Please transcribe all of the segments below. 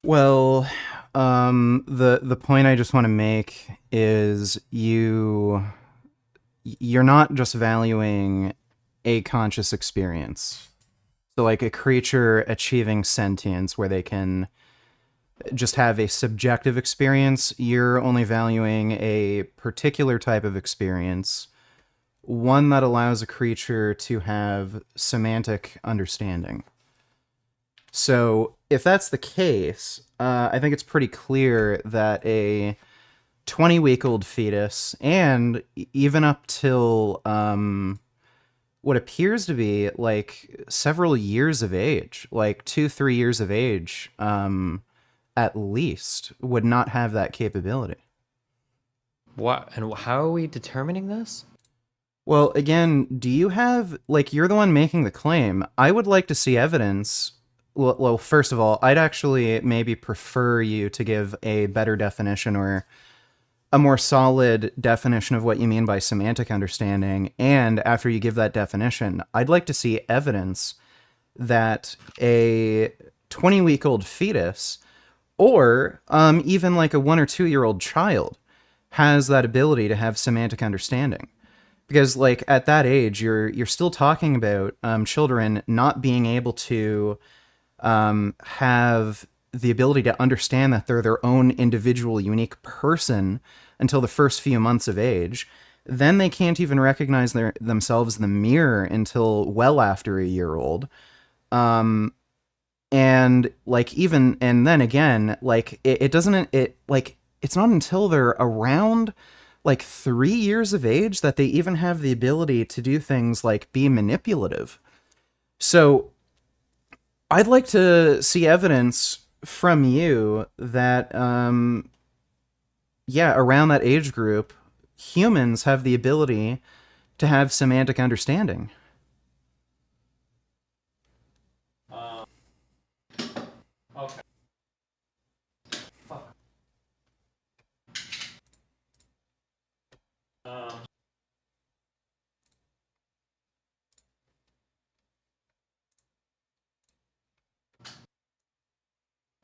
Well, the point I just want to make is you're not just valuing a conscious experience. So like a creature achieving sentience where they can just have a subjective experience, you're only valuing a particular type of experience, one that allows a creature to have semantic understanding. So if that's the case, I think it's pretty clear that a 20-week-old fetus, and even up till what appears to be like several years of age, like 2, 3 years of age, at least, would not have that capability. What and how are we determining this? Well, again, do you have, like, you're the one making the claim. I would like to see evidence. Well, first of all, I'd actually maybe prefer you to give a better definition or a more solid definition of what you mean by semantic understanding. And after you give that definition, I'd like to see evidence that a 20-week-old fetus or even like a 1 or 2 year old child has that ability to have semantic understanding. Because like at that age, you're still talking about children not being able to have the ability to understand that they're their own individual, unique person until the first few months of age. Then they can't even recognize themselves in the mirror until well after a year old. And like even and then again, like it doesn't it like it's not until they're around like 3 years of age that they even have the ability to do things like be manipulative. So I'd like to see evidence from you that, yeah, around that age group, humans have the ability to have semantic understanding. Okay. Fuck. Um,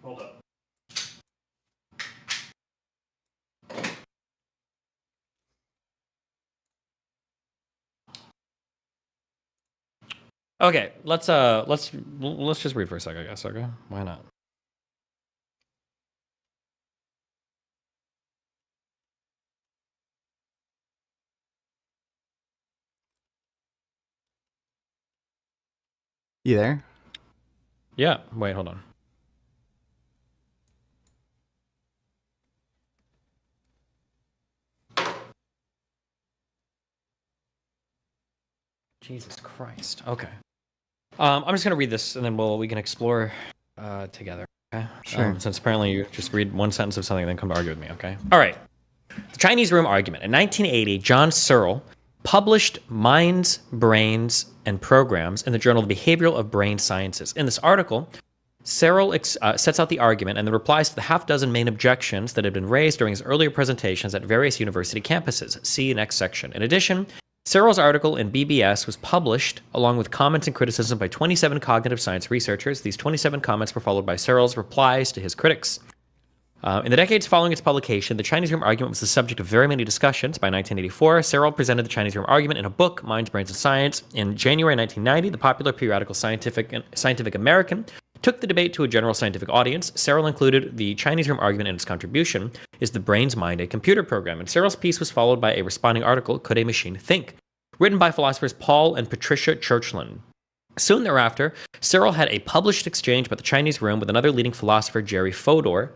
Hold up. Okay, let's just read for a second, I guess. Okay, why not? You there? Yeah. Wait, hold on. Jesus Christ. Okay. I'm just gonna read this, and then we can explore together. Okay. Sure. Since apparently you just read one sentence of something and then come to argue with me. Okay. All right. The Chinese room argument. In 1980, John Searle published Minds, Brains, and Programs in the Journal of the Behavioral of Brain Sciences. In this article, Searle sets out the argument and then replies to the half-dozen main objections that had been raised during his earlier presentations at various university campuses. See next section. In addition, Searle's article in BBS was published along with comments and criticism by 27 cognitive science researchers. These 27 comments were followed by Searle's replies to his critics. In the decades following its publication, the Chinese room argument was the subject of very many discussions. By 1984, Searle presented the Chinese room argument in a book, Minds, Brains, and Science. In January 1990, the popular periodical Scientific American took the debate to a general scientific audience. Searle included the Chinese room argument in its contribution, Is the Brain's Mind a Computer Program? And Searle's piece was followed by a responding article, Could a Machine Think? Written by philosophers Paul and Patricia Churchland. Soon thereafter, Searle had a published exchange about the Chinese room with another leading philosopher, Jerry Fodor,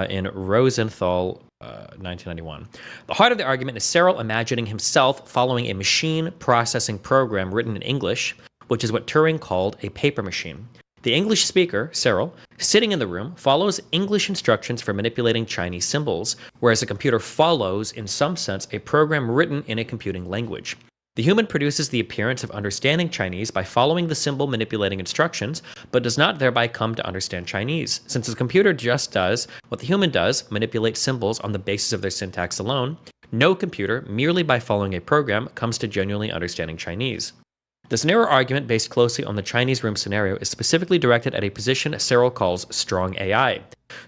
in Rosenthal, 1991. The heart of the argument is Searle imagining himself following a machine processing program written in English, which is what Turing called a paper machine. The English speaker, Searle, sitting in the room, follows English instructions for manipulating Chinese symbols, whereas a computer follows, in some sense, a program written in a computing language. The human produces the appearance of understanding Chinese by following the symbol manipulating instructions, but does not thereby come to understand Chinese. Since the computer just does what the human does, manipulate symbols on the basis of their syntax alone, no computer, merely by following a program, comes to genuinely understanding Chinese. This narrow argument, based closely on the Chinese room scenario, is specifically directed at a position Searle calls strong AI.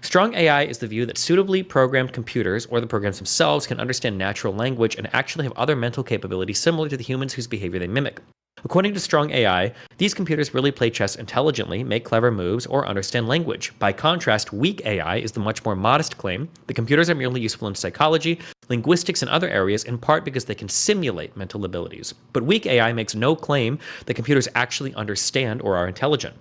Strong AI is the view that suitably programmed computers or the programs themselves can understand natural language and actually have other mental capabilities similar to the humans whose behavior they mimic. According to strong AI, these computers really play chess intelligently, make clever moves, or understand language. By contrast, weak AI is the much more modest claim. The computers are merely useful in psychology, linguistics, and other areas, in part because they can simulate mental abilities. But weak AI makes no claim that computers actually understand or are intelligent.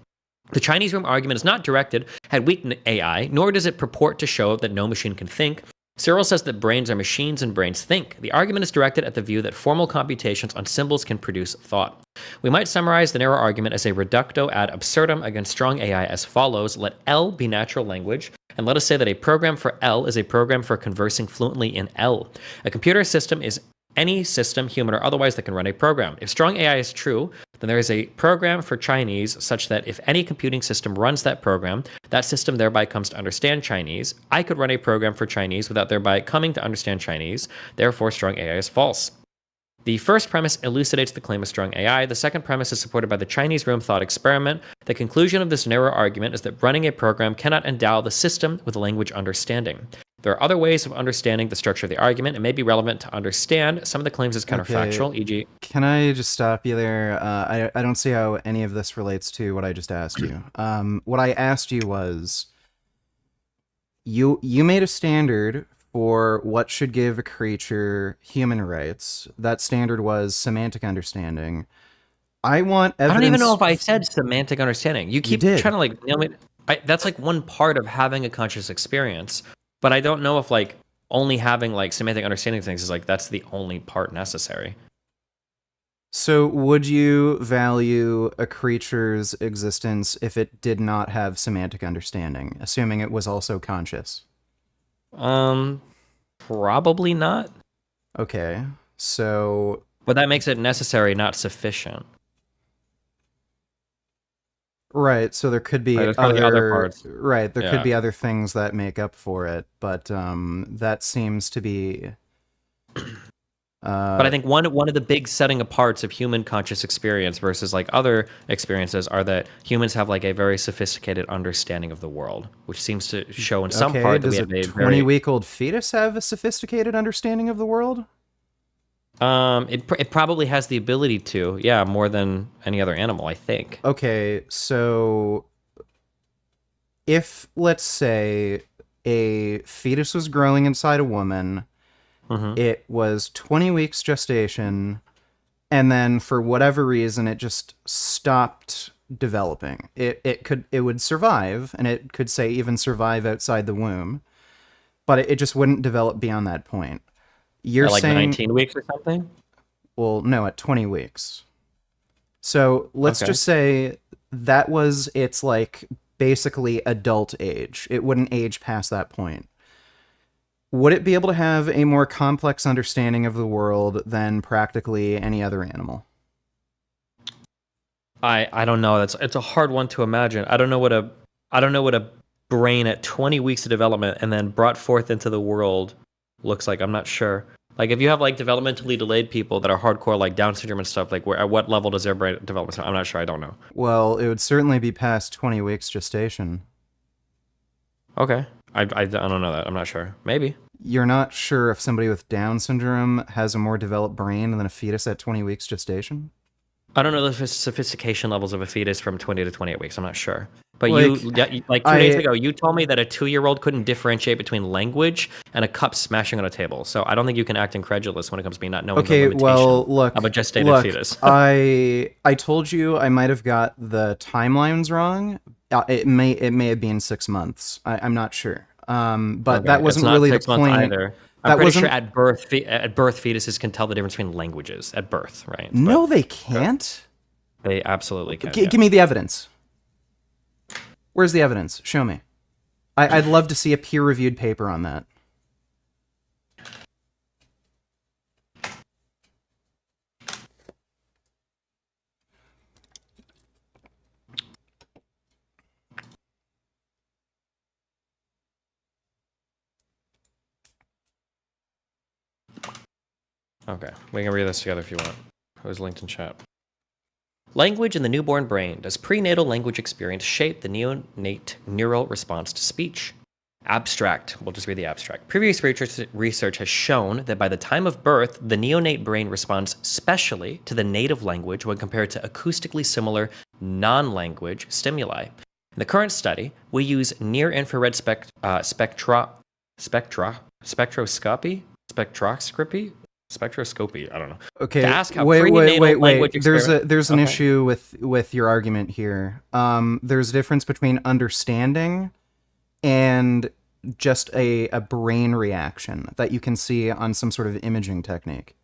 The Chinese room argument is not directed at weak AI, nor does it purport to show that no machine can think. Searle says that brains are machines and brains think. The argument is directed at the view that formal computations on symbols can produce thought. We might summarize the narrow argument as a reductio ad absurdum against strong AI as follows. Let L be natural language, and let us say that a program for L is a program for conversing fluently in L. A computer system is any system, human or otherwise, that can run a program. If strong AI is true, then there is a program for Chinese such that if any computing system runs that program, that system thereby comes to understand Chinese. I could run a program for Chinese without thereby coming to understand Chinese. Therefore, strong AI is false. The first premise elucidates the claim of strong AI. The second premise is supported by the Chinese room thought experiment. The conclusion of this narrow argument is that running a program cannot endow the system with language understanding. There are other ways of understanding the structure of the argument. It may be relevant to understand some of the claims as counterfactual, e.g. Can I just stop you there? I don't see how any of this relates to what I just asked you. What I asked you was, you made a standard for what should give a creature human rights. That standard was semantic understanding. I want evidence. I don't even know if I said semantic understanding. You keep did. trying to like nail me. That's like one part of having a conscious experience, but I don't know if like only having like semantic understanding things is like that's the only part necessary. So would you value a creature's existence if it did not have semantic understanding, assuming it was also conscious? Probably not. Okay, so... But that makes it necessary, not sufficient. Right, so there could be there's probably other parts. Right, there could be other things that make up for it, but that seems to be... But I think one of the big setting aparts of human conscious experience versus like other experiences are that humans have like a very sophisticated understanding of the world, which seems to show in some part that we have does a 20-week-old fetus have a sophisticated understanding of the world? It probably has the ability to, yeah, more than any other animal, I think. Okay, so if, let's say, a fetus was growing inside a woman, it was 20 weeks gestation, and then for whatever reason, it just stopped developing. It would survive, and it could say even survive outside the womb, but it just wouldn't develop beyond that point. You're like saying 19 weeks or something? Well, no, at 20 weeks. So let's just say that was its like basically adult age. It wouldn't age past that point. Would it be able to have a more complex understanding of the world than practically any other animal? I don't know. It's a hard one to imagine. I don't know what a brain at 20 weeks of development and then brought forth into the world looks like. I'm not sure. Like if you have like developmentally delayed people that are hardcore like Down syndrome and stuff, like at what level does their brain develop? I'm not sure. I don't know. Well, it would certainly be past 20 weeks gestation. Okay. I don't know that. I'm not sure. Maybe. You're not sure if somebody with Down syndrome has a more developed brain than a fetus at 20 weeks gestation? I don't know the sophistication levels of a fetus from 20 to 28 weeks. I'm not sure. But like 2 days ago, you told me that a 2-year-old couldn't differentiate between language and a cup smashing on a table. So I don't think you can act incredulous when it comes to me not knowing the limitation of a gestated fetus. I told you I might have got the timelines wrong. It may have been 6 months. I'm not sure. But that wasn't really the point. Either. I'm pretty sure at birth fetuses can tell the difference between languages at birth, right? No, they can't. They absolutely can. Give me the evidence. Where's the evidence? Show me. I'd love to see a peer-reviewed paper on that. Okay, we can read this together if you want. It was linked in chat. Language in the newborn brain. Does prenatal language experience shape the neonate neural response to speech? Abstract. We'll just read the abstract. Previous research has shown that by the time of birth, the neonate brain responds specially to the native language when compared to acoustically similar non-language stimuli. In the current study, we use near-infrared spectroscopy, I don't know, Okay, to ask how wait. prenatal language experiment. There's an Okay. issue with your argument here. There's a difference between understanding and just a brain reaction that you can see on some sort of imaging technique.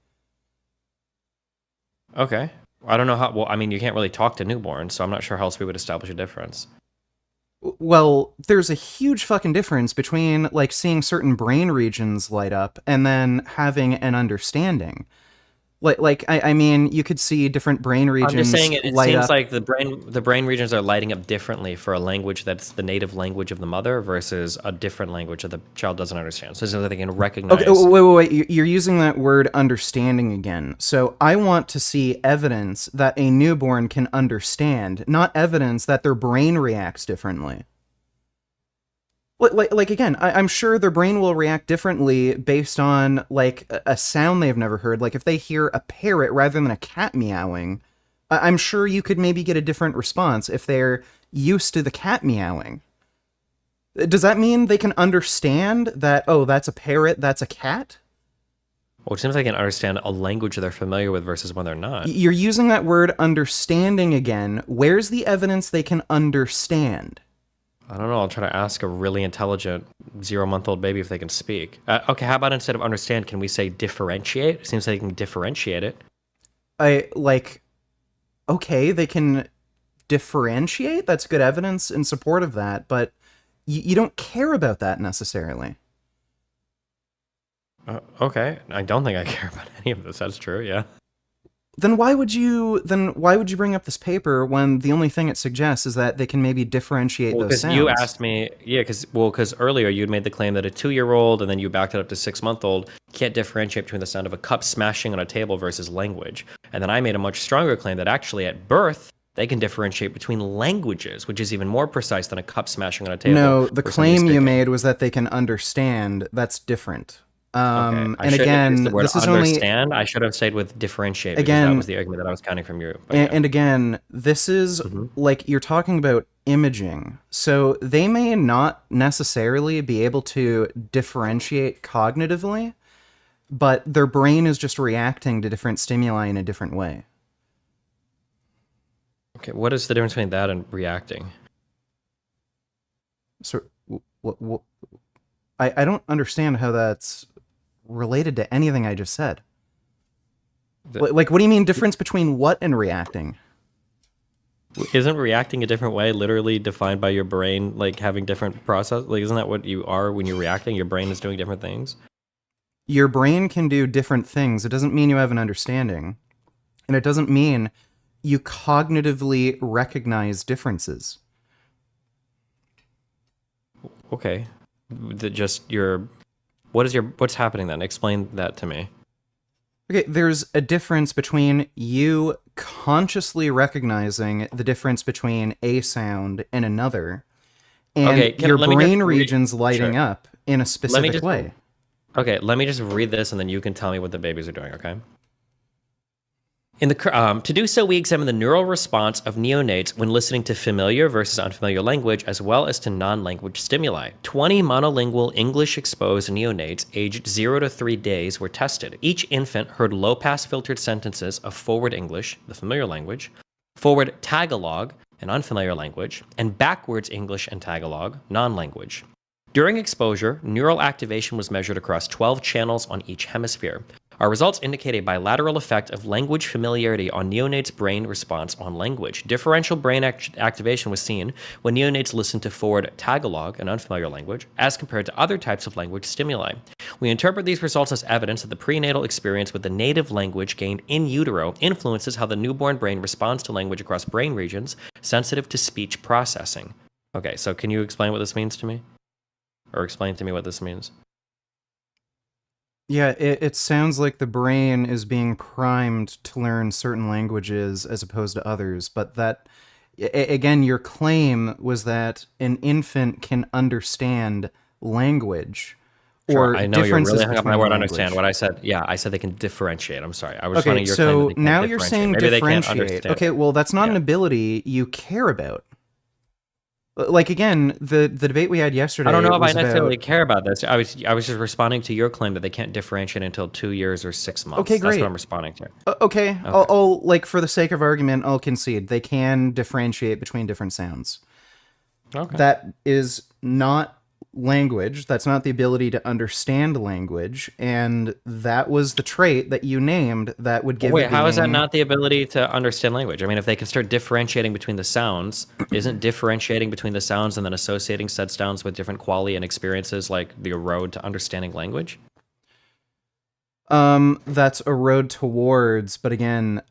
Okay. I don't know how. Well, I mean, you can't really talk to newborns, so I'm not sure how else we would establish a difference. Well, there's a huge fucking difference between like seeing certain brain regions light up and then having an understanding. I mean, you could see different brain I'm just regions saying it light seems up. like the brain regions are lighting up differently for a language that's the native language of the mother versus a different language that the child doesn't understand. So that they can recognize. Okay, wait. You're using that word understanding again. So I want to see evidence that a newborn can understand, not evidence that their brain reacts differently. Again, I'm sure their brain will react differently based on like a sound they've never heard. Like if they hear a parrot rather than a cat meowing, I'm sure you could maybe get a different response if they're used to the cat meowing. Does that mean they can understand that, oh, that's a parrot, that's a cat? Well, it seems like they can understand a language they're familiar with versus one they're not. You're using that word understanding again. Where's the evidence they can understand? I don't know. I'll try to ask a really intelligent 0-month-old baby if they can speak. Okay, how about instead of understand, can we say differentiate? It seems like they can differentiate it. Okay, they can differentiate. That's good evidence in support of that, but you don't care about that necessarily. Okay, I don't think I care about any of this. That's true. Yeah. Then why would you bring up this paper when the only thing it suggests is that they can maybe differentiate Well, those because sounds? you asked me, yeah, because earlier you'd made the claim that a 2-year-old, and then you backed it up to 6-month-old, can't differentiate between the sound of a cup smashing on a table versus language. And then I made a much stronger claim that actually at birth, they can differentiate between languages, which is even more precise than a cup smashing on a table. No, the or somebody claim you speaking. made was that they can understand. That's different. Okay. I And shouldn't have used again, the word this is only understand. I should have said with differentiate, because again that was the argument that I was counting from you. But and again, this is like you're talking about imaging. So they may not necessarily be able to differentiate cognitively, but their brain is just reacting to different stimuli in a different way. okay, what is the difference between that and reacting? So I don't understand how that's related to anything I just said. Like, what do you mean difference between what and reacting? Isn't reacting a different way literally defined by your brain, like having different process? Like, isn't that what you are when you're reacting? Your brain is doing different things. Your brain can do different things. It doesn't mean you have an understanding. And it doesn't mean you cognitively recognize differences. Okay, what's happening then? Explain that to me. Okay, there's a difference between you consciously recognizing the difference between a sound and another, and Okay, your let me just brain regions lighting sure. up in a specific just- way. Okay, let me just read this, and then you can tell me what the babies are doing. Okay. To do so, we examine the neural response of neonates when listening to familiar versus unfamiliar language, as well as to non-language stimuli. 20 monolingual English-exposed neonates aged 0 to 3 days were tested. Each infant heard low-pass filtered sentences of forward English, the familiar language, forward Tagalog, an unfamiliar language, and backwards English and Tagalog, non-language. During exposure, neural activation was measured across 12 channels on each hemisphere. Our results indicate a bilateral effect of language familiarity on neonates' brain response on language. Differential brain activation was seen when neonates listened to forward Tagalog, an unfamiliar language, as compared to other types of language stimuli. We interpret these results as evidence that the prenatal experience with the native language gained in utero influences how the newborn brain responds to language across brain regions sensitive to speech processing. Okay, so can you explain what this means to me? Or explain to me what this means? Yeah, it sounds like the brain is being primed to learn certain languages as opposed to others, but that, again, your claim was that an infant can understand language Sure, or I know you're differences really hung up on the between word understand. language. What I said, yeah, I said they can differentiate. I'm sorry. I was Okay, responding to your claim that so they can't now you're differentiate. saying Maybe they can't differentiate. understand Okay, it. well, that's not Yeah. an ability you care about. Like, again, the debate we had I don't yesterday know if I was necessarily about. care about this. I was just responding to your claim that they can't differentiate until 2 years or 6 months. Okay, That's what great. I'm responding to. Okay, Okay. I'll, like, for the sake of argument, I'll concede they can differentiate between different sounds. Okay. That is not language. That's not the ability to understand language. And that was the trait that you named that would give a Wait, how is that being. not the ability to understand language? I mean, if they can start differentiating between the sounds, isn't differentiating between the sounds and then associating said sounds with different quality and experiences like the road to understanding language? That's a road towards, but again,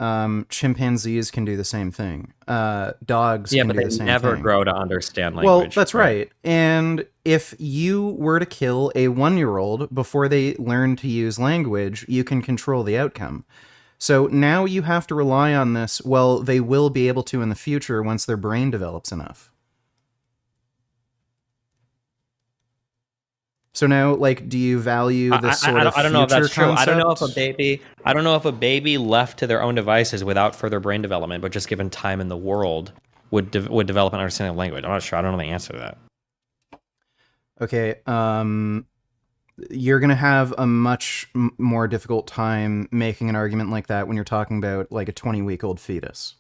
chimpanzees can do the same thing. Dogs Yeah, can but do they the same never thing. grow to understand Well, language, that's right? right. And if you were to kill a 1-year-old before they learn to use language, you can control the outcome. So now you have to rely on this. Well, they will be able to in the future once their brain develops enough. So now, like, do you value this sort of I don't know if future that's true. concept? I don't know if a baby left to their own devices without further brain development, but just given time in the world, would develop an understanding of language. I'm not sure. I don't know the answer to that. Okay, you're gonna have a much more difficult time making an argument like that when you're talking about like a 20-week-old fetus.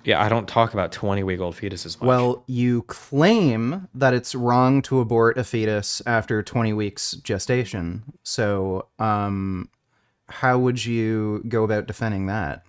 Yeah, I don't talk about 20-week-old fetuses much. Well, you claim that it's wrong to abort a fetus after 20 weeks gestation. So, how would you go about defending that?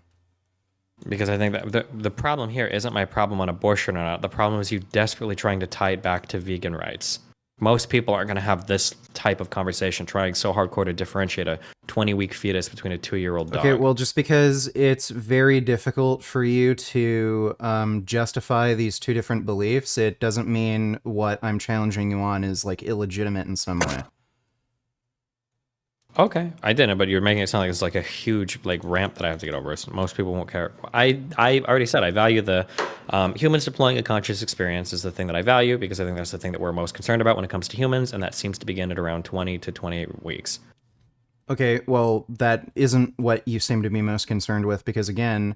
Because I think that the problem here isn't my problem on abortion or not. The problem is you desperately trying to tie it back to vegan rights. Most people aren't going to have this type of conversation trying so hardcore to differentiate a 20-week fetus between a 2-year-old Okay, dog. well, just because it's very difficult for you to justify these two different beliefs, it doesn't mean what I'm challenging you on is like illegitimate in some way. Okay, I didn't, but you're making it sound like it's like a huge like ramp that I have to get over. So most people won't care. I already said I value the humans deploying a conscious experience is the thing that I value because I think that's the thing that we're most concerned about when it comes to humans, and that seems to begin at around 20 to 28 weeks. Okay, well, that isn't what you seem to be most concerned with because, again,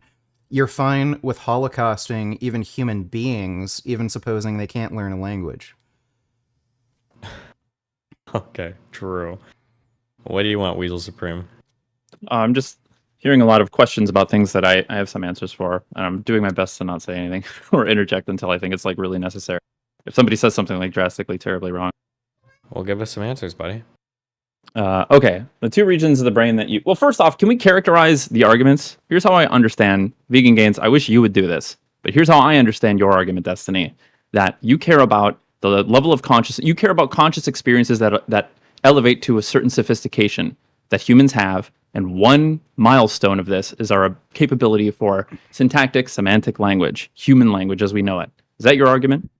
you're fine with holocausting even human beings, even supposing they can't learn a language. Okay, true. What do you want, Weasel Supreme? I'm just hearing a lot of questions about things that I have some answers for, and I'm doing my best to not say anything or interject until I think it's like really necessary. If somebody says something like drastically terribly wrong. Well, give us some answers, buddy. Okay, the two regions of the brain that you... Well, first off, can we characterize the arguments? Here's how I understand vegan gains. I wish you would do this, but here's how I understand your argument, Destiny. That you care about the level of conscious... You care about conscious experiences that elevate to a certain sophistication that humans have, and one milestone of this is our capability for syntactic, semantic language, human language as we know it. Is that your argument?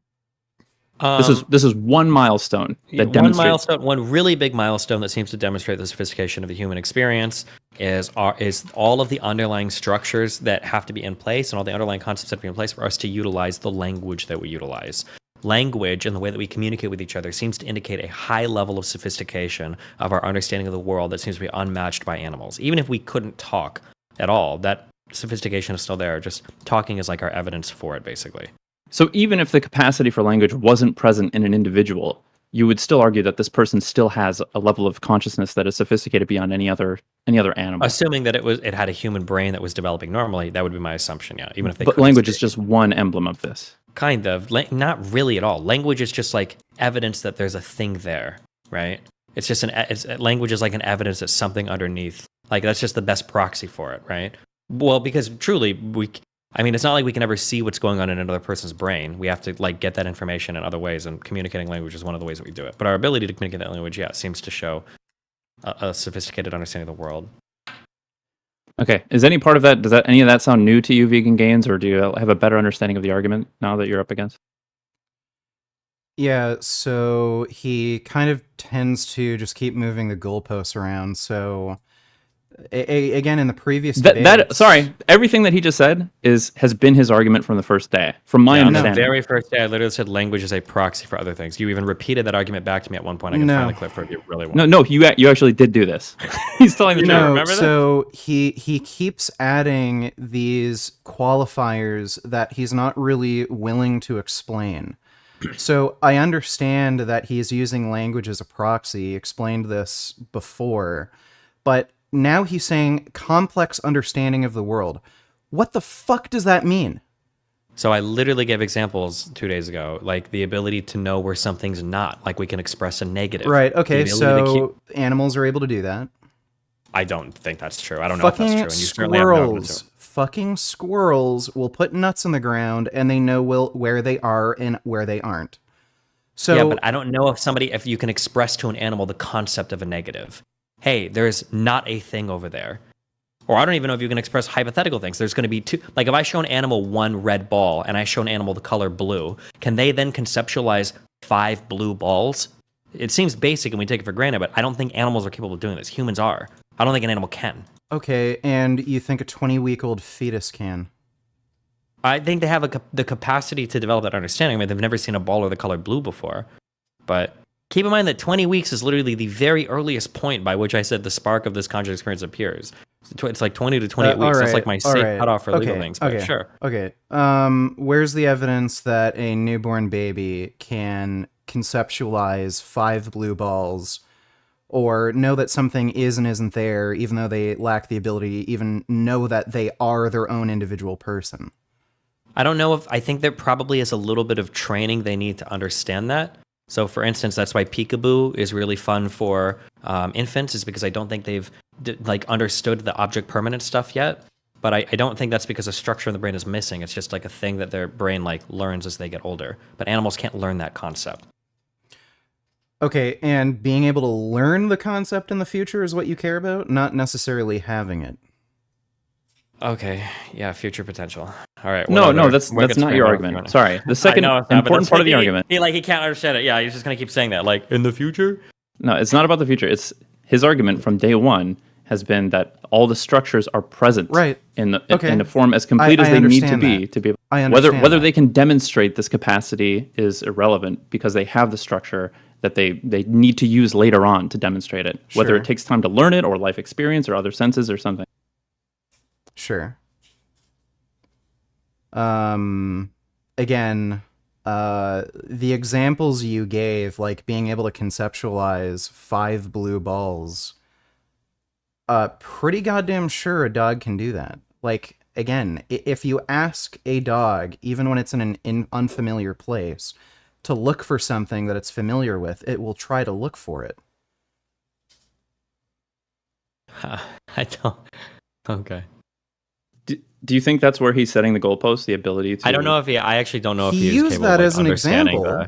This is one milestone that demonstrates... One really big milestone that seems to demonstrate the sophistication of the human experience is all of the underlying structures that have to be in place and all the underlying concepts that have to be in place for us to utilize the language that we utilize. Language and the way that we communicate with each other seems to indicate a high level of sophistication of our understanding of the world that seems to be unmatched by animals. Even if we couldn't talk at all, that sophistication is still there. Just talking is like our evidence for it, basically. So even if the capacity for language wasn't present in an individual, you would still argue that this person still has a level of consciousness that is sophisticated beyond any other animal. Assuming that it had a human brain that was developing normally, that would be my assumption. Yeah, even if they. But language is just one emblem of this. Kind of, not really at all. Language is just like evidence that there's a thing there, right? It's just language is like an evidence that something underneath. Like that's just the best proxy for it, right? Well, because truly it's not like we can ever see what's going on in another person's brain. We have to like get that information in other ways, and communicating language is one of the ways that we do it. But our ability to communicate that language, yeah, seems to show a sophisticated understanding of the world. Okay, is any part of that, any of that sound new to you, vegan gains, or do you have a better understanding of the argument now that you're up against? Yeah, so he kind of tends to just keep moving the goalposts around. So Again, in the previous That debates, sorry, everything that he just said has been his argument from the first day, from my On the understanding. very first day, I literally said language is a proxy for other things. You even repeated that argument back to me at one point. I can No. find the clip for it if you really want. No, you actually did do this. He's telling the truth. No, remember that? so he keeps adding these qualifiers that he's not really willing to explain. So I understand that he's using language as a proxy, explained this before, but now he's saying complex understanding of the world. What the fuck does that mean? So I literally gave examples 2 days ago, like the ability to know where something's not, like we can express a negative. Right, okay, The ability to so animals are able to do that. I don't think that's true. I don't know if that's true. Fucking And you certainly have no evidence squirrels. to it. Fucking squirrels will put nuts in the ground and they know where they are and where they aren't. So Yeah, but I don't know if you can express to an animal the concept of a negative. Hey, there's not a thing over there. Or I don't even know if you can express hypothetical things. There's going to be two. Like if I show an animal one red ball and I show an animal the color blue, can they then conceptualize 5 blue balls? It seems basic and we take it for granted, but I don't think animals are capable of doing this. Humans are. I don't think an animal can. okay, and you think a 20-week-old fetus can? I think they have the capacity to develop that understanding. I mean, they've never seen a ball or the color blue before. But keep in mind that 20 weeks is literally the very earliest point by which I said the spark of this conscious experience appears. It's like 20 to 28 weeks. That's like my safe cutoff for legal things, but sure. Okay. Where's the evidence that a newborn baby can conceptualize 5 blue balls or know that something is and isn't there, even though they lack the ability to even know that they are their own individual person? I don't know I think there probably is a little bit of training they need to understand that. So for instance, that's why peekaboo is really fun for infants, is because I don't think they've understood the object permanence stuff yet. But I don't think that's because a structure in the brain is missing. It's just like a thing that their brain learns as they get older. But animals can't learn that concept. Okay, and being able to learn the concept in the future is what you care about, not necessarily having it. Okay, yeah, future potential. All right. No, that's not your argument. Sorry. The second important part of the argument. He can't understand it. Yeah, he's just going to keep saying that. Like, in the future? No, it's not about the future. It's his argument from day one has been that all the structures are present in the form as complete as they need to be whether they can demonstrate this capacity is irrelevant because they have the structure that they need to use later on to demonstrate it, whether it takes time to learn it or life experience or other senses or something. Sure. Again, the examples you gave, like being able to conceptualize 5 blue balls, pretty goddamn sure a dog can do that. Like, again, if you ask a dog, even when it's in an unfamiliar place, to look for something that it's familiar with, it will try to look for it. I don't... Okay. Do you think that's where he's setting the goalpost, the ability to... I don't know if I actually don't know if he is used capable that of as an example.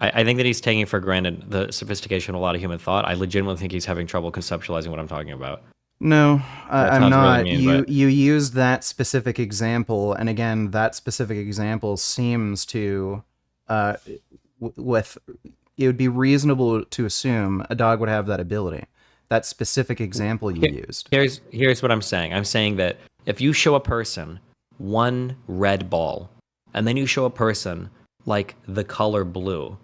I think that he's taking for granted the sophistication of a lot of human thought. I legitimately think he's having trouble conceptualizing what I'm talking about. No, I'm not. Really mean, you used that specific example, and again, that specific example seems to, it would be reasonable to assume a dog would have that ability. That specific example you used. Here's what I'm saying. I'm saying that if you show a person one red ball, and then you show a person like the color blue,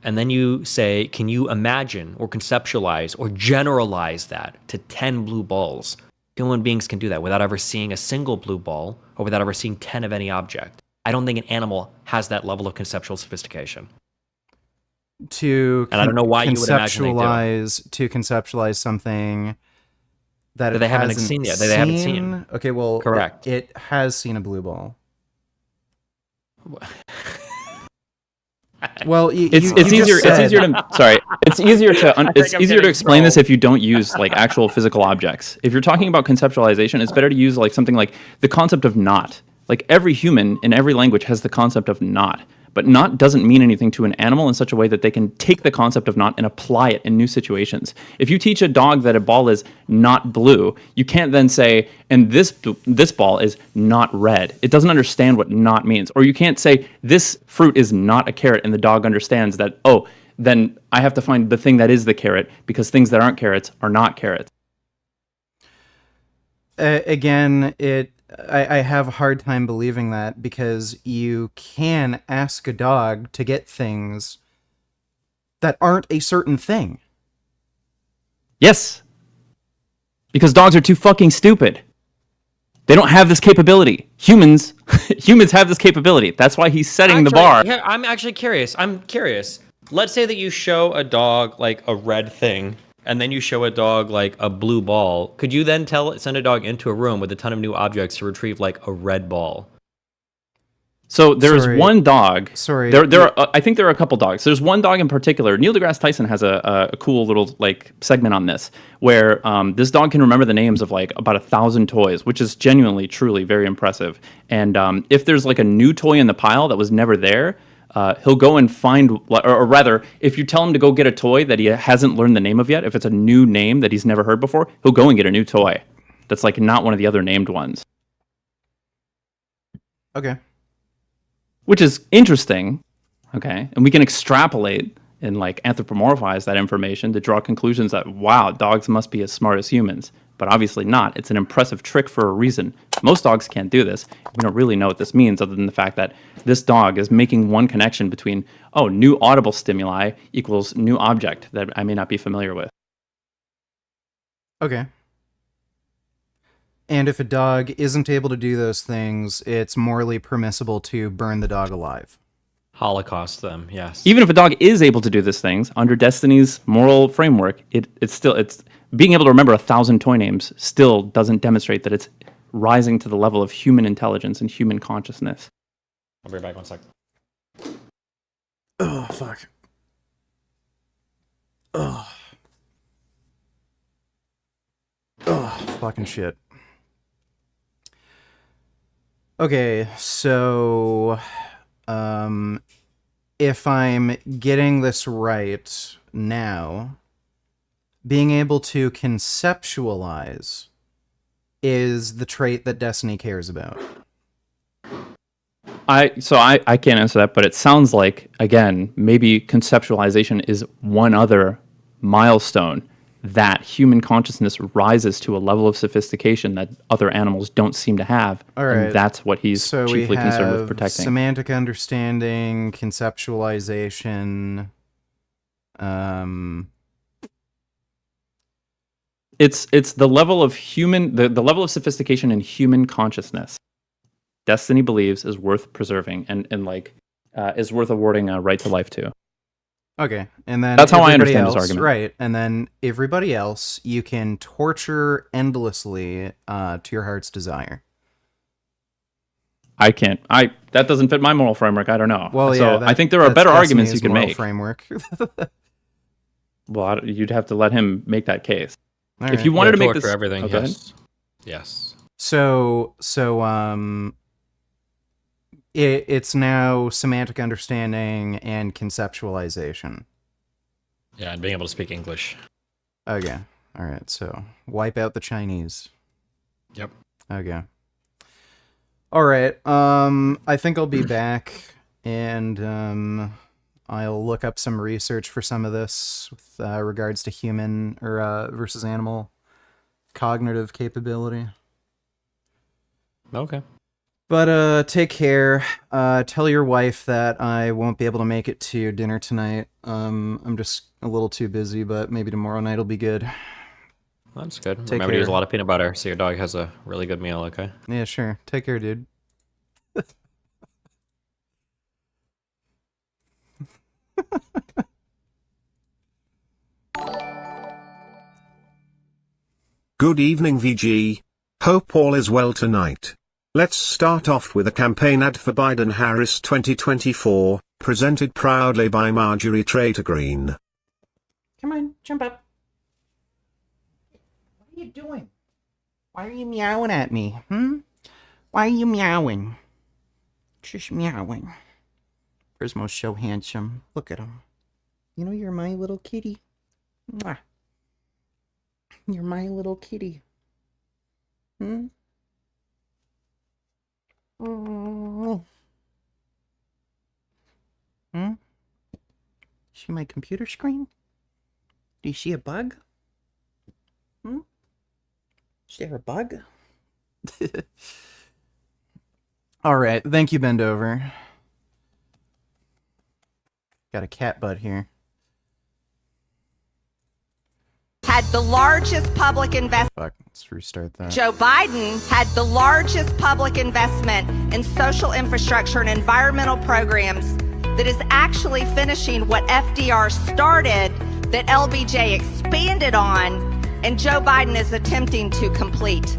and then you say, can you imagine or conceptualize or generalize that to 10 blue balls? Human beings can do that without ever seeing a single blue ball or without ever seeing 10 of any object. I don't think an animal has that level of conceptual sophistication. And I don't know why you would imagine they do. To conceptualize something that they haven't seen yet. That they haven't seen. Okay, well, correct. It has seen a blue ball. Well, it's easier to explain this if you don't use like actual physical objects. If you're talking about conceptualization, it's better to use like something like the concept of not. Like every human in every language has the concept of not. But not doesn't mean anything to an animal in such a way that they can take the concept of not and apply it in new situations. If you teach a dog that a ball is not blue, you can't then say, and this ball is not red. It doesn't understand what not means. Or you can't say, this fruit is not a carrot, and the dog understands that, oh, then I have to find the thing that is the carrot, because things that aren't carrots are not carrots. again, I have a hard time believing that because you can ask a dog to get things that aren't a certain thing. Yes. Because dogs are too fucking stupid. They don't have this capability. Humans have this capability. That's why he's setting the bar. Yeah, I'm actually curious. I'm curious. Let's say that you show a dog like a red thing, and then you show a dog like a blue ball. Could you then send a dog into a room with a ton of new objects to retrieve like a red ball? So there's one dog. Sorry. I think there are a couple dogs. There's one dog in particular. Neil deGrasse Tyson has a cool little like segment on this where this dog can remember the names of like about 1,000 toys, which is genuinely, truly very impressive. And if there's like a new toy in the pile that was never there, he'll go and find, or rather, if you tell him to go get a toy that he hasn't learned the name of yet, if it's a new name that he's never heard before, he'll go and get a new toy that's like not one of the other named ones. Okay. Which is interesting, okay? And we can extrapolate and like anthropomorphize that information to draw conclusions that, wow, dogs must be as smart as humans. But obviously not. It's an impressive trick for a reason. Most dogs can't do this. We don't really know what this means other than the fact that this dog is making one connection between, oh, new audible stimuli equals new object that I may not be familiar with. Okay. And if a dog isn't able to do those things, it's morally permissible to burn the dog alive. Holocaust them, yes. Even if a dog is able to do these things under Destiny's moral framework, it's being able to remember 1,000 toy names still doesn't demonstrate that it's rising to the level of human intelligence and human consciousness. I'll be right back 1 sec. Oh, fuck. Oh. Oh, fucking shit. Okay, so if I'm getting this right now, being able to conceptualize is the trait that Destiny cares about. I can't answer that, but it sounds like, again, maybe conceptualization is one other milestone that human consciousness rises to a level of sophistication that other animals don't seem to have. All right. And that's what he's chiefly concerned with protecting. Semantic understanding, conceptualization. It's the level of the level of sophistication in human consciousness Destiny believes is worth preserving and is worth awarding a right to life to. Okay, and then that's how I understand this argument. Right, and then everybody else you can torture endlessly to your heart's desire. I can't. That doesn't fit my moral framework. I don't know. Well, so I think there are better arguments you can make. Framework. Well, you'd have to let him make that case. All if you wanted to make this, everything, oh, yes, yes. So it's now semantic understanding and conceptualization. Yeah, and being able to speak English. Okay. All right. So wipe out the Chinese. Yep. Okay. All right. I think I'll be back, and I'll look up some research for some of this with regards to human or versus animal cognitive capability. Okay. But take care. Tell your wife that I won't be able to make it to dinner tonight. I'm just a little too busy, but maybe tomorrow night will be good. That's good. Take Remember care. to use a lot of peanut butter so your dog has a really good meal, okay? Yeah, sure. Take care, dude. Good evening, VG. Hope all is well tonight. Let's start off with a campaign ad for Biden-Harris 2024, presented proudly by Marjorie Trader Green. Come on, jump up. What are you doing? Why are you meowing at me? Why are you meowing? Just meowing. Prismo's so handsome. Look at him. You know you're my little kitty. Mwah. You're my little kitty. Oh. See my computer screen? Do you see a bug? Is there a bug? All right, thank you, Bend Over. Got a cat butt here. Had the largest public investment. Fuck, let's restart that. Joe Biden had the largest public investment in social infrastructure and environmental programs that is actually finishing what FDR started, that LBJ expanded on, and Joe Biden is attempting to complete.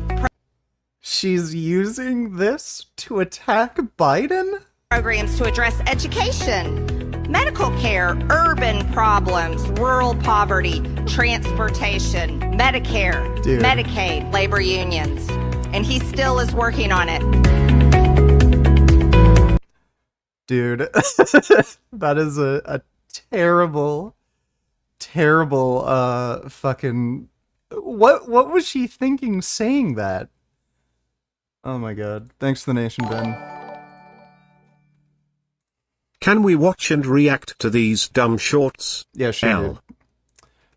She's using this to attack Biden? Programs to address education, medical care, urban problems, rural poverty, transportation, Medicare, Dude. Medicaid, labor unions. And he still is working on it. Dude, that is a terrible, terrible, fucking... What was she thinking saying that? Oh my god. Thanks to the nation, Ben. Can we watch and react to these dumb shorts? Yeah, sure. L. Dude.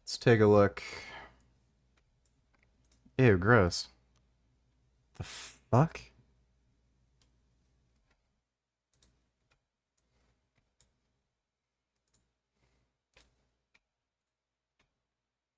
Let's take a look. Ew, gross. The fuck?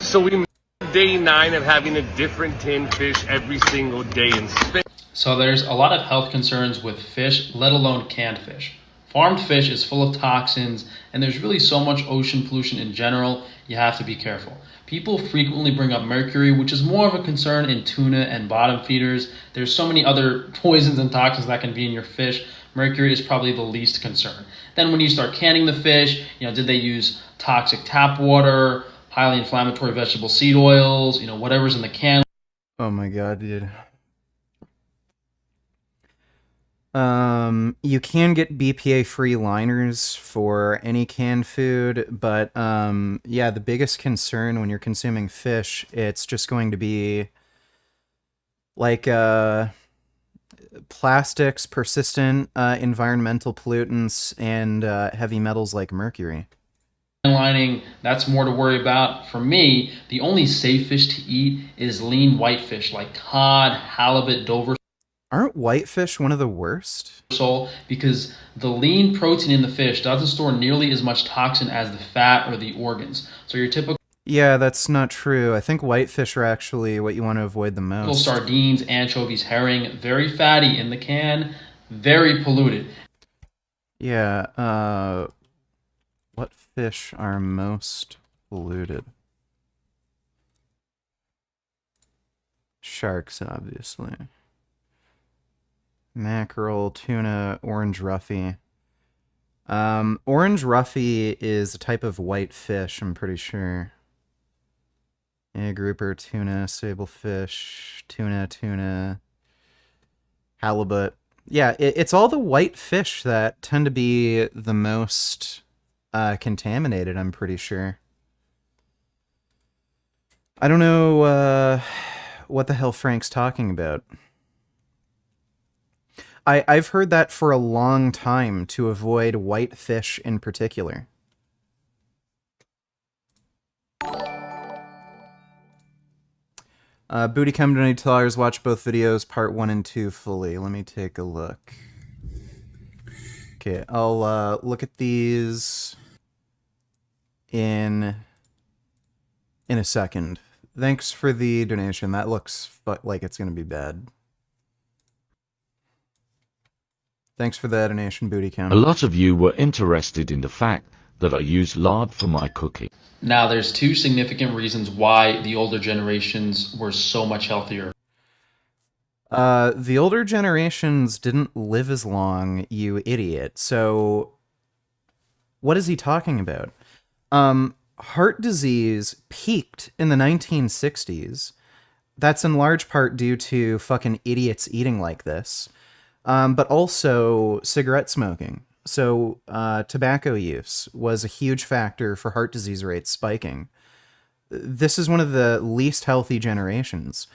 So we made day 9 of having a different tinned fish every single day in Spain. So there's a lot of health concerns with fish, let alone canned fish. Farmed fish is full of toxins, and there's really so much ocean pollution in general, you have to be careful. People frequently bring up mercury, which is more of a concern in tuna and bottom feeders. There's so many other poisons and toxins that can be in your fish. Mercury is probably the least concern. Then when you start canning the fish, did they use toxic tap water, highly inflammatory vegetable seed oils, whatever's in the can? Oh my god, dude. You can get BPA-free liners for any canned food, but yeah, the biggest concern when you're consuming fish, it's just going to be like plastics, persistent environmental pollutants, and heavy metals like mercury. Lining, that's more to worry about. For me, the only safe fish to eat is lean whitefish like cod, halibut, Dover Aren't whitefish one of the worst? sole, because the lean protein in the fish doesn't store nearly as much toxin as the fat or the organs. So your typical Yeah, that's not true. I think whitefish are actually what you want to avoid the most. sardines, anchovies, herring, very fatty in the can, very polluted. Yeah, what fish are most polluted? Sharks, obviously. Mackerel, tuna, orange roughy. Orange roughy is a type of white fish, I'm pretty sure. Yeah, grouper, tuna, sablefish, tuna, halibut. Yeah, it's all the white fish that tend to be the most contaminated, I'm pretty sure. I don't know what the hell Frank's talking about. I've heard that for a long time, to avoid white fish in particular. Booty come to $90. Watch both videos, part 1 and 2 fully. Let me take a look. Okay, I'll look at these in a second. Thanks for the donation. That looks like it's gonna be bad. Thanks for the donation, Booty Count. A lot of you were interested in the fact that I use lard for my cooking. Now there's two significant reasons why the older generations were so much healthier. The older generations didn't live as long, you idiot. So, what is he talking about? Heart disease peaked in the 1960s. That's in large part due to fucking idiots eating like this. But also cigarette smoking. So tobacco use was a huge factor for heart disease rates spiking. This is one of the least healthy generations.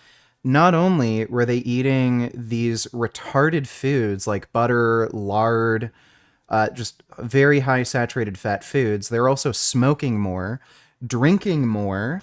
Not only were they eating these retarded foods like butter, lard, just very high saturated fat foods, they're also smoking more, drinking more,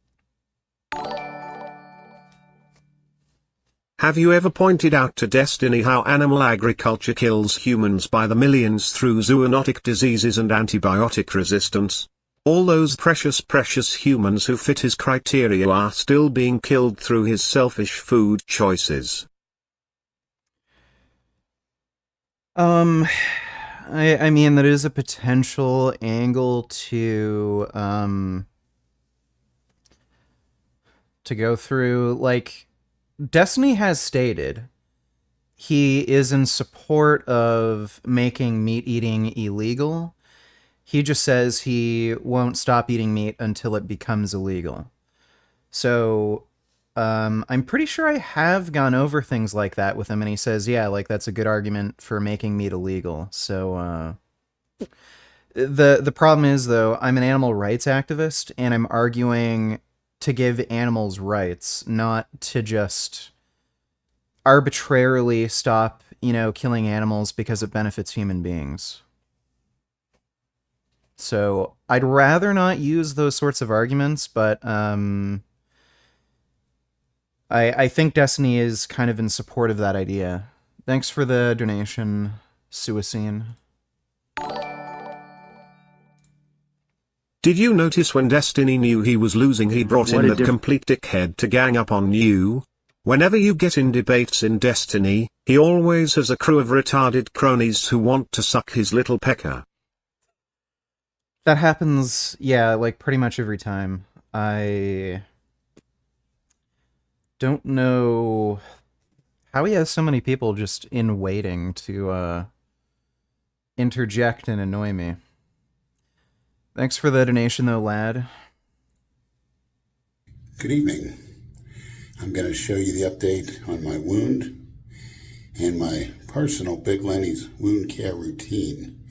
Have you ever pointed out to Destiny how animal agriculture kills humans by the millions through zoonotic diseases and antibiotic resistance? All those precious humans who fit his criteria are still being killed through his selfish food choices. I mean, that is a potential angle to go through. Like, Destiny has stated he is in support of making meat eating illegal. He just says he won't stop eating meat until it becomes illegal. So, I'm pretty sure I have gone over things like that with him, and he says, yeah, like, that's a good argument for making meat illegal. So, the problem is, though, I'm an animal rights activist, and I'm arguing to give animals rights, not to just arbitrarily stop, killing animals because it benefits human beings. So I'd rather not use those sorts of arguments, but I think Destiny is kind of in support of that idea. Thanks for the donation, Suicine. Did you notice when Destiny knew he was losing he brought in that complete dickhead to gang up on you? Whenever you get in debates in Destiny, he always has a crew of retarded cronies who want to suck his little pecker. That happens, yeah, like pretty much every time. I don't know how he has so many people just in waiting to interject and annoy me. Thanks for the donation, though, lad. Good evening. I'm going to show you the update on my wound and my personal Big Lenny's wound care routine.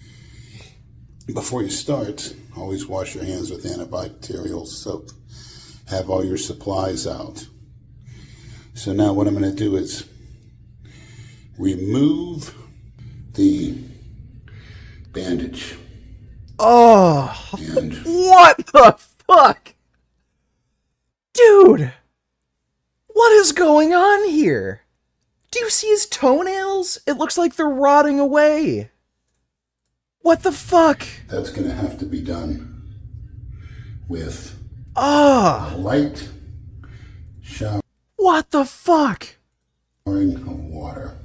Before you start, always wash your hands with antibacterial soap. Have all your supplies out. So now what I'm going to do is remove the bandage. Oh, And what the fuck? Dude, what is going on here? Do you see his toenails? It looks like they're rotting away. What the fuck? that's going to have to be done with Ah, a light showering what the fuck? of water.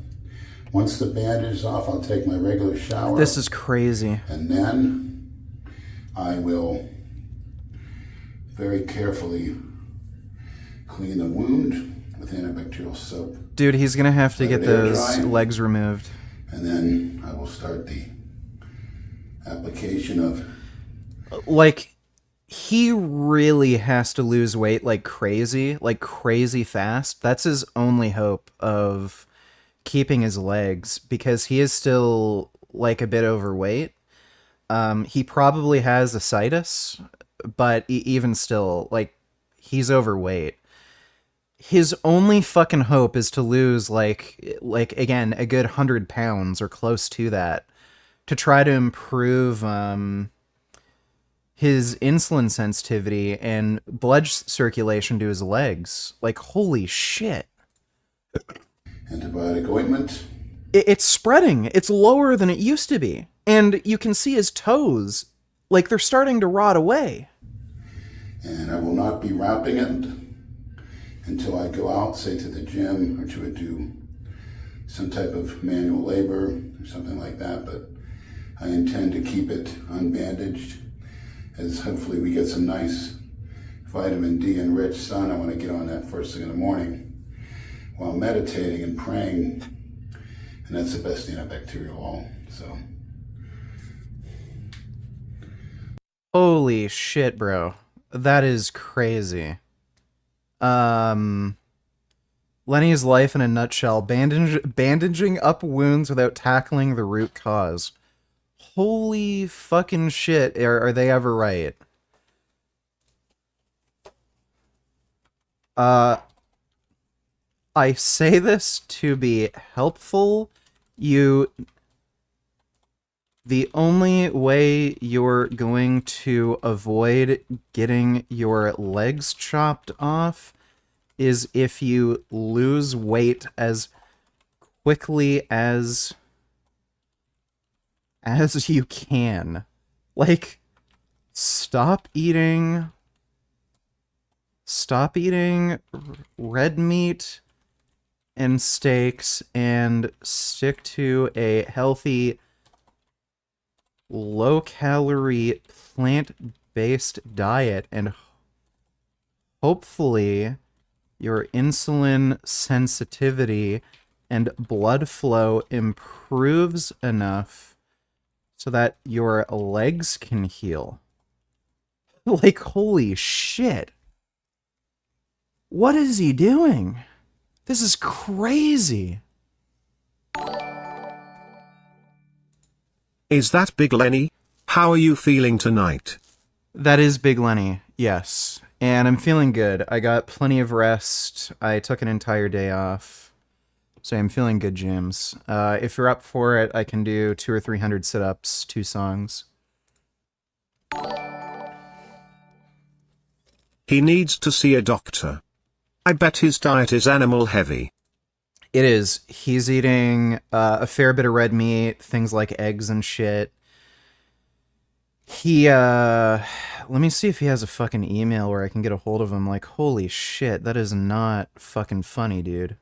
Once the bandage is off, I'll take my regular shower. This is crazy. And then I will very carefully clean the wound with antibacterial soap. Dude, he's gonna have to Let get it air those dry. legs removed. And then I will start the application of... Like, he really has to lose weight like crazy fast. That's his only hope of keeping his legs, because he is still, like, a bit overweight. He probably has ascites, but even still, like, he's overweight. His only fucking hope is to lose, like again, a good 100 pounds or close to that, to try to improve, his insulin sensitivity and blood circulation to his legs. Like, holy shit. antibiotic ointment. It's spreading. It's lower than it used to be. And you can see his toes, like they're starting to rot away. And I will not be wrapping it until I go out, say to the gym, or to do some type of manual labor or something like that. But I intend to keep it unbandaged, as hopefully we get some nice vitamin D enriched sun. I want to get on that first thing in the morning while meditating and praying. And that's the best antibacterial oil. So Holy shit, bro. That is crazy. Lenny's life in a nutshell. Bandaging up wounds without tackling the root cause. Holy fucking shit. Are they ever right? I say this to be helpful. The only way you're going to avoid getting your legs chopped off is if you lose weight as quickly as you can. Like, stop eating red meat and steaks and stick to a healthy, low-calorie, plant-based diet, and hopefully your insulin sensitivity and blood flow improves enough so that your legs can heal. Like, holy shit. What is he doing? This is crazy. Is that Big Lenny? How are you feeling tonight? That is Big Lenny, yes. And I'm feeling good. I got plenty of rest. I took an entire day off. So I'm feeling good, James. If you're up for it, I can do 200 or 300 sit-ups, 2 songs. He needs to see a doctor. I bet his diet is animal heavy. It is. He's eating a fair bit of red meat, things like eggs and shit. He, let me see if he has a fucking email where I can get a hold of him. Like, holy shit, that is not fucking funny, dude.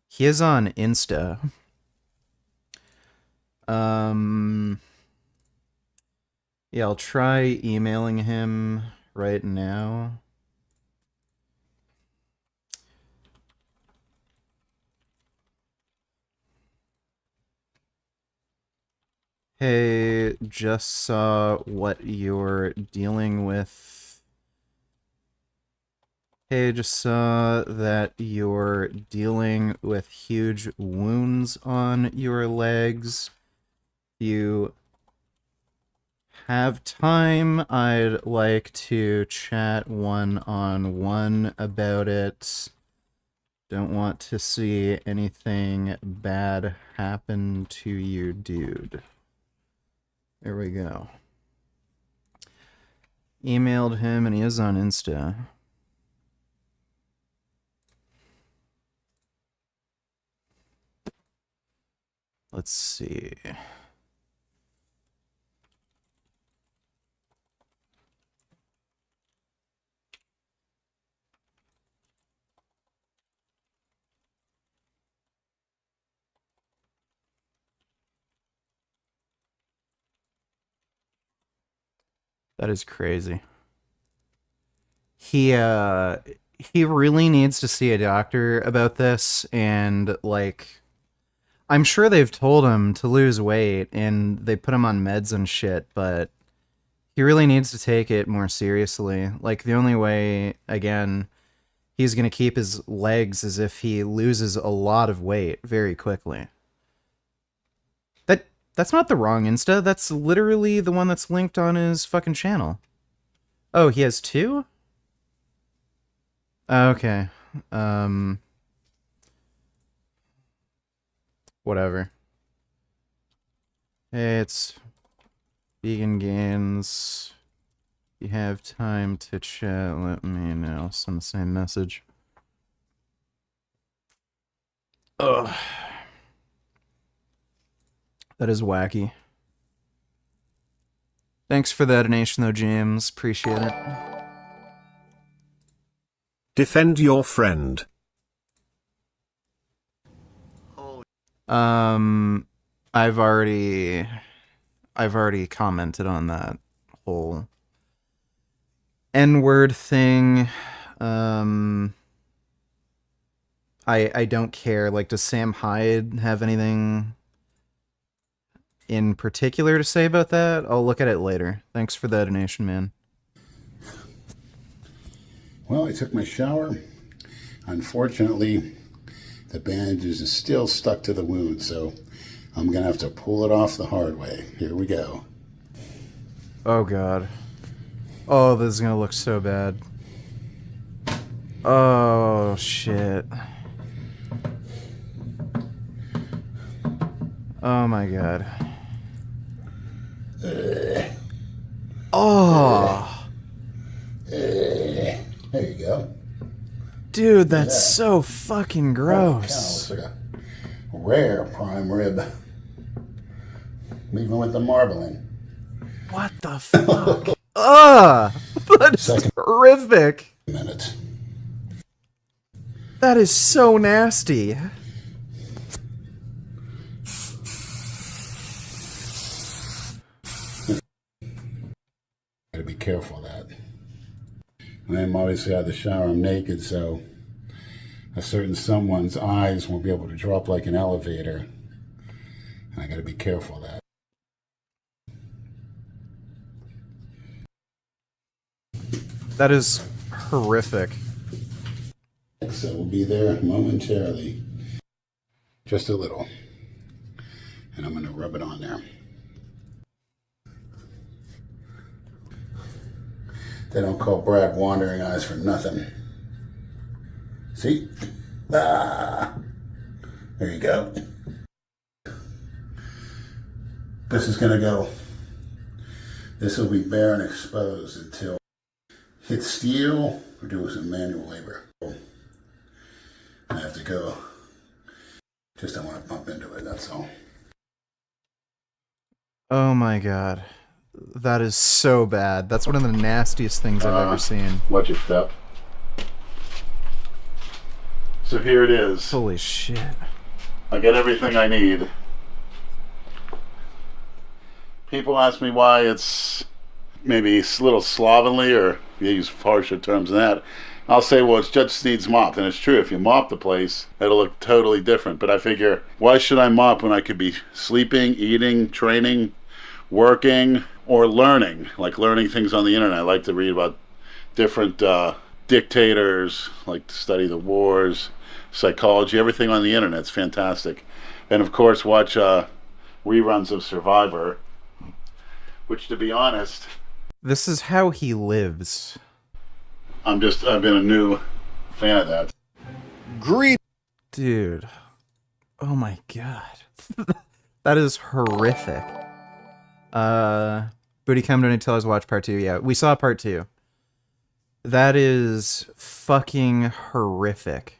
He is on Insta. Yeah, I'll try emailing him right now. Hey, just saw what you're dealing with. Hey, just saw that you're dealing with huge wounds on your legs. If you have time, I'd like to chat one-on-one about it. Don't want to see anything bad happen to you, dude. There we go. Emailed him, and he is on Insta. Let's see. That is crazy. He really needs to see a doctor about this, and like, I'm sure they've told him to lose weight and they put him on meds and shit, but he really needs to take it more seriously. Like, the only way, again, he's gonna keep his legs is if he loses a lot of weight very quickly. That's not the wrong Insta. That's literally the one that's linked on his fucking channel. Oh, he has 2? Okay. Whatever. Hey, it's vegangains. If you have time to chat, let me know. Send the same message. Ugh. That is wacky. Thanks for the donation, though, James. Appreciate it. Defend your friend. I've already commented on that whole N-word thing. I don't care. Like, does Sam Hyde have anything in particular to say about that? I'll look at it later. Thanks for the donation, man. Well, I took my shower. Unfortunately, the bandages is still stuck to the wound, so I'm going to have to pull it off the hard way. Here we go. Oh, God. Oh, this is going to look so bad. Oh, shit. Oh, my God. Oh. There you go. Dude, that's so fucking Cow gross. looks like a rare prime rib. Even with the marbling. What the fuck? Ugh! That's horrific. Minutes. That is so nasty. Gotta be careful of that. I'm obviously out of the shower, I'm naked, so a certain someone's eyes won't be able to drop like an elevator. And I gotta be careful of that. That is horrific. So we'll be there momentarily. Just a little. And I'm gonna rub it on there. They don't call Brad wandering eyes for nothing. See? Ah! There you go. This is gonna go. This will be bare and exposed until hit steel or do some manual labor. I have to go. Just don't want to bump into it, that's all. Oh my god. That is so bad. That's one of the nastiest things I've ever seen. Watch your step. So here it is. Holy shit. I get everything I need. People ask me why it's maybe a little slovenly, or you use harsher terms than that. I'll say, well, it just needs mopped, and it's true. If you mop the place, it'll look totally different. But I figure, why should I mop when I could be sleeping, eating, training, working, or learning? Like learning things on the internet. I like to read about different dictators, like to study the wars, psychology, everything on the internet. It's fantastic. And of course, watch reruns of Survivor, which, to be honest, This is how he lives. I've been a new fan of that. Dude. Oh my god. That is horrific. Booty Come to tell us watch part 2. Yeah, we saw part 2. That is fucking horrific.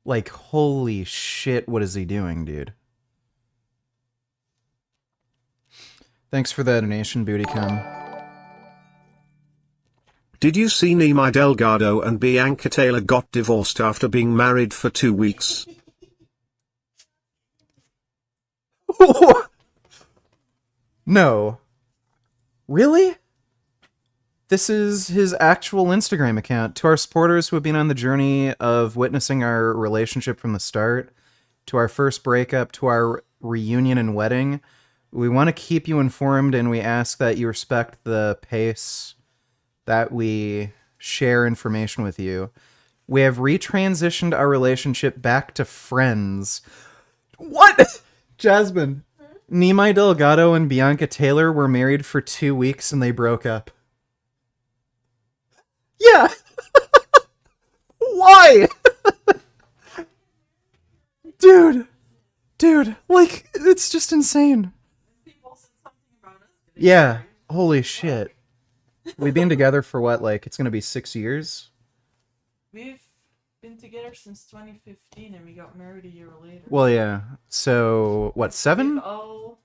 Like, holy shit, what is he doing, dude? Thanks for the donation, Booty Come. Did you see Nimi Delgado and Bianca Taylor got divorced after being married for 2 weeks? No. Really? This is his actual Instagram account. To our supporters who have been on the journey of witnessing our relationship from the start, to our first breakup, to our reunion and wedding, we want to keep you informed, and we ask that you respect the pace that we share information with you. We have retransitioned our relationship back to friends. What? Jasmine. Nimi Delgado and Bianca Taylor were married for 2 weeks and they broke up. Yeah. Why? Dude, like, it's just insane. Yeah, holy shit. We've been together for what, like, it's gonna be 6 years? We've been together since 2015 and we got married a year later. Well, yeah. So, what, 7? Oh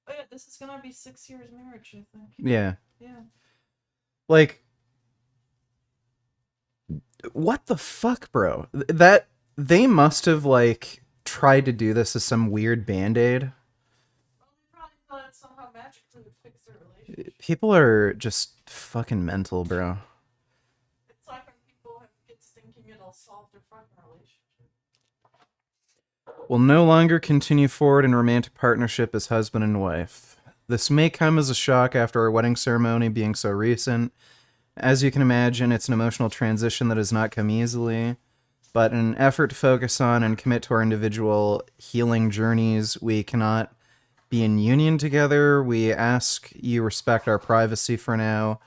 yeah, this is gonna be 6 years marriage, I think. Yeah. Yeah. Like, what the fuck, bro? That, they must have, like, tried to do this as some weird band-aid. Well, they probably thought it somehow magically would fix their relationship. People are just fucking mental, bro. It's like when people have kids thinking it'll solve their fucking relationship. Will no longer continue forward in romantic partnership as husband and wife. This may come as a shock after our wedding ceremony being so recent. As you can imagine, it's an emotional transition that has not come easily, but in an effort to focus on and commit to our individual healing journeys, we cannot be in union together. We ask you respect our privacy for now.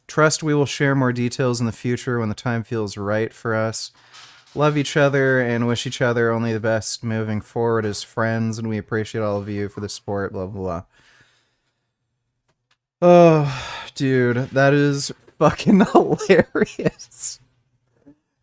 Trust we will share more details in the future when the time feels right for us. Love each other and wish each other only the best moving forward as friends, and we appreciate all of you for the support, blah, blah, blah. Oh, dude, that is fucking hilarious.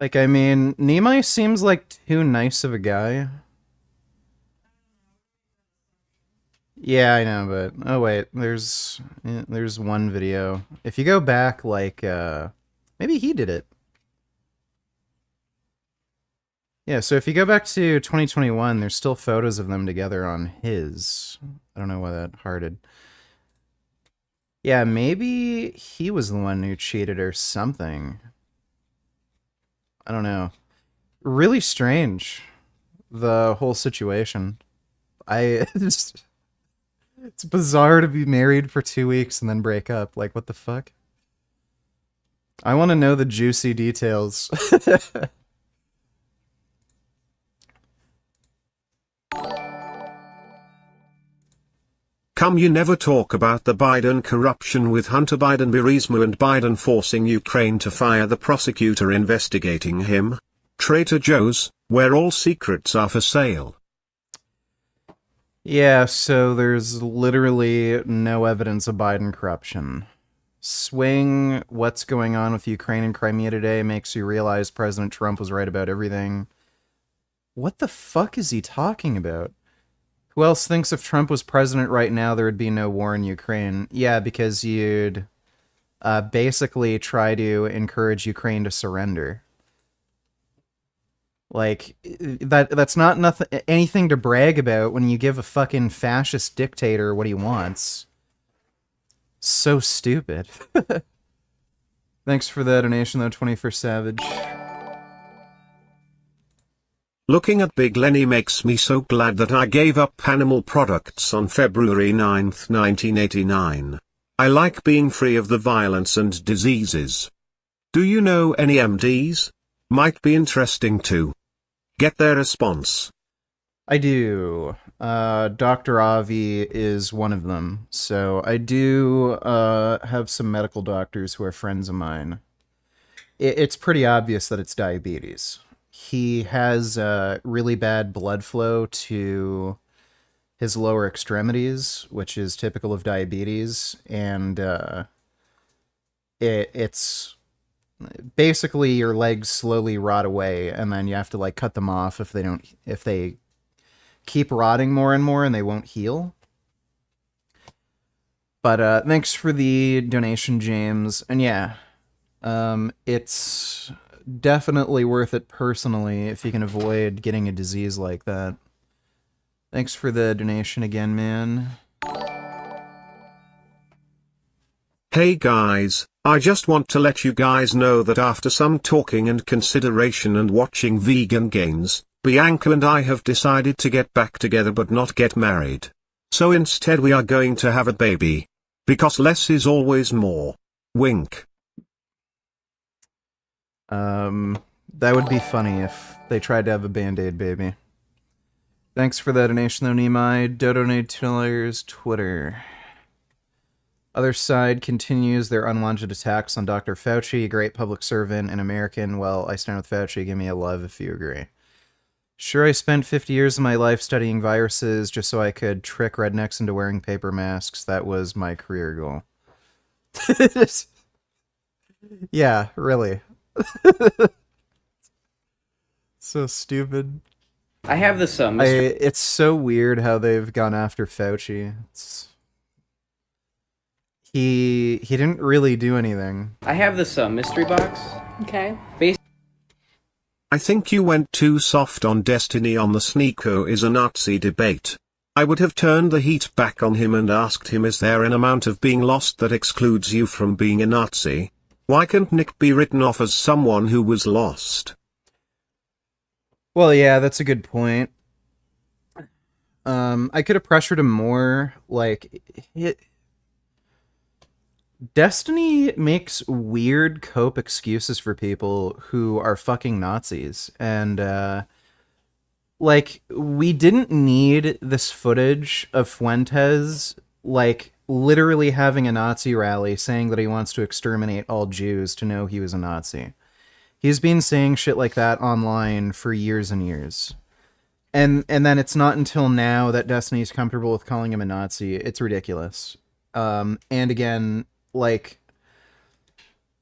Like, I mean, Nimai seems like too nice of a guy. Yeah, I know, but oh wait, there's one video. If you go back, like, maybe he did it. Yeah, so if you go back to 2021, there's still photos of them together on his. I don't know why that hearted. Yeah, maybe he was the one who cheated or something. I don't know. Really strange, the whole situation. It's bizarre to be married for 2 weeks and then break up. Like, what the fuck? I want to know the juicy details. Come, you never talk about the Biden corruption with Hunter Biden, Burisma, and Biden forcing Ukraine to fire the prosecutor investigating him. Trader Joe's, where all secrets are for sale. Yeah, so there's literally no evidence of Biden corruption. Swing what's going on with Ukraine and Crimea today makes you realize President Trump was right about everything. What the fuck is he talking about? Who else thinks if Trump was president right now, there would be no war in Ukraine? Yeah, because you'd basically try to encourage Ukraine to surrender. Like, that's not anything to brag about when you give a fucking fascist dictator what he wants. So stupid. Thanks for the donation, though, 21st Savage. Looking at Big Lenny makes me so glad that I gave up animal products on February 9th, 1989. I like being free of the violence and diseases. Do you know any MDs? Might be interesting too. Get their response. I do. Dr. Avi is one of them. So I do have some medical doctors who are friends of mine. It's pretty obvious that it's diabetes. He has really bad blood flow to his lower extremities, which is typical of diabetes, and it's basically your legs slowly rot away, and then you have to like cut them off if they keep rotting more and more, and they won't heal. But thanks for the donation, James, and yeah, it's definitely worth it personally if you can avoid getting a disease like that. Thanks for the donation again, man. Hey guys, I just want to let you guys know that after some talking and consideration and watching Vegan Gains, Bianca and I have decided to get back together but not get married. So instead we are going to have a baby. Because less is always more. Wink. That would be funny if they tried to have a Band-Aid baby. Thanks for that donation, though, Nimai. Donate $2, Twitter. Other side continues their unwanted attacks on Dr. Fauci, a great public servant and American. Well, I stand with Fauci. Give me a love if you agree. Sure, I spent 50 years of my life studying viruses just so I could trick rednecks into wearing paper masks. That was my career goal. Yeah, really. So stupid. I have this it's so weird how they've gone after Fauci. He didn't really do anything. I have this mystery box. Okay. I think you went too soft on Destiny on the Sneeko is a Nazi debate. I would have turned the heat back on him and asked him, is there an amount of being lost that excludes you from being a Nazi? Why can't Nick be written off as someone who was lost? Well, yeah, that's a good point. I could have pressured him more. Like, Destiny makes weird cope excuses for people who are fucking Nazis. And, like, we didn't need this footage of Fuentes, like, literally having a Nazi rally saying that he wants to exterminate all Jews to know he was a Nazi. He's been saying shit like that online for years and years. And then it's not until now that Destiny's comfortable with calling him a Nazi. It's ridiculous. And again, like,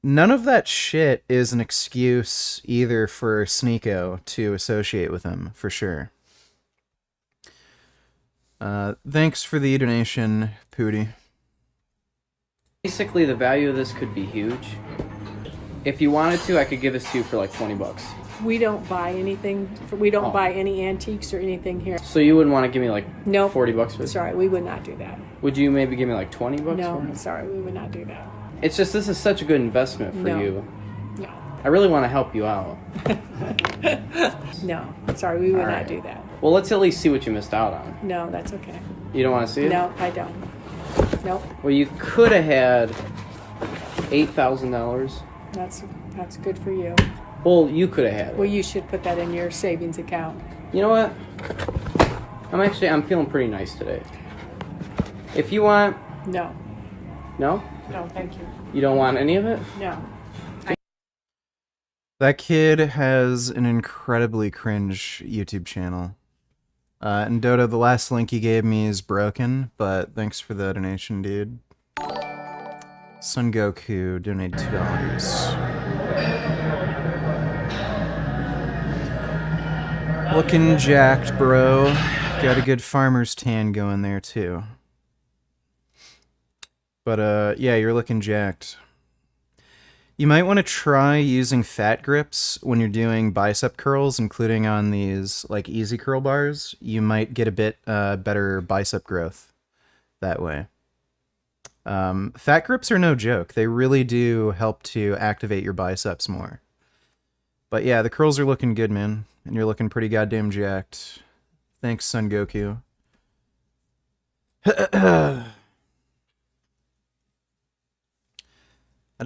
none of that shit is an excuse either for Sneeko to associate with him, for sure. Thanks for the donation, Pooty. Basically, the value of this could be huge. If you wanted to, I could give this to you for like 20 bucks. We don't buy anything. We don't Oh. buy any antiques or anything here. So you wouldn't want to give me like No. 40 bucks for this? Sorry, we would not do that. Would you maybe give me like 20 bucks No, for it? sorry, we would not do that. It's just, this is such a good investment for No. you. No. I really want to help you out. No, sorry, we would All not right. do that. Well, let's at least see what you missed out on. No, that's okay. You don't want to see it? No, I don't. Nope. Well, you could have had $8,000. That's good for you. Well, you could have had it. Well, you should put that in your savings account. You know what? I'm feeling pretty nice today. If you want... No. No? No, thank you. You don't want any of it? No. That kid has an incredibly cringe YouTube channel. And Dodo, the last link you gave me is broken, but thanks for the donation, dude. Sun Goku donated $2. Looking jacked, bro. Got a good farmer's tan going there, too. But, yeah, you're looking jacked. You might want to try using fat grips when you're doing bicep curls, including on these, like, easy curl bars. You might get a bit better bicep growth that way. Fat grips are no joke. They really do help to activate your biceps more. But yeah, the curls are looking good, man. And you're looking pretty goddamn jacked. Thanks, Son Goku. That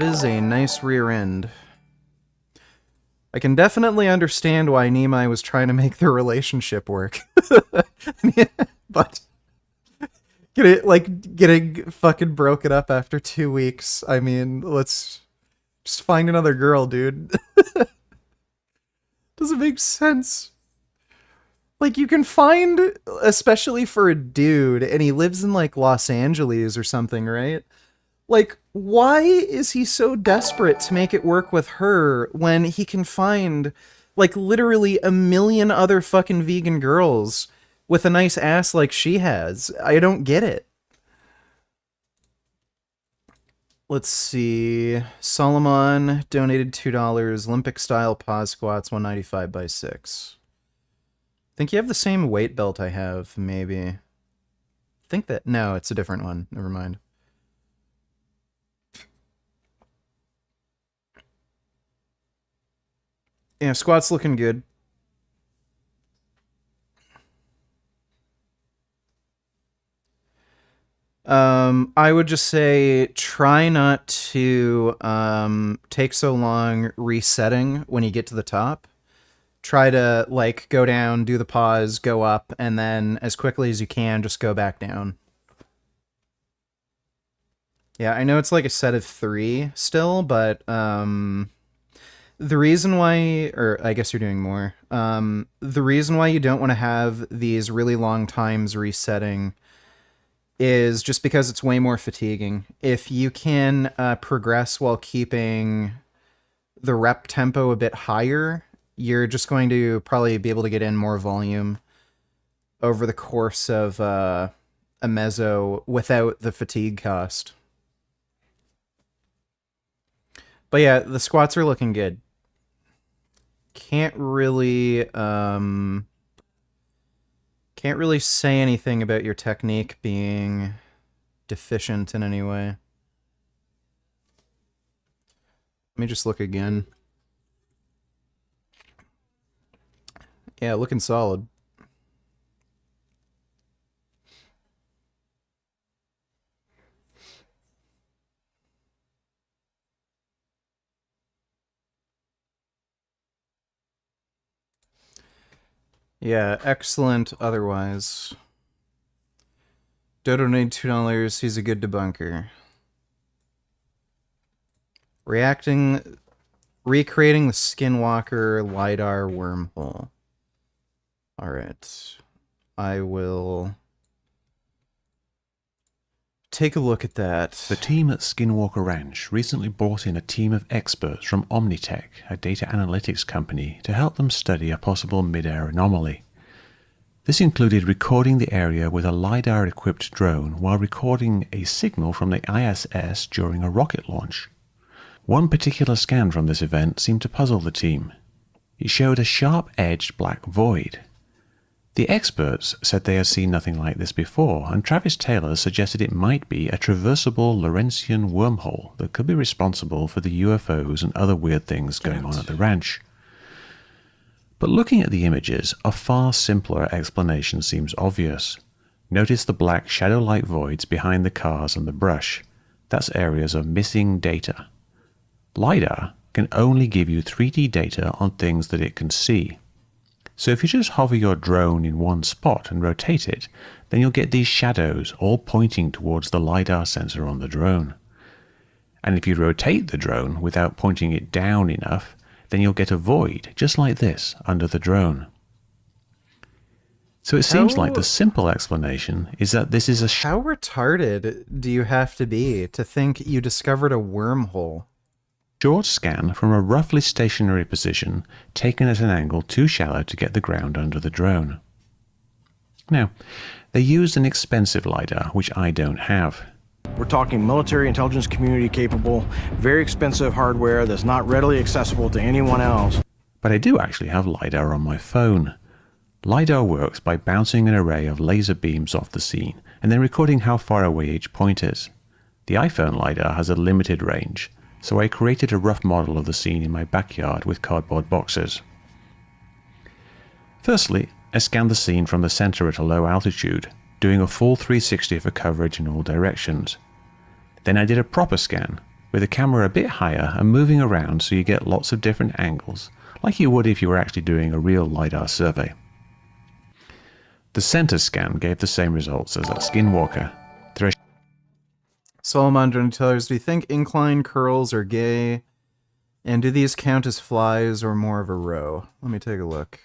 is a nice rear end. I can definitely understand why Nimai was trying to make their relationship work. But getting fucking broken up after 2 weeks. I mean, let's just find another girl, dude. Doesn't make sense. Like, you can find, especially for a dude, and he lives in, like, Los Angeles or something, right? Like, why is he so desperate to make it work with her when he can find, like, literally a million other fucking vegan girls with a nice ass like she has? I don't get it. Let's see. Solomon donated $2. Olympic style pause squats, 195 by 6. I think you have the same weight belt I have, maybe. I think that... No, it's a different one. Never mind. Yeah, squat's looking good. I would just say try not to take so long resetting when you get to the top. Try to, like, go down, do the pause, go up, and then as quickly as you can, just go back down. Yeah, I know it's like a set of 3 still, but the reason why, or I guess you're doing more, the reason why you don't want to have these really long times resetting is just because it's way more fatiguing. If you can progress while keeping the rep tempo a bit higher, you're just going to probably be able to get in more volume over the course of a mezzo without the fatigue cost. But yeah, the squats are looking good. Can't really say anything about your technique being deficient in any way. Let me just look again. Yeah, looking solid. Yeah, excellent otherwise. Dodo donated $2. He's a good debunker. Recreating the Skinwalker LiDAR wormhole. Alright. I will take a look at that. The team at Skinwalker Ranch recently brought in a team of experts from Omnitech, a data analytics company, to help them study a possible mid-air anomaly. This included recording the area with a LiDAR-equipped drone while recording a signal from the ISS during a rocket launch. One particular scan from this event seemed to puzzle the team. It showed a sharp-edged black void. The experts said they had seen nothing like this before, and Travis Taylor suggested it might be a traversable Lorentzian wormhole that could be responsible for the UFOs and other weird things going on at the ranch. But looking at the images, a far simpler explanation seems obvious. Notice the black shadow-like voids behind the cars and the brush. That's areas of missing data. LiDAR can only give you 3D data on things that it can see. So if you just hover your drone in one spot and rotate it, then you'll get these shadows all pointing towards the LiDAR sensor on the drone. And if you rotate the drone without pointing it down enough, then you'll get a void, just like this, under the drone. So it seems like the simple explanation is that this is a... How retarded do you have to be to think you discovered a wormhole? Short scan from a roughly stationary position taken at an angle too shallow to get the ground under the drone. Now, they used an expensive LiDAR, which I don't have. We're talking military intelligence community capable, very expensive hardware that's not readily accessible to anyone else. But I do actually have LiDAR on my phone. LiDAR works by bouncing an array of laser beams off the scene and then recording how far away each point is. The iPhone LiDAR has a limited range, so I created a rough model of the scene in my backyard with cardboard boxes. Firstly, I scanned the scene from the center at a low altitude, doing a full 360 for coverage in all directions. Then I did a proper scan, with the camera a bit higher and moving around so you get lots of different angles, like you would if you were actually doing a real LiDAR survey. The center scan gave the same results as at Skinwalker. Solomon Tellers, do you think incline curls are gay? And do these count as flies or more of a row? Let me take a look.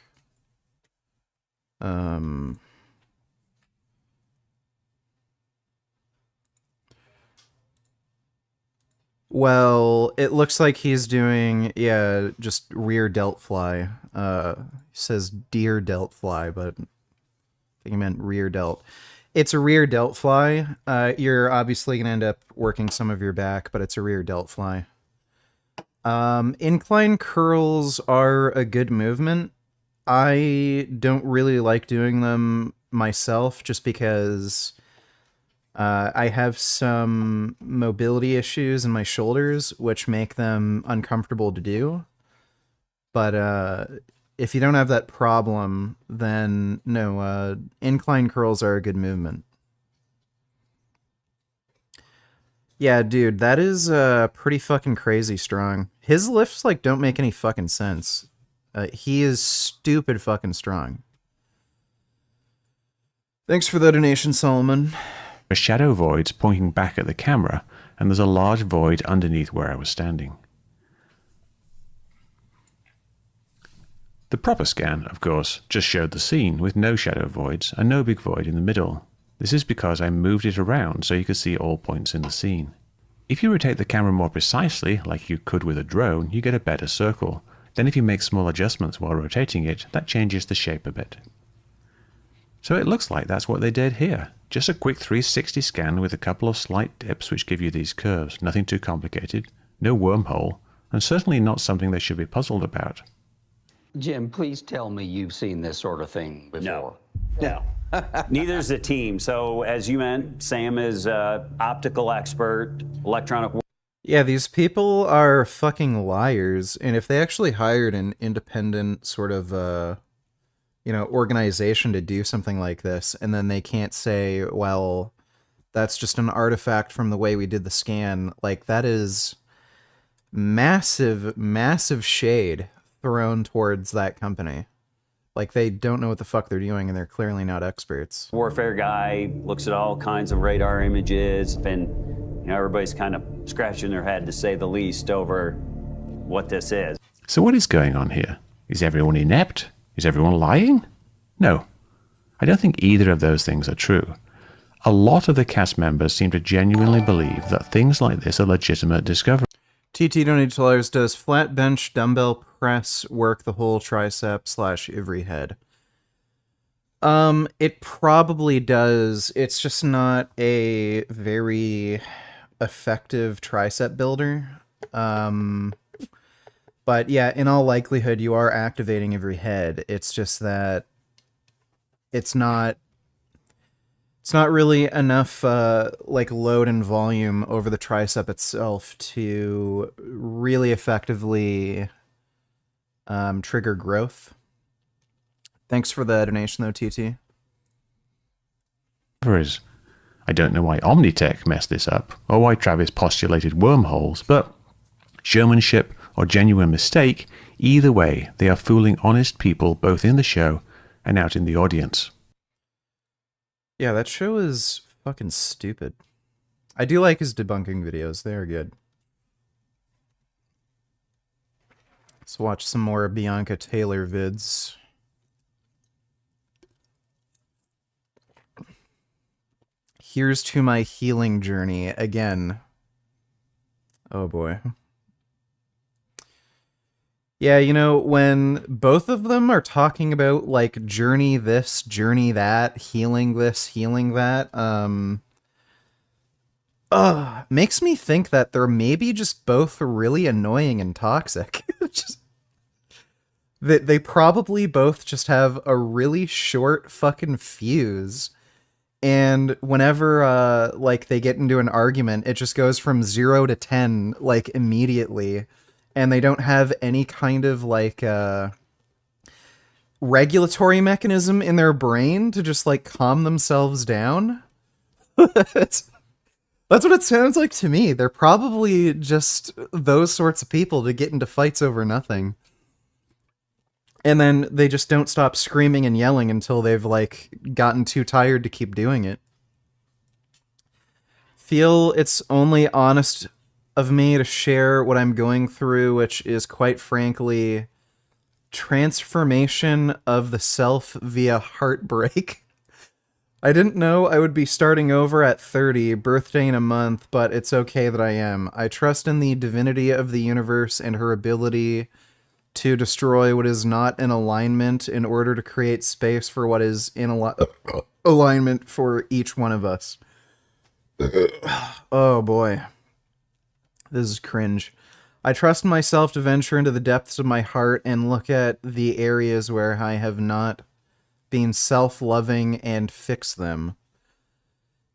Well, it looks like he's doing, yeah, just rear delt fly. He says deer delt fly, but I think he meant rear delt. It's a rear delt fly. You're obviously going to end up working some of your back, but it's a rear delt fly. Incline curls are a good movement. I don't really like doing them myself just because I have some mobility issues in my shoulders, which make them uncomfortable to do. But if you don't have that problem, then no, incline curls are a good movement. Yeah, dude, that is pretty fucking crazy strong. His lifts, like, don't make any fucking sense. He is stupid fucking strong. Thanks for the donation, Solomon. A shadow voids pointing back at the camera, and there's a large void underneath where I was standing. The proper scan, of course, just showed the scene with no shadow voids and no big void in the middle. This is because I moved it around so you could see all points in the scene. If you rotate the camera more precisely, like you could with a drone, you get a better circle. Then if you make small adjustments while rotating it, that changes the shape a bit. So it looks like that's what they did here. Just a quick 360 scan with a couple of slight dips which give you these curves. Nothing too complicated, no wormhole, and certainly not something they should be puzzled about. Jim, please tell me you've seen this sort of thing before. No. Neither's the team. So as you meant, Sam is optical expert, electronic. Yeah, these people are fucking liars, and if they actually hired an independent sort of, organization to do something like this, and then they can't say, well, that's just an artifact from the way we did the scan, like, that is massive, massive shade thrown towards that company. Like, they don't know what the fuck they're doing, and they're clearly not experts. Warfare guy looks at all kinds of radar images, and everybody's kind of scratching their head, to say the least, over what this is. So what is going on here? Is everyone inept? Is everyone lying? No. I don't think either of those things are true. A lot of the cast members seem to genuinely believe that things like this are legitimate discoveries. TT $20, does flat bench dumbbell press work the whole tricep / every head? It probably does. It's just not a very effective tricep builder. But yeah, in all likelihood, you are activating every head. It's just that it's not really enough like load and volume over the tricep itself to really effectively trigger growth. Thanks for the donation though, TT. I don't know why Omnitech messed this up, or why Travis postulated wormholes, but showmanship or genuine mistake, either way, they are fooling honest people both in the show and out in the audience. Yeah, that show is fucking stupid. I do like his debunking videos. They are good. Let's watch some more Bianca Taylor vids. Here's to my healing journey again. Oh boy. Yeah, you know, when both of them are talking about, like, journey this, journey that, healing this, healing that, makes me think that they're maybe just both really annoying and toxic. They probably both just have a really short fucking fuse, and whenever, like, they get into an argument, it just goes from 0 to 10, like, immediately. And they don't have any kind of, like, regulatory mechanism in their brain to just, like, calm themselves down. That's what it sounds like to me. They're probably just those sorts of people to get into fights over nothing. And then they just don't stop screaming and yelling until they've, like, gotten too tired to keep doing it. Feel it's only honest of me to share what I'm going through, which is quite frankly transformation of the self via heartbreak. I didn't know I would be starting over at 30, birthday in a month, but it's okay that I am. I trust in the divinity of the universe and her ability to destroy what is not in alignment in order to create space for what is in alignment for each one of us. Oh boy. This is cringe. I trust myself to venture into the depths of my heart and look at the areas where I have not been self-loving and fix them.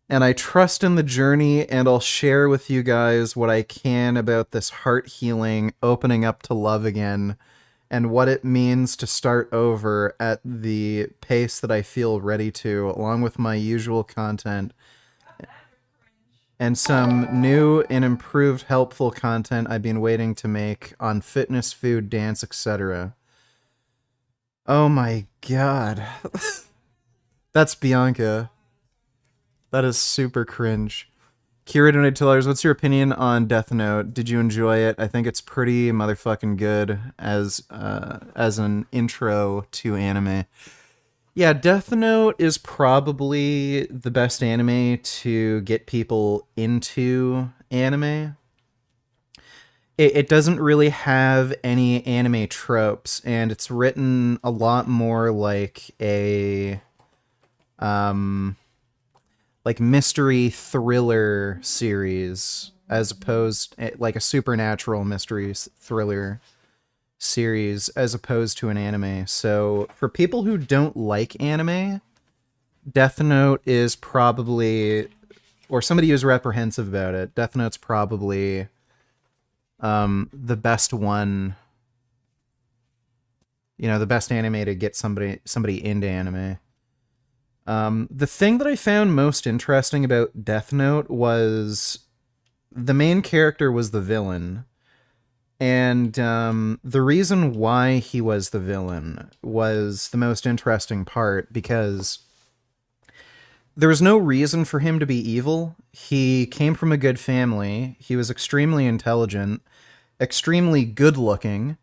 And I trust in the journey, and I'll share with you guys what I can about this heart healing, opening up to love again, and what it means to start over at the pace that I feel ready to, along with my usual content. And some new and improved helpful content I've been waiting to make on fitness, food, dance, etc. Oh my god. That's Bianca. That is super cringe. Kira donated $2. What's your opinion on Death Note? Did you enjoy it? I think it's pretty motherfucking good as an intro to anime. Yeah, Death Note is probably the best anime to get people into anime. It doesn't really have any anime tropes, and it's written a lot more like a like mystery thriller series, as opposed like a supernatural mystery thriller series as opposed to an anime. So for people who don't like anime, Death Note is probably, or somebody who's reprehensive about it, Death Note's probably the best one, you know, the best anime to get somebody into anime. The thing that I found most interesting about Death Note was the main character was the villain. And the reason why he was the villain was the most interesting part, because there was no reason for him to be evil. He came from a good family. He was extremely intelligent, extremely good-looking.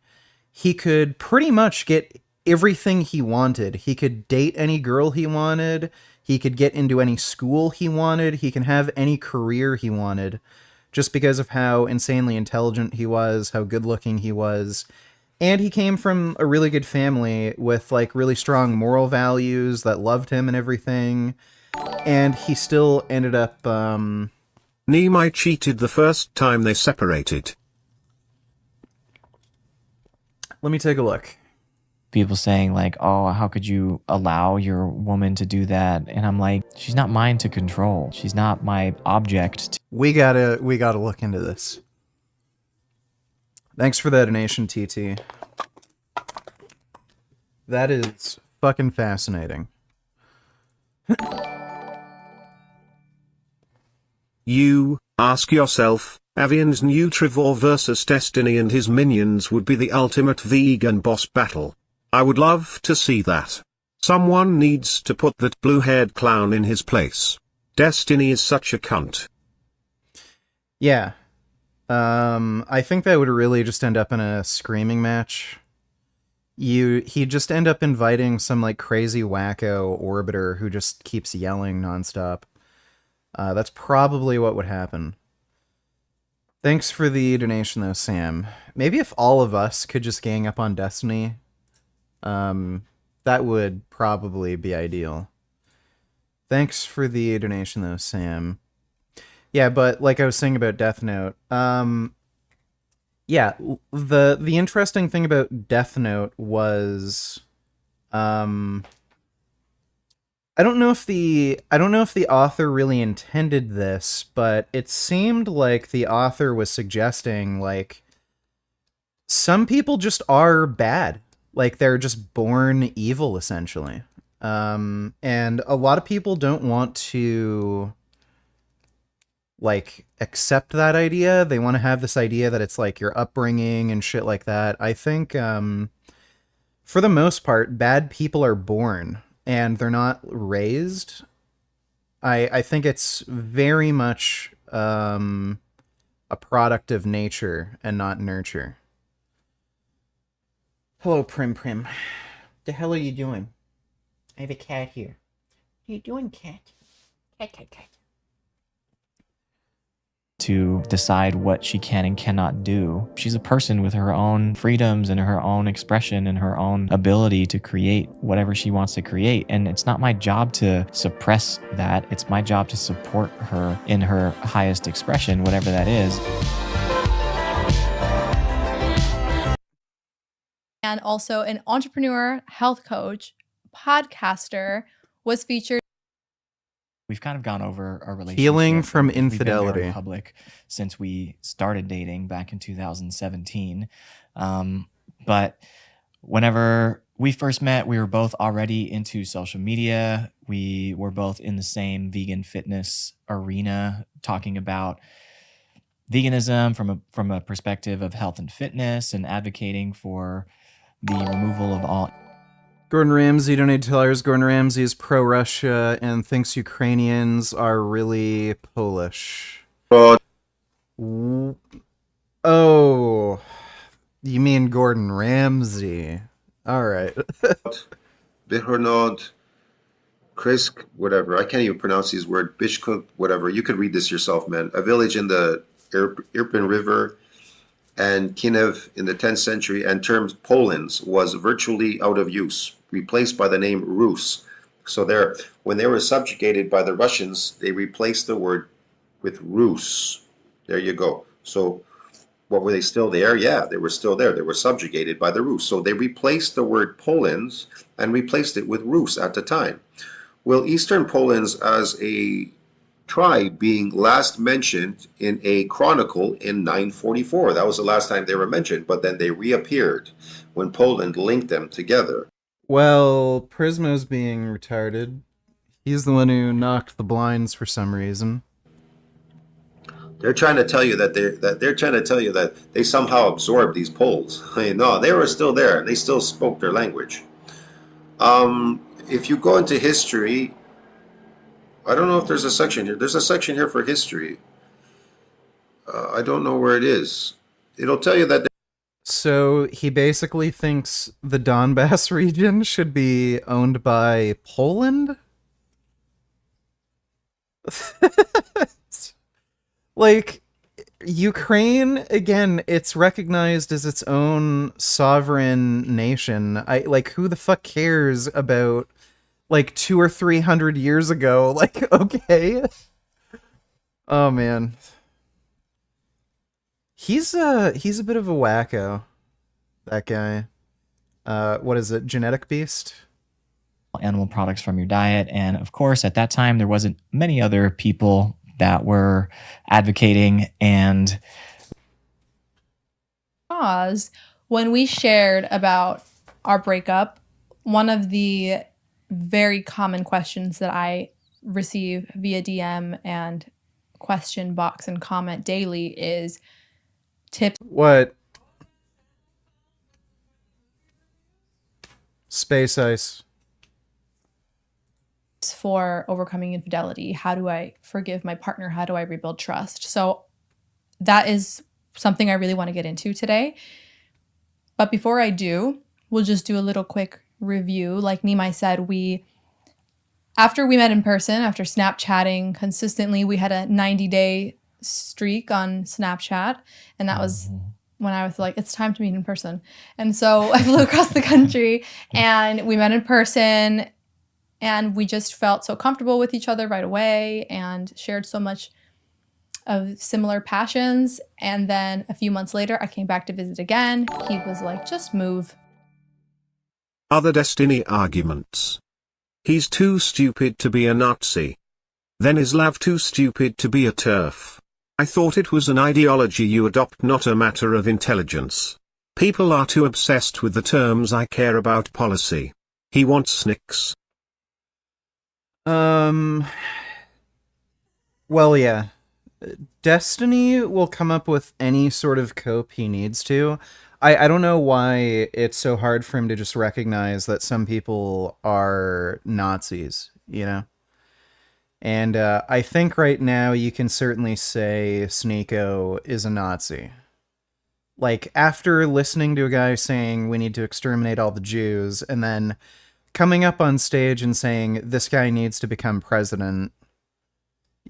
He could pretty much get everything he wanted. He could date any girl he wanted. He could get into any school he wanted. He can have any career he wanted just because of how insanely intelligent he was, how good looking he was. And he came from a really good family with like really strong moral values that loved him and everything. And he still ended up, Nimai cheated the first time they separated. Let me take a look. People saying like, oh, how could you allow your woman to do that? And I'm like, she's not mine to control. She's not my object. We gotta look into this. Thanks for the donation, TT. That is fucking fascinating. You ask yourself, Avian's Nutrivore versus Destiny and his minions would be the ultimate vegan boss battle. I would love to see that. Someone needs to put that blue-haired clown in his place. Destiny is such a cunt. Yeah. I think that would really just end up in a screaming match. He'd just end up inviting some like crazy wacko orbiter who just keeps yelling nonstop. That's probably what would happen. Thanks for the donation though, Sam. Maybe if all of us could just gang up on Destiny, that would probably be ideal. Thanks for the donation though, Sam. Yeah, but like I was saying about Death Note, yeah, the interesting thing about Death Note was, I don't know if the author really intended this, but it seemed like the author was suggesting like some people just are bad, like they're just born evil essentially, and a lot of people don't want to like accept that idea. They want to have this idea that it's like your upbringing and shit like that. I think for the most part, bad people are born and they're not raised. I think it's very much a product of nature and not nurture. Hello, Prim Prim. The hell are you doing? I have a cat here. What are you doing, cat? Cat. To decide what she can and cannot do. She's a person with her own freedoms and her own expression and her own ability to create whatever she wants to create. And it's not my job to suppress that. It's my job to support her in her highest expression, whatever that is. And also an entrepreneur, health coach, podcaster, was featured. We've kind of gone over our relationship. Healing from We've been infidelity. very public since we started dating back in 2017. But whenever we first met, we were both already into social media. We were both in the same vegan fitness arena, talking about veganism from a perspective of health and fitness and advocating for the removal of all. Gordon Ramsay donated $2. Gordon Ramsay is pro-Russia and thinks Ukrainians are really Polish. Oh, you mean Gordon Ramsay? All right. Bihornod, Krisk, whatever. I can't even pronounce these words. Bishkuk, whatever. You could read this yourself, man. A village in the Irpin River and Kinev in the 10th century, and term Polans was virtually out of use, replaced by the name Rus. So there, when they were subjugated by the Russians, they replaced the word with Rus. There you go. So what, were they still there? Yeah, they were still there. They were subjugated by the Rus. So they replaced the word Polans and replaced it with Rus at the time. Well, Eastern Polans as a tribe being last mentioned in a chronicle in 944. That was the last time they were mentioned, but then they reappeared when Poland linked them together. Well, Prismo's being retarded. He's the one who knocked the blinds for some reason. They're trying to tell you that they're trying to tell you that they somehow absorbed these Poles. I mean, no, they were still there. They still spoke their language. If you go into history, I don't know if there's a section here. There's a section here for history. I don't know where it is. It'll tell you that. So he basically thinks the Donbass region should be owned by Poland? Like, Ukraine, again, it's recognized as its own sovereign nation. Like, who the fuck cares about, like, 200 or 300 years ago? Like, okay. Oh, man. He's a bit of a wacko, that guy. What is it, genetic beast? Animal products from your diet. And of course, at that time, there wasn't many other people that were advocating. And Cause when we shared about our breakup, one of the very common questions that I receive via DM and question box and comment daily is tips. What? Space ice. For overcoming infidelity. How do I forgive my partner? How do I rebuild trust? So that is something I really want to get into today. But before I do, we'll just do a little quick review. Like Nimai said, after we met in person, after Snapchatting consistently, we had a 90-day streak on Snapchat. And that was when I was like, it's time to meet in person. And so I flew across the country and we met in person. And we just felt so comfortable with each other right away and shared so much of similar passions. And then a few months later, I came back to visit again. He was like, just move. Other Destiny arguments. He's too stupid to be a Nazi. Then is Lav too stupid to be a TERF? I thought it was an ideology you adopt, not a matter of intelligence. People are too obsessed with the terms I care about policy. He wants snicks. Well, yeah. Destiny will come up with any sort of cope he needs to. I don't know why it's so hard for him to just recognize that some people are Nazis, you know? And I think right now you can certainly say Sneeko is a Nazi. Like, after listening to a guy saying we need to exterminate all the Jews, and then coming up on stage and saying this guy needs to become president,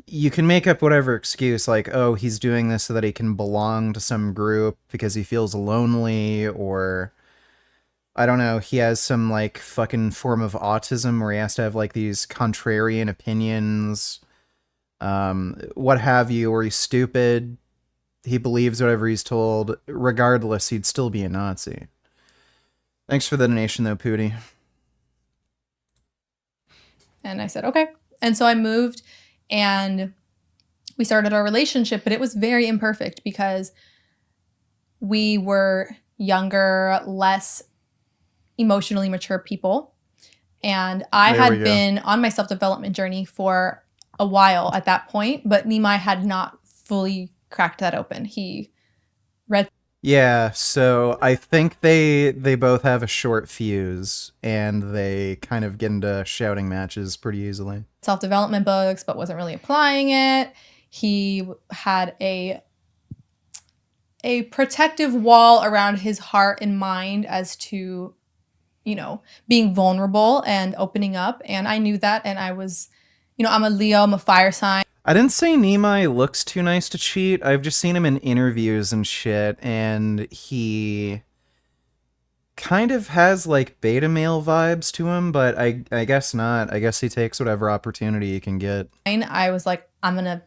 you can make up whatever excuse, like, oh, he's doing this so that he can belong to some group because he feels lonely, or I don't know, he has some like fucking form of autism where he has to have like these contrarian opinions, what have you, or he's stupid, he believes whatever he's told. Regardless, he'd still be a Nazi. Thanks for the donation though, Pooty. And I said, okay. And so I moved and we started our relationship, but it was very imperfect because we were younger, less emotionally mature people. And I had been on my self-development journey for a while at that point, but Nimai had not fully cracked that open. He read. Yeah, so I think they both have a short fuse, and they kind of get into shouting matches pretty easily. Self-development books, but wasn't really applying it. He had a protective wall around his heart and mind as to, you know, being vulnerable and opening up. And I knew that, and I was, you know, I'm a Leo, I'm a fire sign. I didn't say Nimai looks too nice to cheat. I've just seen him in interviews and shit, and he kind of has like beta male vibes to him, but I guess not. I guess he takes whatever opportunity he can get. I was like, I'm gonna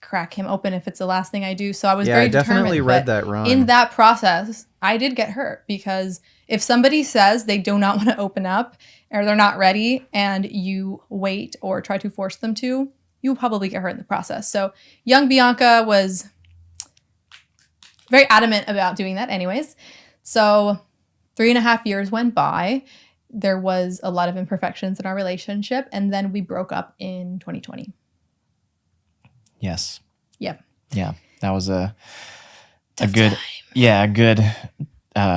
crack him open if it's the last thing I do. So I was very determined. I definitely read that wrong. In that process, I did get hurt because if somebody says they do not want to open up or they're not ready and you wait or try to force them to, you'll probably get hurt in the process. So young Bianca was very adamant about doing that anyways. So 3.5 years went by. There was a lot of imperfections in our relationship. And then we broke up in 2020. Yes. Yep. Yeah. That was a Tough good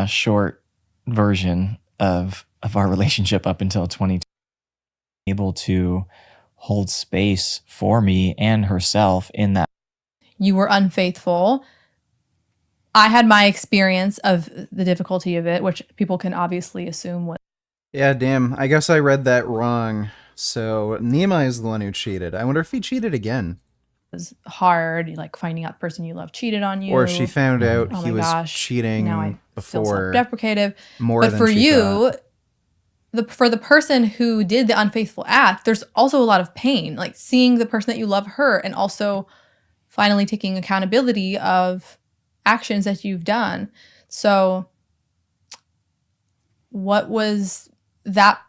short version of our relationship up until 2020. Able to hold space for me and herself in that. You were unfaithful. I had my experience of the difficulty of it, which people can obviously assume was. Yeah, damn. I guess I read that wrong. So Nima is the one who cheated. I wonder if he cheated again. Was hard, like finding out the person you love cheated on you. Or she found out Oh he my was gosh, cheating now I feel before. self-deprecative. More but than for she you, thought. for the person who did the unfaithful act, there's also a lot of pain, like seeing the person that you love hurt, and also finally taking accountability of actions that you've done. So what was that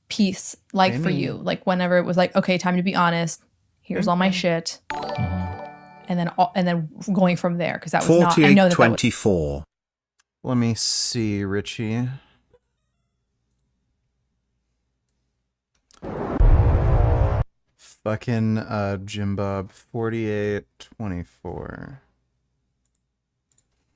piece like for you? Like whenever it was like, okay, time to be honest, here's all my shit. And then going from there, because that was not, I know that 4824. Let me see, Richie. Fucking Jim Bob 4824.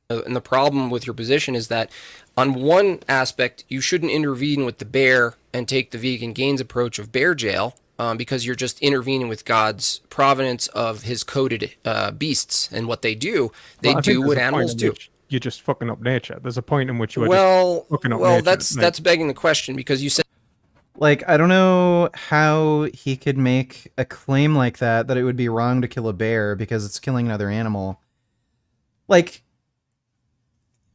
And the problem with your position is that on one aspect, you shouldn't intervene with the bear and take the vegan gains approach of bear jail, because you're just intervening with God's providence of his coded beasts and what they do. They do what animals do. You're just fucking up nature. There's a point in which you are Well, just fucking up nature. that's begging the question, because you said, like, I don't know how he could make a claim like that it would be wrong to kill a bear because it's killing another animal. Like,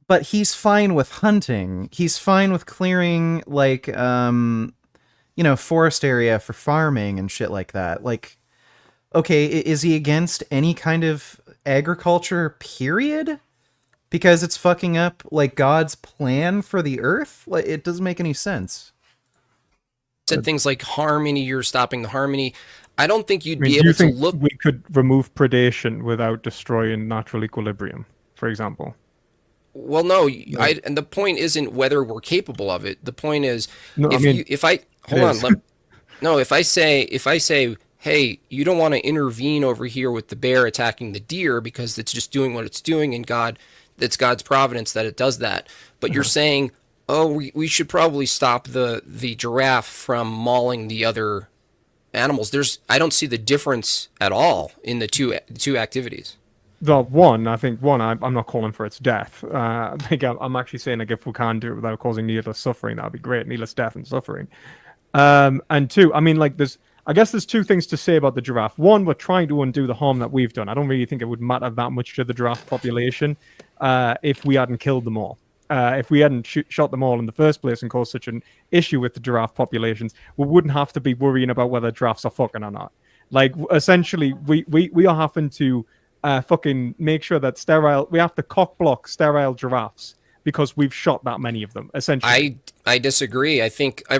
but he's fine with hunting. He's fine with clearing, like, forest area for farming and shit like that. Like, okay, is he against any kind of agriculture, period? Because it's fucking up, like, God's plan for the earth? Like, it doesn't make any sense. said things like harmony, you're stopping the harmony. I don't think you'd be able to look. We could remove predation without destroying natural equilibrium, for example. Well, no, and the point isn't whether we're capable of it. The point is, if I say, hey, you don't want to intervene over here with the bear attacking the deer because it's just doing what it's doing, and that's God's providence that it does that. But you're saying, oh, we should probably stop the giraffe from mauling the other animals. I don't see the difference at all in the two activities. I think I'm not calling for its death. I think I'm actually saying, like, if we can do it without causing needless suffering, that'd be great. Needless death and suffering. And two, I mean, like, I guess there's two things to say about the giraffe. One, we're trying to undo the harm that we've done. I don't really think it would matter that much to the giraffe population if we hadn't killed them all. If we hadn't shot them all in the first place and caused such an issue with the giraffe populations, we wouldn't have to be worrying about whether giraffes are fucking or not. Like, essentially, we are having to fucking make sure that we have to cock block sterile giraffes because we've shot that many of them, essentially. I disagree. I think a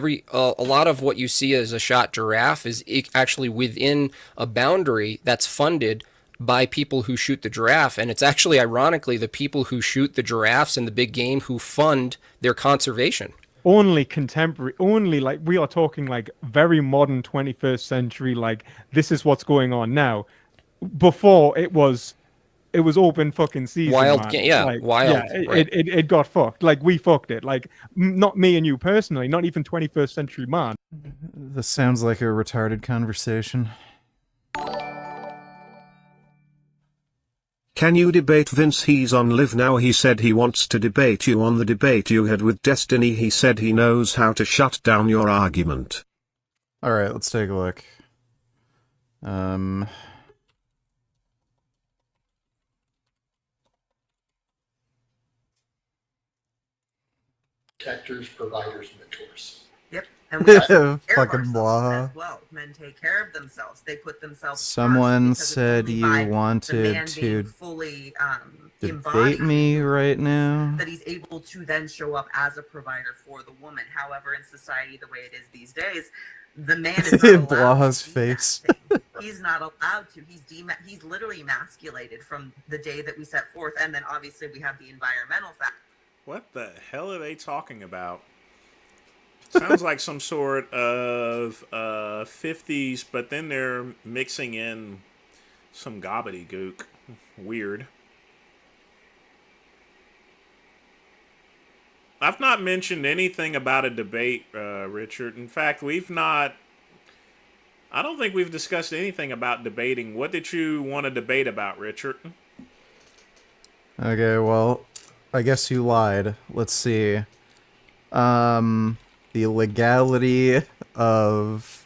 lot of what you see as a shot giraffe is actually within a boundary that's funded by people who shoot the giraffe, and it's actually, ironically, the people who shoot the giraffes and the big game who fund their conservation. Only contemporary, like, we are talking, like, very modern 21st century, like, this is what's going on now. Before, it was open fucking season, wild, man. Yeah, wild. Yeah, right. it got fucked. Like, we fucked it. Like, not me and you personally, not even 21st century man. This sounds like a retarded conversation. Can you debate Vince? He's on Live Now. He said he wants to debate you on the debate you had with Destiny. He said he knows how to shut down your argument. Alright, let's take a look. Protectors, providers, mentors. Yep. And we also take care of Fucking ourselves blah. as well. Men take care of themselves. They put themselves Someone first, because it's said only you by the wanted man to being fully debate me right now. that he's able to then show up as a provider for the woman. However, in society, the way it is these days, the man is not allowed Blaha's face. He's not allowed to. He's literally emasculated from the day that we set forth, and then obviously we have the environmental factor. What the hell are they talking about? Sounds like some sort of 50s, but then they're mixing in some gobbledygook. Weird. I've not mentioned anything about a debate, Richard. In fact, I don't think we've discussed anything about debating. What did you want to debate about, Richard? Okay, well, I guess you lied. Let's see. The legality of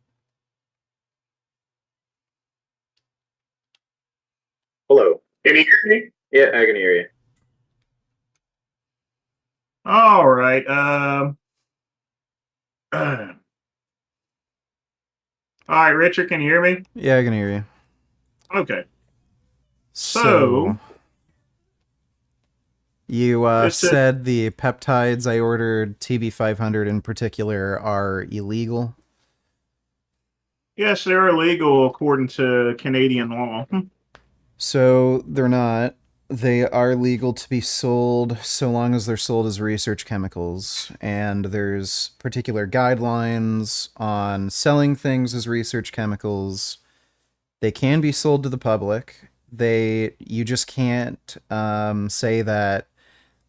Hello. Can you hear me? Yeah, I can hear you. All right. All right, Richard, can you hear me? Yeah, I can hear you. Okay. So you Just to- said the peptides I ordered, TB500 in particular, are illegal? Yes, they're illegal according to Canadian law. So they're not. They are legal to be sold so long as they're sold as research chemicals. And there's particular guidelines on selling things as research chemicals. They can be sold to the public. You just can't say that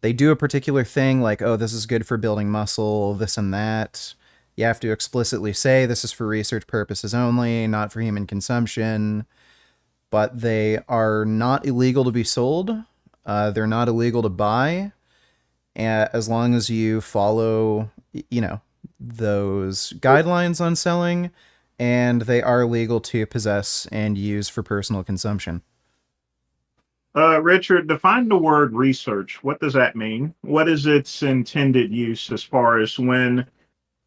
they do a particular thing like, oh, this is good for building muscle, this and that. You have to explicitly say this is for research purposes only, not for human consumption. But they are not illegal to be sold. They're not illegal to buy, as long as you follow, those guidelines on selling, and they are legal to possess and use for personal consumption. Richard, define the word research. What does that mean? What is its intended use as far as when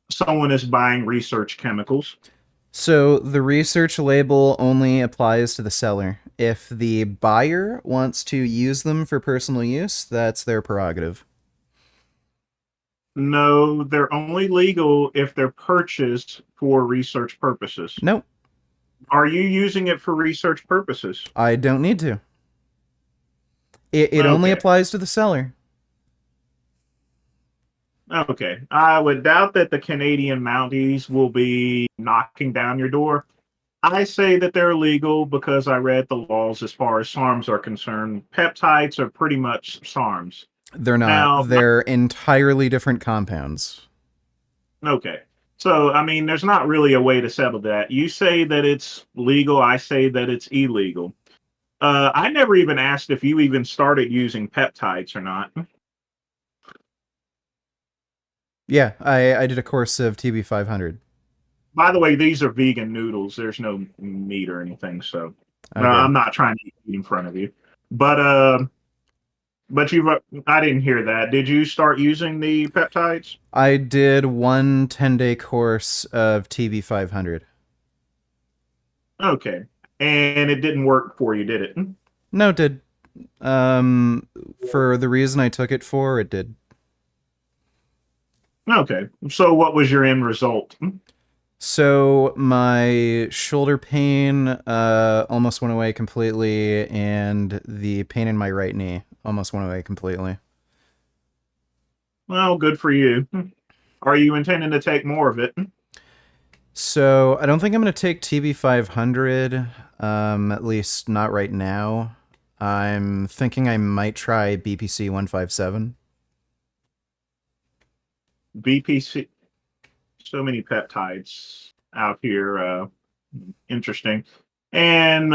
someone is buying research chemicals? So the research label only applies to the seller. If the buyer wants to use them for personal use, that's their prerogative. No, they're only legal if they're purchased for research purposes. Nope. Are you using it for research purposes? I don't need to. It only applies to the seller. Okay. I would doubt that the Canadian Mounties will be knocking down your door. I say that they're illegal because I read the laws as far as SARMs are concerned. Peptides are pretty much SARMs. They're not. Now, They're entirely different compounds. Okay. So, I mean, there's not really a way to settle that. You say that it's legal. I say that it's illegal. I never even asked if you even started using peptides or not. Yeah, I did a course of TB500. By the way, these are vegan noodles. There's no meat or anything, so Okay. I'm not trying to eat in front of you. But I didn't hear that. Did you start using the peptides? I did one 10-day course of TB500. Okay. And it didn't work for you, did it? No, it did. For the reason I took it for, it did. Okay. So what was your end result? So my shoulder pain almost went away completely, and the pain in my right knee almost went away completely. Well, good for you. Are you intending to take more of it? So I don't think I'm going to take TB500, at least not right now. I'm thinking I might try BPC 157. BPC, so many peptides out here. Interesting. And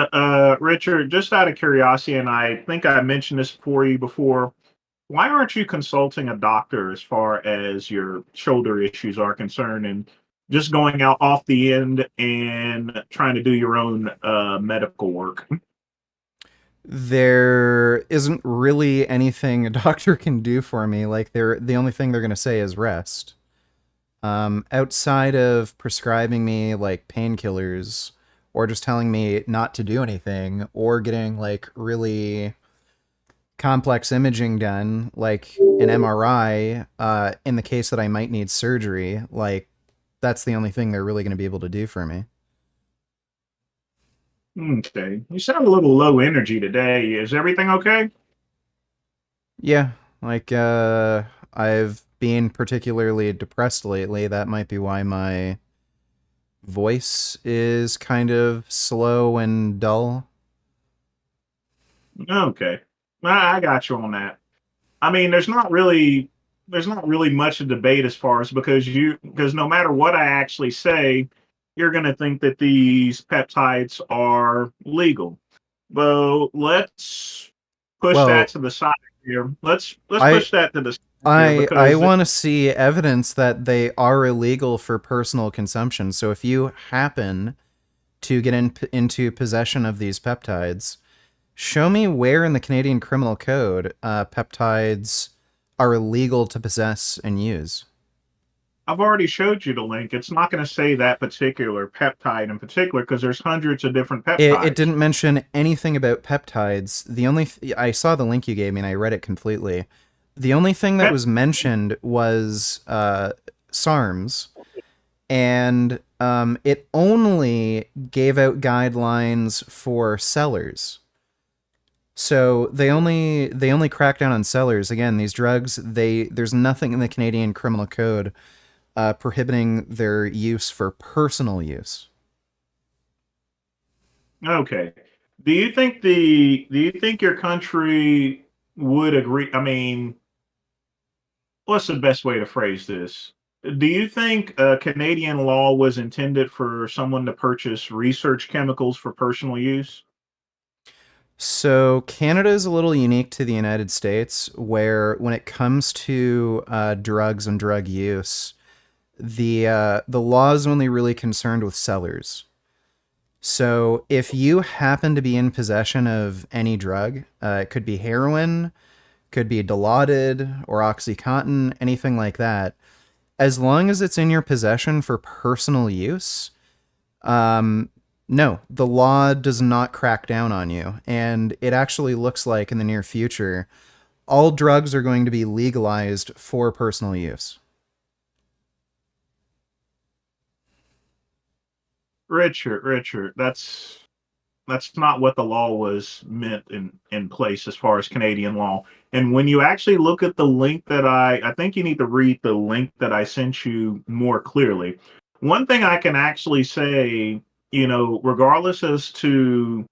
Richard, just out of curiosity, and I think I mentioned this for you before, why aren't you consulting a doctor as far as your shoulder issues are concerned and just going out off the end and trying to do your own medical work? There isn't really anything a doctor can do for me. Like, the only thing they're going to say is rest. Outside of prescribing me like painkillers or just telling me not to do anything or getting like really complex imaging done, like an MRI, in the case that I might need surgery, like that's the only thing they're really going to be able to do for me. Okay. You sound a little low energy today. Is everything okay? Yeah, like I've been particularly depressed lately. That might be why my voice is kind of slow and dull. Okay. I got you on that. I mean, there's not really much to debate as far as because no matter what I actually say, you're going to think that these peptides are legal. Well, let's push that to the side here. Let's push that to the side here I want to see evidence that they are illegal for personal consumption. So if you happen to get into possession of these peptides, Show me where in the Canadian Criminal Code peptides are illegal to possess and use. I've already showed you the link. It's not going to say that particular peptide in particular because there's hundreds of different peptides. It didn't mention anything about peptides. The only I saw the link you gave me and I read it completely. The only thing that was mentioned was SARMs, and it only gave out guidelines for sellers. So they only crack down on sellers. Again, these drugs, there's nothing in the Canadian Criminal Code prohibiting their use for personal use. Okay. Do you think your country would agree? I mean, what's the best way to phrase this? Do you think Canadian law was intended for someone to purchase research chemicals for personal use? So Canada is a little unique to the United States, where when it comes to drugs and drug use, the law is only really concerned with sellers. So if you happen to be in possession of any drug, it could be heroin, could be Dilaudid or OxyContin, anything like that, as long as it's in your possession for personal use, no, the law does not crack down on you. And it actually looks like in the near future, all drugs are going to be legalized for personal use. Richard, that's not what the law was meant in place as far as Canadian law. And when you actually look at the link that I think you need to read the link that I sent you more clearly. One thing I can actually say, regardless as to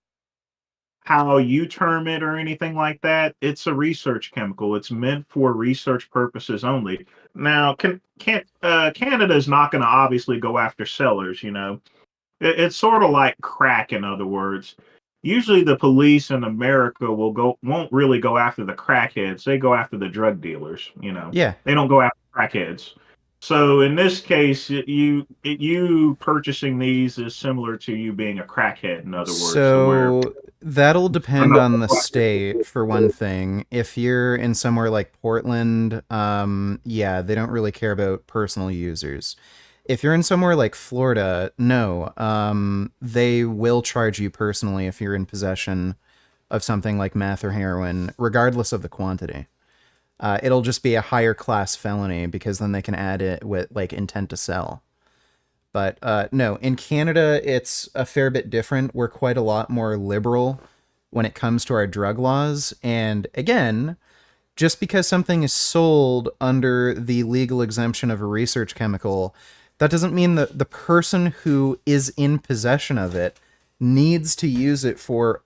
how you term it or anything like that, it's a research chemical. It's meant for research purposes only. Now, Canada is not going to obviously go after sellers, It's sort of like crack, in other words. Usually the police in America won't really go after the crackheads. They go after the drug dealers, Yeah. They don't go after crackheads. So in this case, you purchasing these is similar to you being a crackhead, in other words. So that'll depend on the state, for one thing. If you're in somewhere like Portland, yeah, they don't really care about personal users. If you're in somewhere like Florida, no, they will charge you personally if you're in possession of something like meth or heroin, regardless of the quantity. It'll just be a higher class felony because then they can add it with like intent to sell. But no, in Canada, it's a fair bit different. We're quite a lot more liberal when it comes to our drug laws. And again, just because something is sold under the legal exemption of a research chemical, that doesn't mean that the person who is in possession of it needs to use it for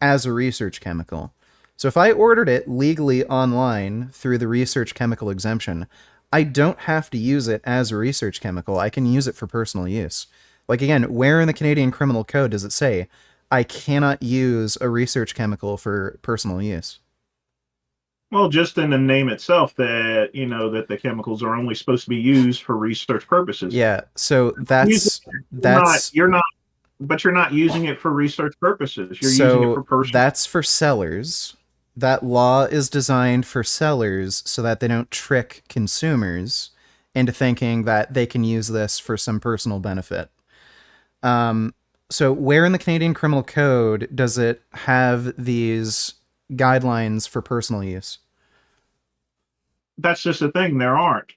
as a research chemical. So if I ordered it legally online through the research chemical exemption, I don't have to use it as a research chemical. I can use it for personal use. Like, again, where in the Canadian Criminal Code does it say I cannot use a research chemical for personal use? Well, just in the name itself, that that the chemicals are only supposed to be used for research purposes. Yeah, so you're not, but you're not using it for research purposes. You're so using it for personal. That's for sellers. That law is designed for sellers so that they don't trick consumers into thinking that they can use this for some personal benefit. So where in the Canadian Criminal Code does it have these guidelines for personal use? That's just the thing. There aren't.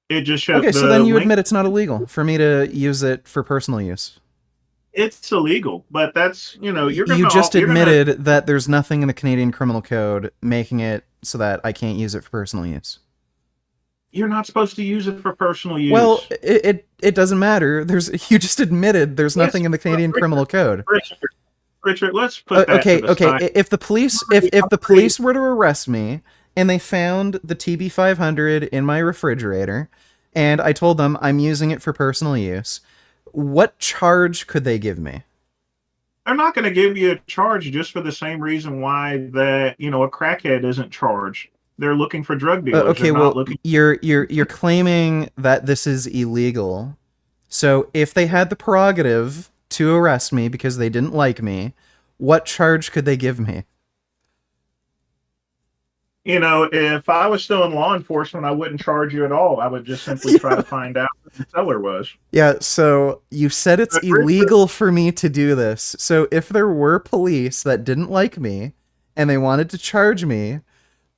It just shows. Okay, so then you admit it's not illegal for me to use it for personal use. It's illegal, but that's You just admitted that there's nothing in the Canadian Criminal Code making it so that I can't use it for personal use. You're not supposed to use it for personal use. Well, it doesn't matter. You just admitted there's nothing in the Canadian Criminal Code. Richard, let's put that okay. to the side. If the police were to arrest me and they found the TB500 in my refrigerator, and I told them I'm using it for personal use, what charge could they give me? They're not going to give you a charge just for the same reason why that a crackhead isn't charged. They're looking for drug dealers. Okay, well, you're claiming that this is illegal. So if they had the prerogative to arrest me because they didn't like me, what charge could they give me? You know, if I was still in law enforcement, I wouldn't charge you at all. I would just simply try to find out who the seller was. Yeah, so you said it's illegal for me to do this. So if there were police that didn't like me and they wanted to charge me,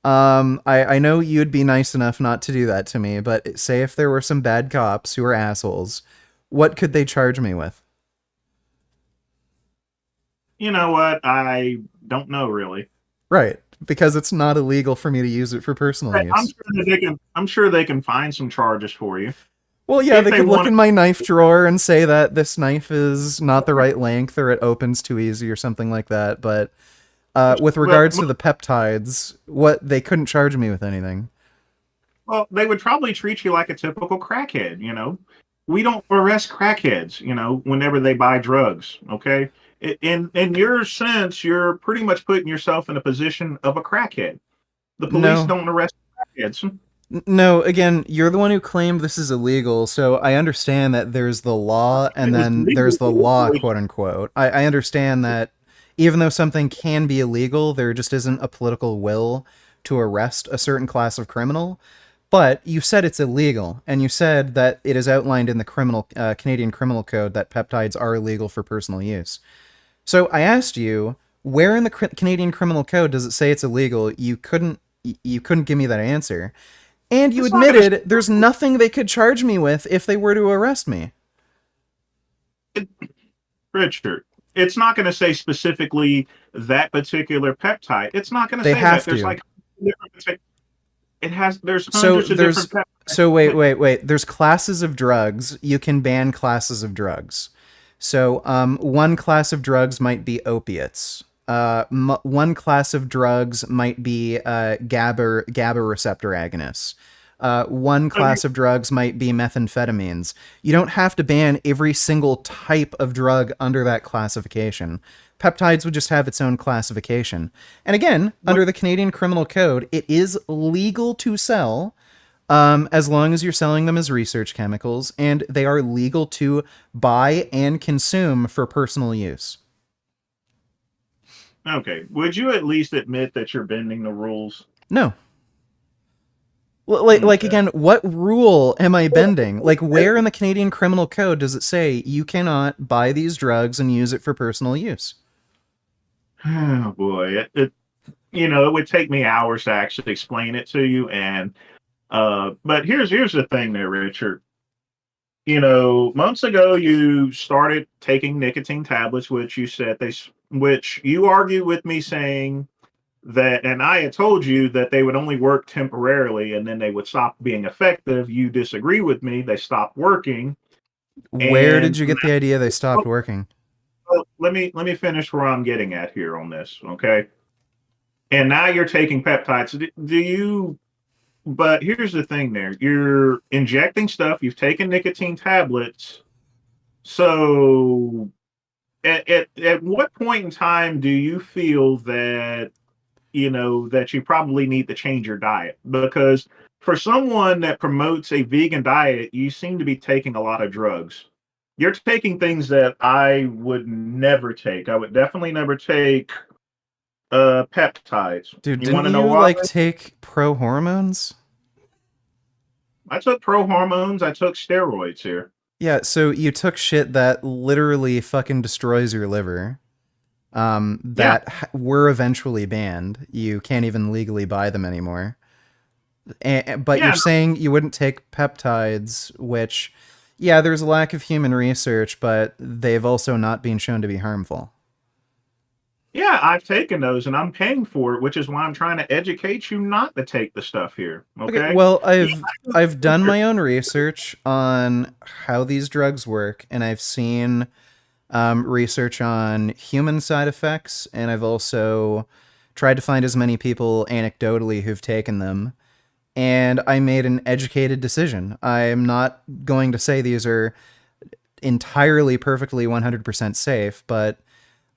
I know you'd be nice enough not to do that to me, but say if there were some bad cops who are assholes, what could they charge me with? You know what? I don't know really. Right, because it's not illegal for me to use it for personal use. I'm sure they can find some charges for you. Well, yeah, If they could look want in my knife drawer and say that this knife is not the right length or it opens too easy or something like that. But with regards to the peptides, they couldn't charge me with anything. Well, they would probably treat you like a typical crackhead, you know. We don't arrest crackheads, you know, whenever they buy drugs, okay? In your sense, you're pretty much putting yourself in a position of a crackhead. The police No. don't arrest crackheads. No, again, you're the one who claimed this is illegal, so I understand that there's the law and then there's the law, quote unquote. I understand that even though something can be illegal, there just isn't a political will to arrest a certain class of criminal. But you said it's illegal, and you said that it is outlined in the Canadian Criminal Code that peptides are illegal for personal use. So I asked you, where in the Canadian Criminal Code does it say it's illegal? You couldn't give me that answer. And you admitted there's nothing they could charge me with if they were to arrest me. Richard, it's not going to say specifically that particular peptide. It's not going to say have that. There's to. like there's hundreds of different peptides. So wait. There's classes of drugs. You can ban classes of drugs. So one class of drugs might be opiates. One class of drugs might be GABA receptor agonists. One class of drugs might be methamphetamines. You don't have to ban every single type of drug under that classification. Peptides would just have its own classification. And again, under the Canadian Criminal Code, it is legal to sell as long as you're selling them as research chemicals, and they are legal to buy and consume for personal use. Okay. Would you at least admit that you're bending the rules? No. Like again, what rule am I bending? Like, where in the Canadian Criminal Code does it say you cannot buy these drugs and use it for personal use? Oh boy, it would take me hours to actually explain it to you. And but here's the thing, there, Richard. You know, months ago you started taking nicotine tablets, which you said which you argued with me saying that, and I had told you that they would only work temporarily and then they would stop being effective. You disagree with me. They stopped working. Where did you get the idea they stopped working? Well, let me finish where I'm getting at here on this, okay? And now you're taking peptides. But here's the thing there. You're injecting stuff. You've taken nicotine tablets. So at what point in time do you feel that, that you probably need to change your diet? Because for someone that promotes a vegan diet, you seem to be taking a lot of drugs. You're taking things that I would never take. I would definitely never take peptides. Dude, You want to didn't know you why? take pro hormones? I took pro hormones. I took steroids here. Yeah, so you took shit that literally fucking destroys your liver. Were eventually banned. You can't even legally buy them anymore. But you're saying you wouldn't take peptides, which, yeah, there's a lack of human research, but they've also not been shown to be harmful. Yeah, I've taken those and I'm paying for it, which is why I'm trying to educate you not to take the stuff here. Okay. Well, I've done my own research on how these drugs work, and I've seen research on human side effects, and I've also tried to find as many people anecdotally who've taken them, and I made an educated decision. I'm not going to say these are entirely perfectly 100% safe, but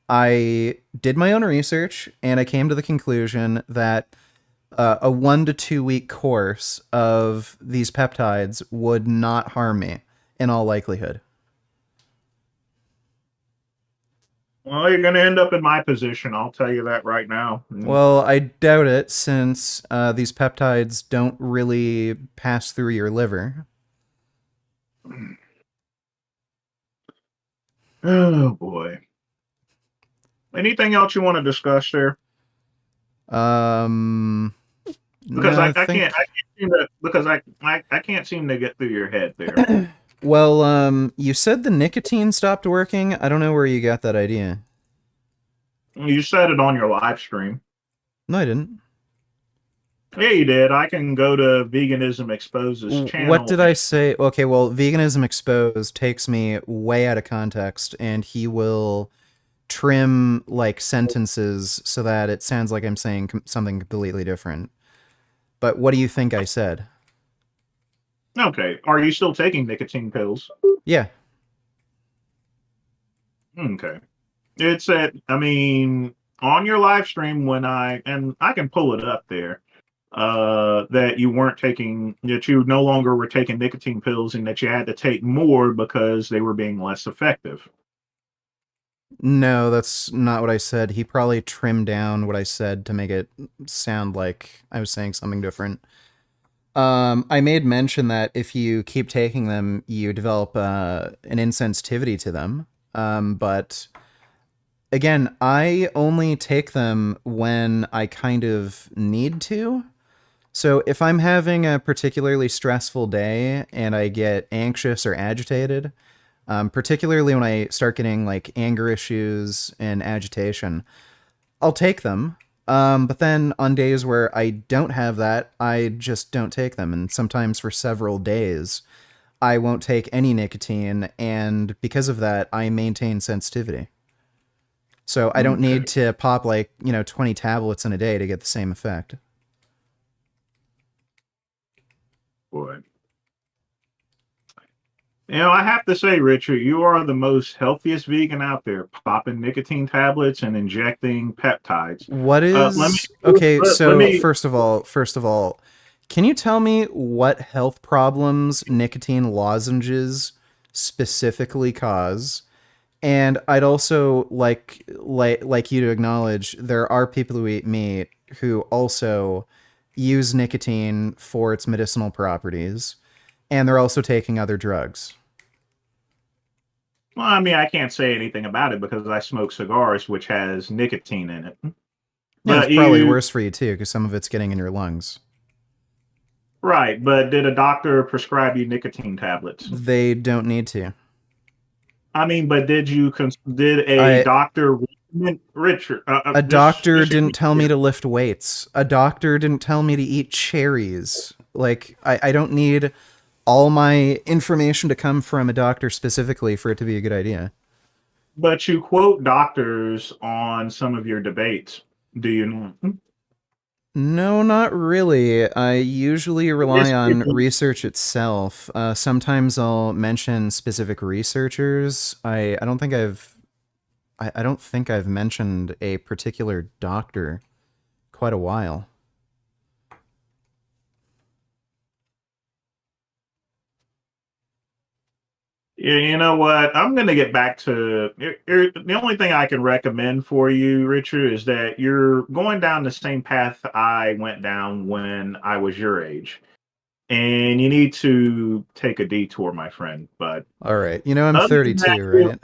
I did my own research, and I came to the conclusion that a 1 to 2 week course of these peptides would not harm me in all likelihood. Well, you're going to end up in my position. I'll tell you that right now. Well, I doubt it, since these peptides don't really pass through your liver. Oh boy. Anything else you want to discuss there? Because no, I can't seem to I can't seem to get through your head there. Well, you said the nicotine stopped working. I don't know where you got that idea. You said it on your live stream. No, I didn't. Yeah, you did. I can go to Veganism Exposes channel. What did I say? Okay, well, Veganism Exposed takes me way out of context, and he will trim like sentences so that it sounds like I'm saying something completely different. But what do you think I said? Okay. Are you still taking nicotine pills? Yeah. Okay. It said, I mean, on your live stream and I can pull it up there, that you no longer were taking nicotine pills and that you had to take more because they were being less effective. No, that's not what I said. He probably trimmed down what I said to make it sound like I was saying something different. I made mention that if you keep taking them, you develop an insensitivity to them. But again, I only take them when I kind of need to. So if I'm having a particularly stressful day and I get anxious or agitated, particularly when I start getting like anger issues and agitation, I'll take them. But then on days where I don't have that, I just don't take them. And sometimes for several days, I won't take any nicotine. And because of that, I maintain sensitivity. So I don't need to pop 20 tablets in a day to get the same effect. Boy. I have to say, Richard, you are the most healthiest vegan out there, popping nicotine tablets and injecting peptides. What is first of all, can you tell me what health problems nicotine lozenges specifically cause? And I'd also like you to acknowledge there are people who eat meat who also use nicotine for its medicinal properties, and they're also taking other drugs. Well, I mean, I can't say anything about it because I smoke cigars, which has nicotine in it. Yeah, it's probably worse for you too, because some of it's getting in your lungs. Right, but did a doctor prescribe you nicotine tablets? They don't need to. I mean, but did a doctor, Richard? A doctor didn't tell me to lift weights. A doctor didn't tell me to eat cherries. Like, I don't need all my information to come from a doctor specifically for it to be a good idea. But you quote doctors on some of your debates. Do you not? No, not really. I usually rely on research itself. Sometimes I'll mention specific researchers. I don't think I've mentioned a particular doctor quite a while. Yeah, you know what? I'm going to get back to the only thing I can recommend for you, Richard, is that you're going down the same path I went down when I was your age. And you need to take a detour, my friend. But all right. I'm 32, right?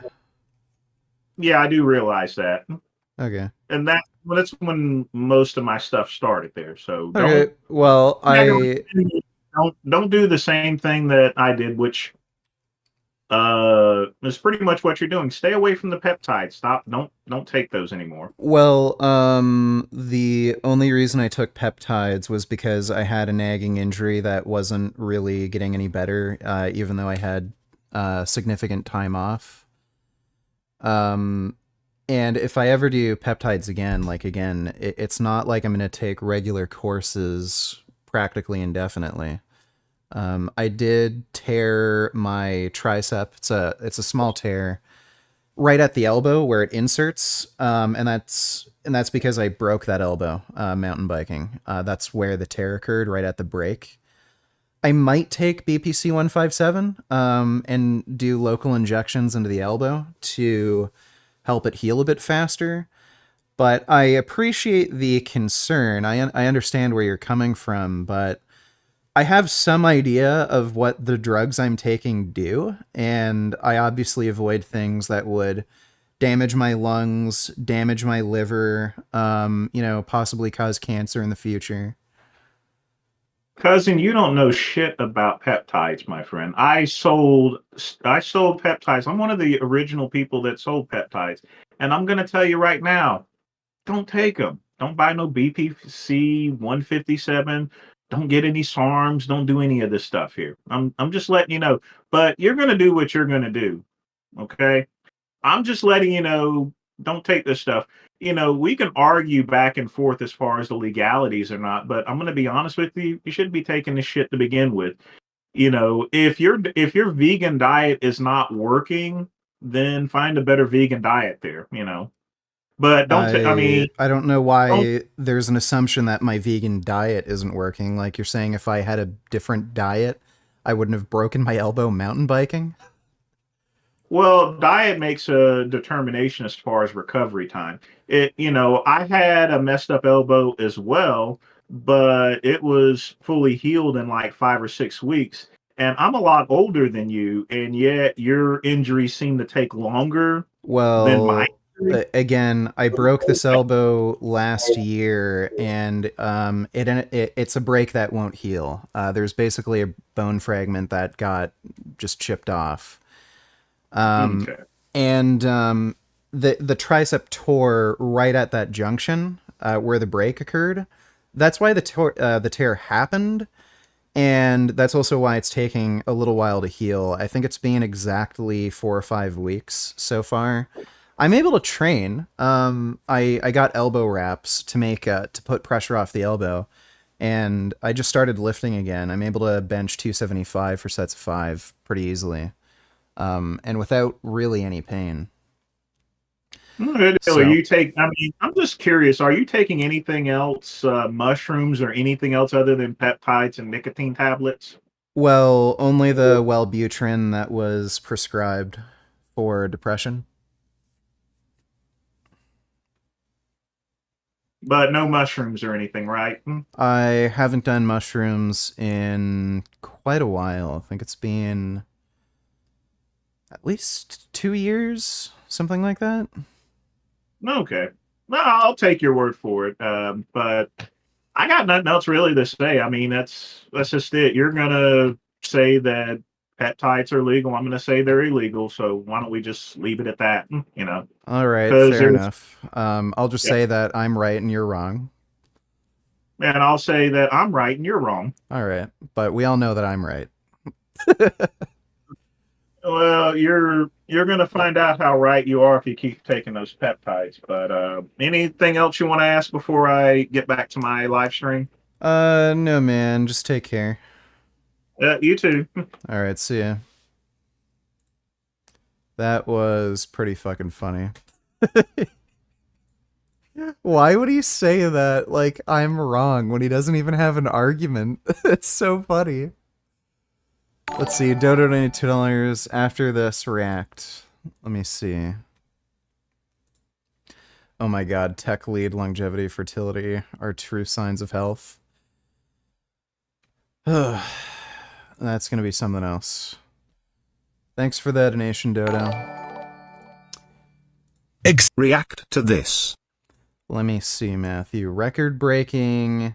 Yeah, I do realize that. Okay. And that's when most of my stuff started there. So okay. Well, don't do the same thing that I did, which is pretty much what you're doing. Stay away from the peptides. Stop. Don't take those anymore. Well, the only reason I took peptides was because I had a nagging injury that wasn't really getting any better, even though I had significant time off. And if I ever do peptides again, it's not like I'm going to take regular courses practically indefinitely. I did tear my tricep. It's a small tear right at the elbow where it inserts. And that's because I broke that elbow, mountain biking. That's where the tear occurred, right at the break. I might take BPC 157, and do local injections into the elbow to help it heal a bit faster. But I appreciate the concern. I understand where you're coming from, but I have some idea of what the drugs I'm taking do, and I obviously avoid things that would damage my lungs, damage my liver, possibly cause cancer in the future. Cousin, you don't know shit about peptides, my friend. I sold peptides. I'm one of the original people that sold peptides. And I'm going to tell you right now, don't take them. Don't buy no BPC 157. Don't get any SARMs. Don't do any of this stuff here. I'm just letting you know. But you're going to do what you're going to do. Okay? I'm just letting you know, don't take this stuff. We can argue back and forth as far as the legalities or not, but I'm going to be honest with you, you shouldn't be taking this shit to begin with. If your vegan diet is not working, then find a better vegan diet there, But I don't know why there's an assumption that my vegan diet isn't working. Like you're saying if I had a different diet, I wouldn't have broken my elbow mountain biking? Well, diet makes a determination as far as recovery time. I had a messed up elbow as well, but it was fully healed in like 5 or 6 weeks. And I'm a lot older than you, and yet your injuries seem to take longer than Well, mine. again, I broke this elbow last year, and it's a break that won't heal. There's basically a bone fragment that got just chipped off. Okay. And the tricep tore right at that junction where the break occurred. That's why the tear happened, and that's also why it's taking a little while to heal. I think it's been exactly 4 or 5 weeks so far. I'm able to train. I got elbow wraps to put pressure off the elbow, and I just started lifting again. I'm able to bench 275 for sets of 5 pretty easily. And without really any pain. So, I'm just curious, are you taking anything else, mushrooms or anything else other than peptides and nicotine tablets? Well, only the Wellbutrin that was prescribed for depression. But no mushrooms or anything, right? I haven't done mushrooms in quite a while. I think it's been at least 2 years, something like that. Okay. No, I'll take your word for it. But I got nothing else really to say. I mean, that's just it. You're gonna say that peptides are legal. I'm gonna say they're illegal. So why don't we just leave it at that? All right, fair enough. I'll just say that I'm right and you're wrong. And I'll say that I'm right and you're wrong. All right, but we all know that I'm right. Well, you're gonna find out how right you are if you keep taking those peptides. But anything else you want to ask before I get back to my live stream? No, man. Just take care. You too. All right, see ya. That was pretty fucking funny. Why would he say that like I'm wrong when he doesn't even have an argument? It's so funny. Let's see, Dodo donated $2 after this react. Let me see. Oh my god, tech lead, longevity, fertility are true signs of health. That's gonna be something else. Thanks for the donation, Dodo. React to this. Let me see, Matthew. Record-breaking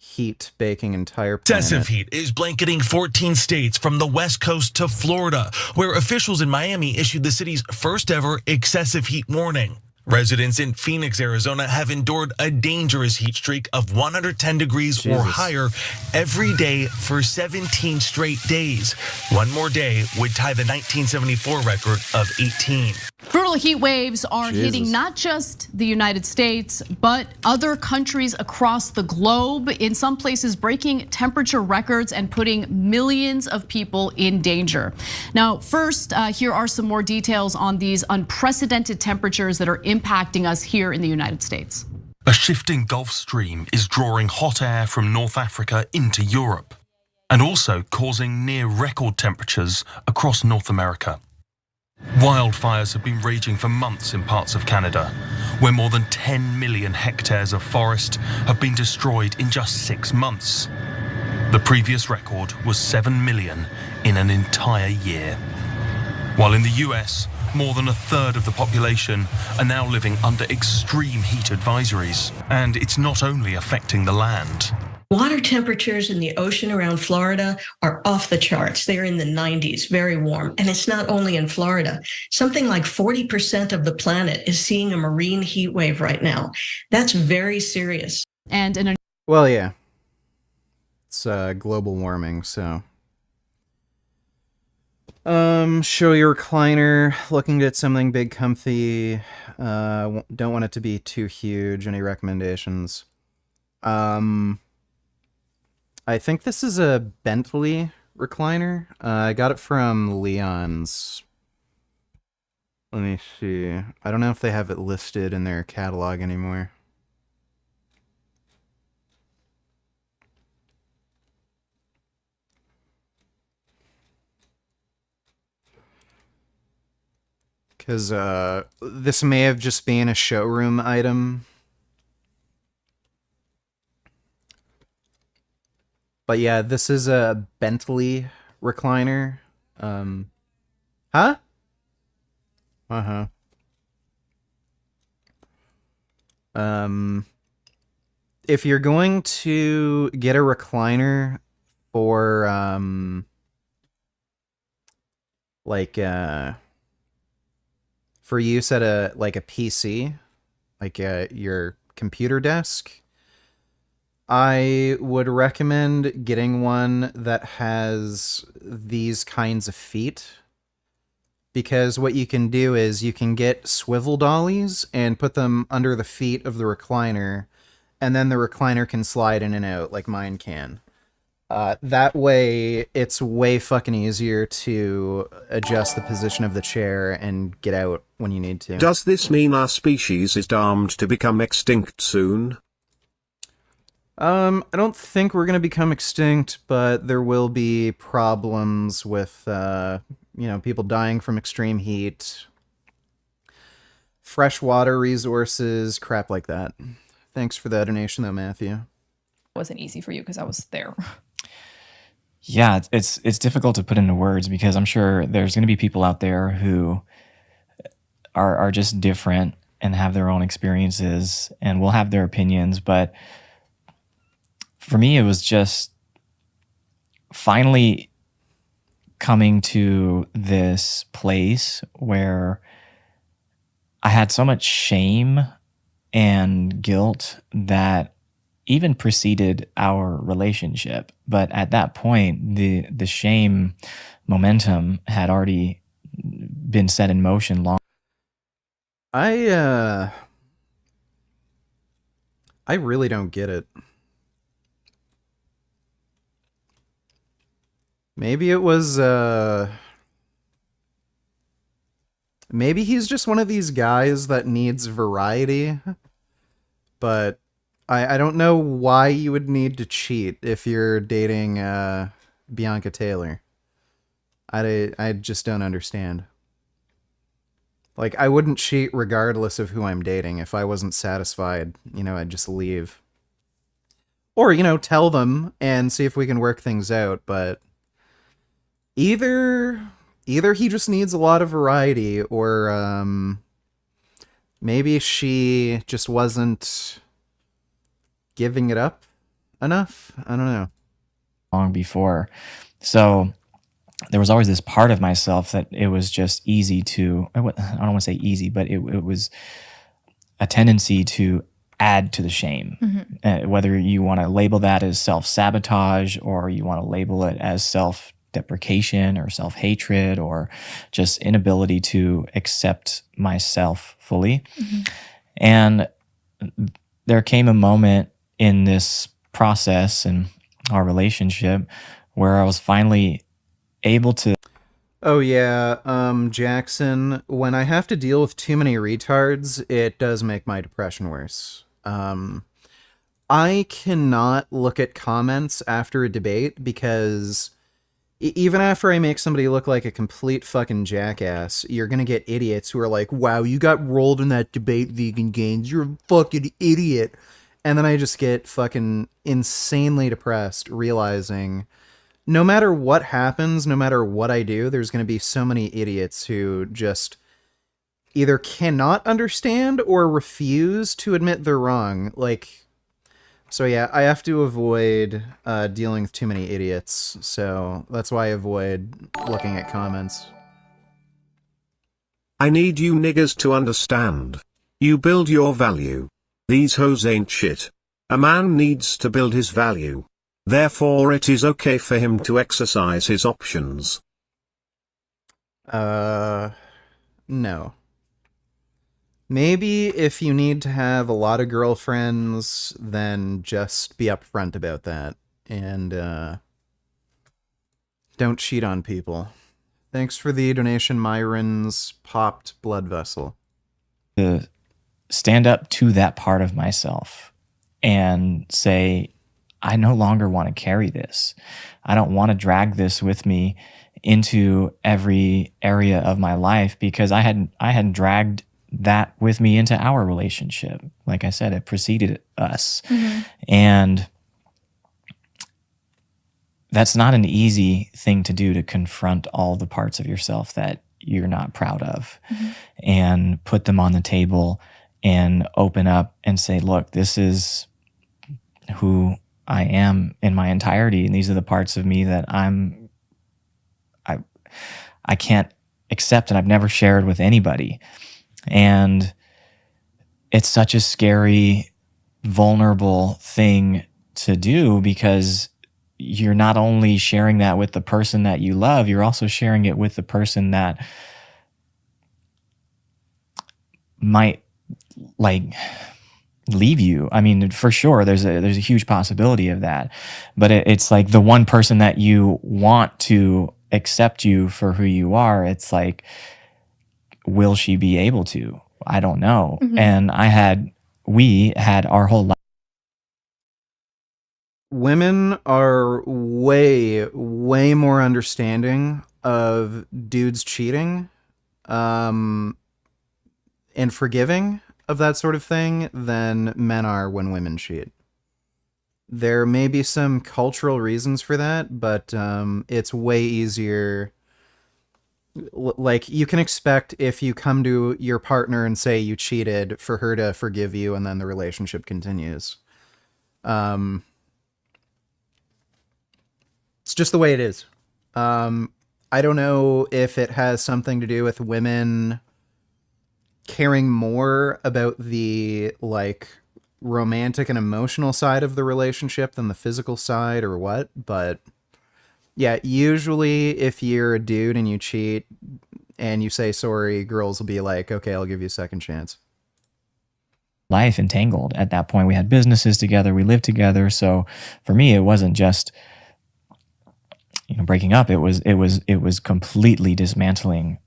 heat baking entire planet. Excessive heat is blanketing 14 states from the West Coast to Florida, where officials in Miami issued the city's first ever excessive heat warning. Residents in Phoenix, Arizona have endured a dangerous heat streak of 110 degrees or higher every day for 17 straight days. One more day would tie the 1974 record of 18. Brutal heat waves are hitting not just the United States, but other countries across the globe, in some places breaking temperature records and putting millions of people in danger. Now, first, here are some more details on these unprecedented temperatures that are impacting us here in the United States. A shifting Gulf Stream is drawing hot air from North Africa into Europe, and also causing near record temperatures across North America. Wildfires have been raging for months in parts of Canada, where more than 10 million hectares of forest have been destroyed in just 6 months. The previous record was 7 million in an entire year. While in the US, more than a third of the population are now living under extreme heat advisories, and it's not only affecting the land. Water temperatures in the ocean around Florida are off the charts. They're in the 90s, very warm. And it's not only in Florida. Something like 40% of the planet is seeing a marine heat wave right now. That's very serious. And in a Well, yeah. It's global warming, so. Show your recliner, looking to get something big, comfy. Don't want it to be too huge. Any recommendations? I think this is a Bentley recliner. I got it from Leon's. Let me see. I don't know if they have it listed in their catalog anymore. Because this may have just been a showroom item. But yeah, this is a Bentley recliner. Huh? Uh-huh. If you're going to get a recliner for, for use at a PC, your computer desk, I would recommend getting one that has these kinds of feet, because what you can do is you can get swivel dollies and put them under the feet of the recliner, and then the recliner can slide in and out like mine can. That way, it's way fucking easier to adjust the position of the chair and get out when you need to. Does this mean our species is damned to become extinct soon? I don't think we're going to become extinct, but there will be problems with, people dying from extreme heat, freshwater resources, crap like that. Thanks for the donation, though, Matthew. It wasn't easy for you because I was there. Yeah, it's difficult to put into words because I'm sure there's going to be people out there who are just different and have their own experiences and will have their opinions, but for me, it was just finally coming to this place where I had so much shame and guilt that even preceded our relationship. But at that point, the shame momentum had already been set in motion long. I really don't get it. Maybe it was, maybe he's just one of these guys that needs variety, but I don't know why you would need to cheat if you're dating, Bianca Taylor. I just don't understand. Like, I wouldn't cheat regardless of who I'm dating. If I wasn't satisfied, I'd just leave. Or, tell them and see if we can work things out, but either he just needs a lot of variety, or maybe she just wasn't giving it up enough. I don't know. Long before. So there was always this part of myself that it was just easy to, I don't want to say easy, but it was a tendency to add to the shame. Mm-hmm. Whether you want to label that as self-sabotage or you want to label it as self-deprecation or self-hatred or just inability to accept myself fully. Mm-hmm. And there came a moment in this process and our relationship where I was finally able to. Oh yeah, Jackson, when I have to deal with too many retards, it does make my depression worse. I cannot look at comments after a debate because even after I make somebody look like a complete fucking jackass, you're gonna get idiots who are like, wow, you got rolled in that debate, vegan gains, you're a fucking idiot. And then I just get fucking insanely depressed realizing no matter what happens, no matter what I do, there's gonna be so many idiots who just either cannot understand or refuse to admit they're wrong. Like, so yeah, I have to avoid dealing with too many idiots, so that's why I avoid looking at comments. I need you niggas to understand. You build your value. These hoes ain't shit. A man needs to build his value. Therefore it is okay for him to exercise his options. No. Maybe if you need to have a lot of girlfriends, then just be upfront about that. And, don't cheat on people. Thanks for the donation, Myron's popped blood vessel. To stand up to that part of myself and say, I no longer want to carry this. I don't want to drag this with me into every area of my life, because I had dragged that with me into our relationship. Like I said, it preceded us. And that's not an easy thing to do, to confront all the parts of yourself that you're not proud of and put them on the table and open up and say, look, this is who I am in my entirety. And these are the parts of me that I can't accept and I've never shared with anybody. And it's such a scary, vulnerable thing to do, because you're not only sharing that with the person that you love, you're also sharing it with the person that might like leave you. I mean, for sure, there's a huge possibility of that, but it's like the one person that you want to accept you for who you are. It's like, will she be able to? I don't know. And we had our whole life. Women are way, way more understanding of dudes cheating, and forgiving of that sort of thing than men are when women cheat. There may be some cultural reasons for that, but it's way easier. Like, you can expect if you come to your partner and say you cheated, for her to forgive you and then the relationship continues. It's just the way it is. I don't know if it has something to do with women caring more about the, like, romantic and emotional side of the relationship than the physical side, or what, but yeah, usually if you're a dude and you cheat and you say sorry, girls will be like, okay, I'll give you a second chance. Life entangled at that point. We had businesses together, we lived together. So for me, it wasn't just, breaking up. It was completely dismantling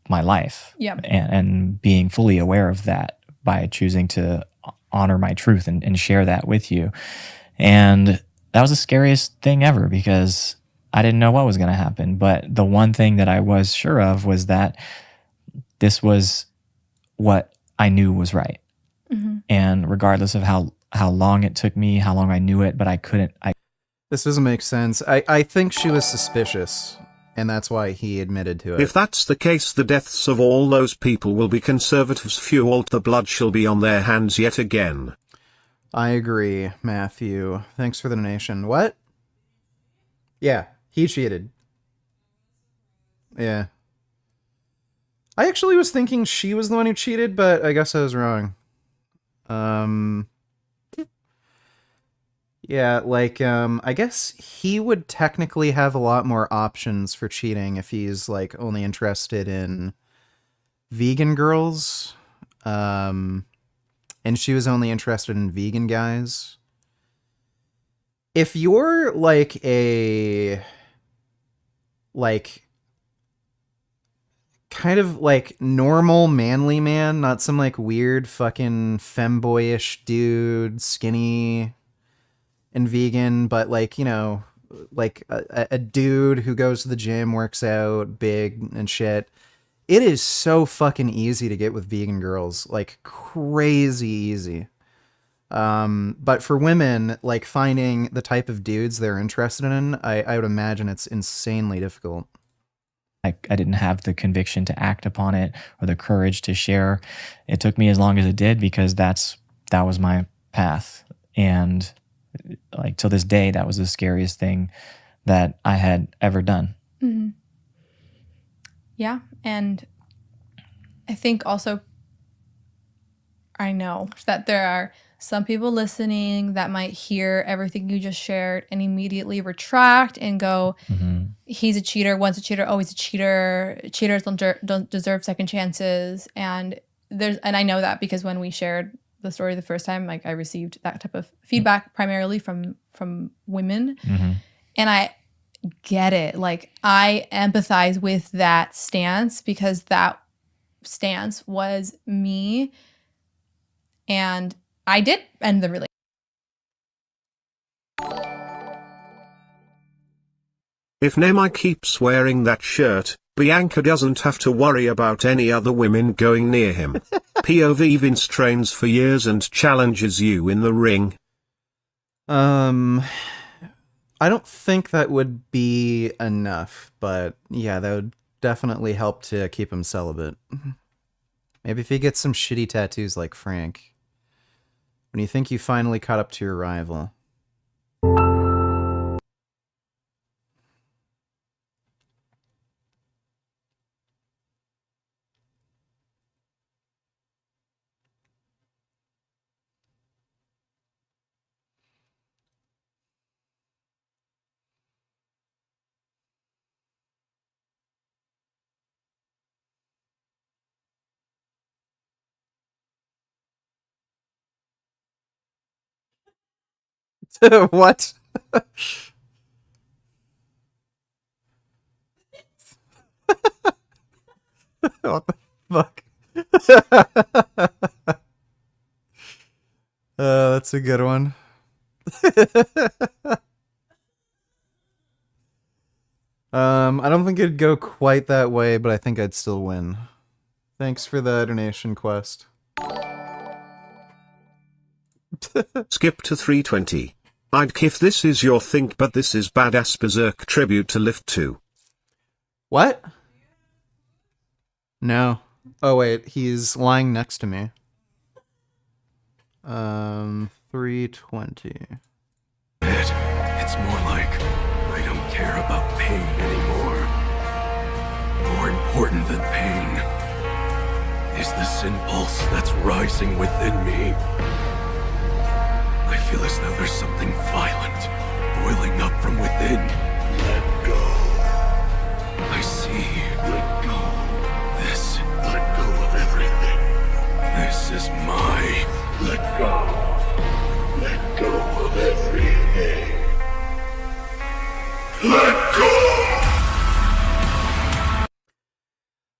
my life. And being fully aware of that by choosing to honor my truth and share that with you. And that was the scariest thing ever, because I didn't know what was going to happen. But the one thing that I was sure of was that this was what I knew was right. And regardless of how long it took me, how long I knew it, but I couldn't. This doesn't make sense. I think she was suspicious, and that's why he admitted to it. If that's the case, the deaths of all those people will be conservatives fueled. The blood shall be on their hands yet again. I agree, Matthew. Thanks for the donation. What? Yeah, he cheated. Yeah. I actually was thinking she was the one who cheated, but I guess I was wrong. Yeah, like, I guess he would technically have a lot more options for cheating if he's, like, only interested in vegan girls. And she was only interested in vegan guys. If you're, like, kind of, like, normal manly man, not some, like, weird fucking femboyish dude, skinny and vegan, but, like, like a dude who goes to the gym, works out, big and shit, it is so fucking easy to get with vegan girls, like crazy easy. But for women, like finding the type of dudes they're interested in, I would imagine it's insanely difficult. I didn't have the conviction to act upon it or the courage to share. It took me as long as it did because that was my path. And like till this day, that was the scariest thing that I had ever done. Mm-hmm. Yeah. And I think also, I know that there are some people listening that might hear everything you just shared and immediately retract and go, he's a cheater, once a cheater, always a cheater. Cheaters don't deserve second chances. And I know that because when we shared the story the first time, like I received that type of feedback primarily from women. And I get it. Like I empathize with that stance because that stance was me. And I did end the relationship. If Nemi keeps wearing that shirt, Bianca doesn't have to worry about any other women going near him. POV Vince trains for years and challenges you in the ring. I don't think that would be enough, but yeah, that would definitely help to keep him celibate. Maybe if he gets some shitty tattoos like Frank. When you think you finally caught up to your rival. What? What the fuck? That's a good one. I don't think it'd go quite that way, but I think I'd still win. Thanks for the donation, Quest. Skip to 320. I'd kiff this is your think but this is badass berserk tribute to Lift 2. What? No. Oh wait, he's lying next to me. 320. It's more like I don't care about pain anymore. More important than pain is this impulse that's rising within me. I feel as though there's something violent boiling up from within. Let go. I see. Let go. This. Let go of everything. This is my. Let go. Let go of everything. Let go!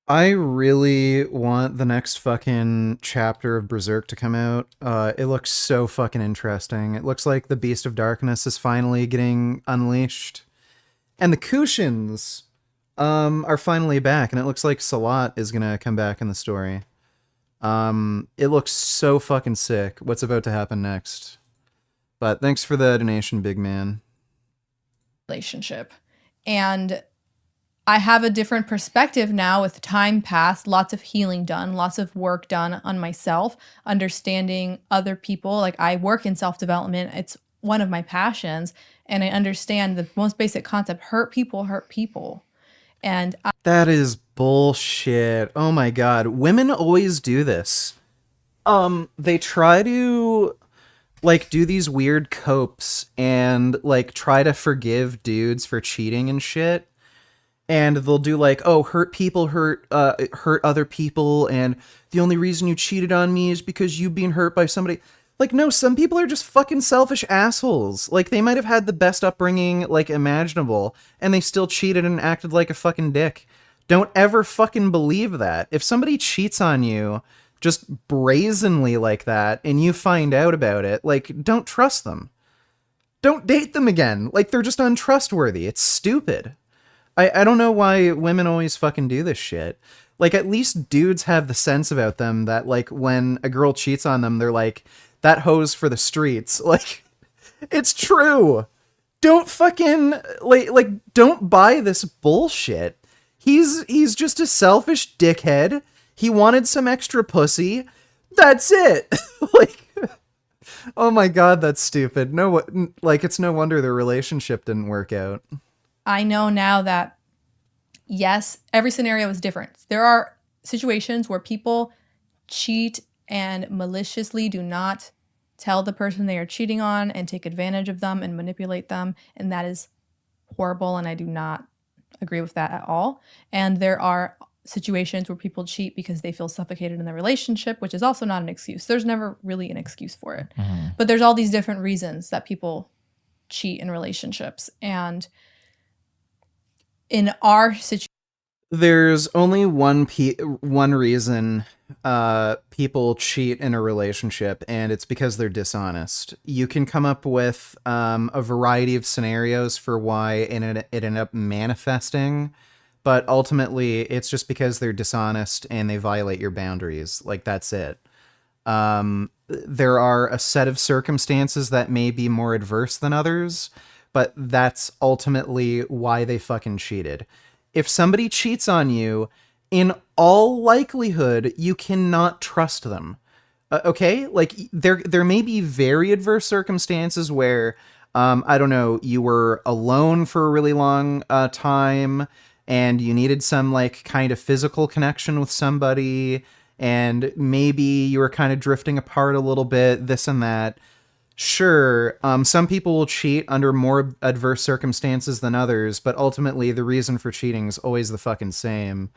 I really want the next fucking chapter of Berserk to come out. It looks so fucking interesting. It looks like the Beast of Darkness is finally getting unleashed. And the Kushins are finally back, and it looks like Salat is gonna come back in the story. It looks so fucking sick. What's about to happen next? But thanks for the donation, big man. Relationship. And I have a different perspective now with time passed, lots of healing done, lots of work done on myself, understanding other people. Like I work in self-development. It's one of my passions. And I understand the most basic concept, hurt people hurt people. And that is bullshit. Oh my god. Women always do this. They try to like do these weird copes and like try to forgive dudes for cheating and shit. And they'll do like, oh, hurt people hurt other people, and the only reason you cheated on me is because you being hurt by somebody. Like, no, some people are just fucking selfish assholes. Like, they might have had the best upbringing, like, imaginable, and they still cheated and acted like a fucking dick. Don't ever fucking believe that. If somebody cheats on you just brazenly like that, and you find out about it, like, don't trust them. don't date them again. Like, they're just untrustworthy. It's stupid. I don't know why women always fucking do this shit. Like, at least dudes have the sense about them that, like, when a girl cheats on them, they're like, that hoe's for the streets. Like, it's true. Don't fucking, like, don't buy this bullshit. He's just a selfish dickhead. He wanted some extra pussy. That's it. Like, oh my God, that's stupid. No, like, it's no wonder their relationship didn't work out. I know now that, yes, every scenario is different. There are situations where people cheat and maliciously do not tell the person they are cheating on and take advantage of them and manipulate them. And that is horrible. And I do not agree with that at all. And there are situations where people cheat because they feel suffocated in the relationship, which is also not an excuse. There's never really an excuse for it. Mm-hmm. But there's all these different reasons that people cheat in relationships. And in our situation, there's only one reason people cheat in a relationship, and it's because they're dishonest. You can come up with a variety of scenarios for why it ended up manifesting, but ultimately it's just because they're dishonest and they violate your boundaries. Like, that's it. There are a set of circumstances that may be more adverse than others, but that's ultimately why they fucking cheated. If somebody cheats on you, in all likelihood, you cannot trust them. Okay? Like, there may be very adverse circumstances where, I don't know, you were alone for a really long time, and you needed some, like, kind of physical connection with somebody, and maybe you were kind of drifting apart a little bit, this and that. Sure, some people will cheat under more adverse circumstances than others, but ultimately the reason for cheating is always the fucking same.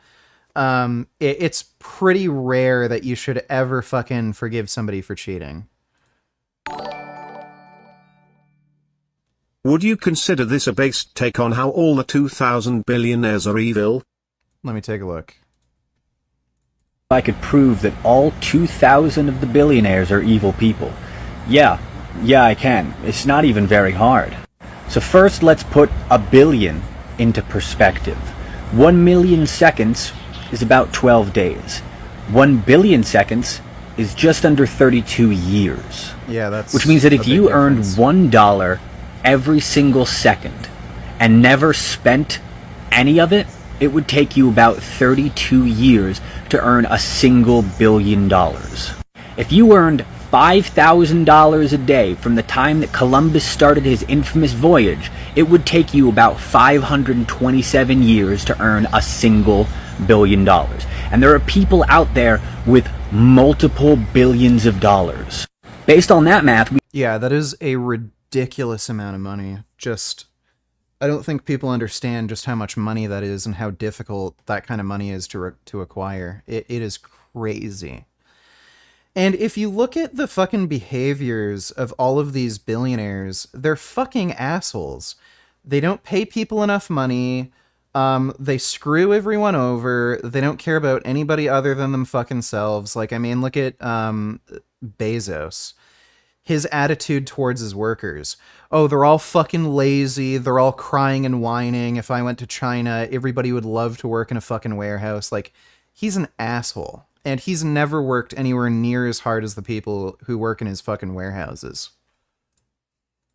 It's pretty rare that you should ever fucking forgive somebody for cheating. Would you consider this a based take on how all the 2,000 billionaires are evil? Let me take a look. I could prove that all 2,000 of the billionaires are evil people. Yeah, I can. It's not even very hard. So first, let's put a billion into perspective. 1 million seconds is about 12 days. 1 billion seconds is just under 32 years. Yeah, that's... Which means that if you earned $1 every single second and never spent any of it, it would take you about 32 years to earn a single $1 billion. If you earned $5,000 a day from the time that Columbus started his infamous voyage, it would take you about 527 years to earn a single $1 billion. And there are people out there with multiple billions of dollars. Based on that math, yeah, that is a ridiculous amount of money. I don't think people understand just how much money that is and how difficult that kind of money is to acquire. It is crazy. And if you look at the fucking behaviors of all of these billionaires, they're fucking assholes. They don't pay people enough money. They screw everyone over. They don't care about anybody other than them fucking selves. Like, I mean, look at Bezos. His attitude towards his workers. Oh, they're all fucking lazy. They're all crying and whining. If I went to China, everybody would love to work in a fucking warehouse. Like, he's an asshole. And he's never worked anywhere near as hard as the people who work in his fucking warehouses.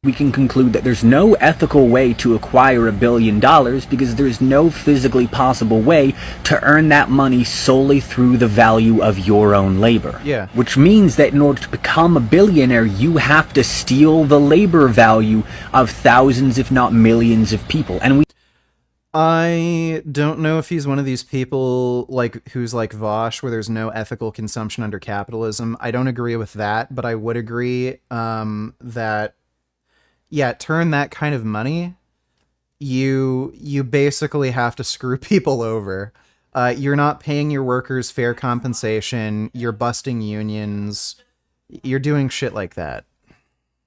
we can conclude that there's no ethical way to acquire $1 billion because there's no physically possible way to earn that money solely through the value of your own labor. Yeah. Which means that in order to become a billionaire, you have to steal the labor value of thousands, if not millions of people. And I don't know if he's one of these people like who's like Vosh, where there's no ethical consumption under capitalism. I don't agree with that, but I would agree that, yeah, turn that kind of money, you basically have to screw people over. You're not paying your workers fair compensation. You're busting unions. You're doing shit like that.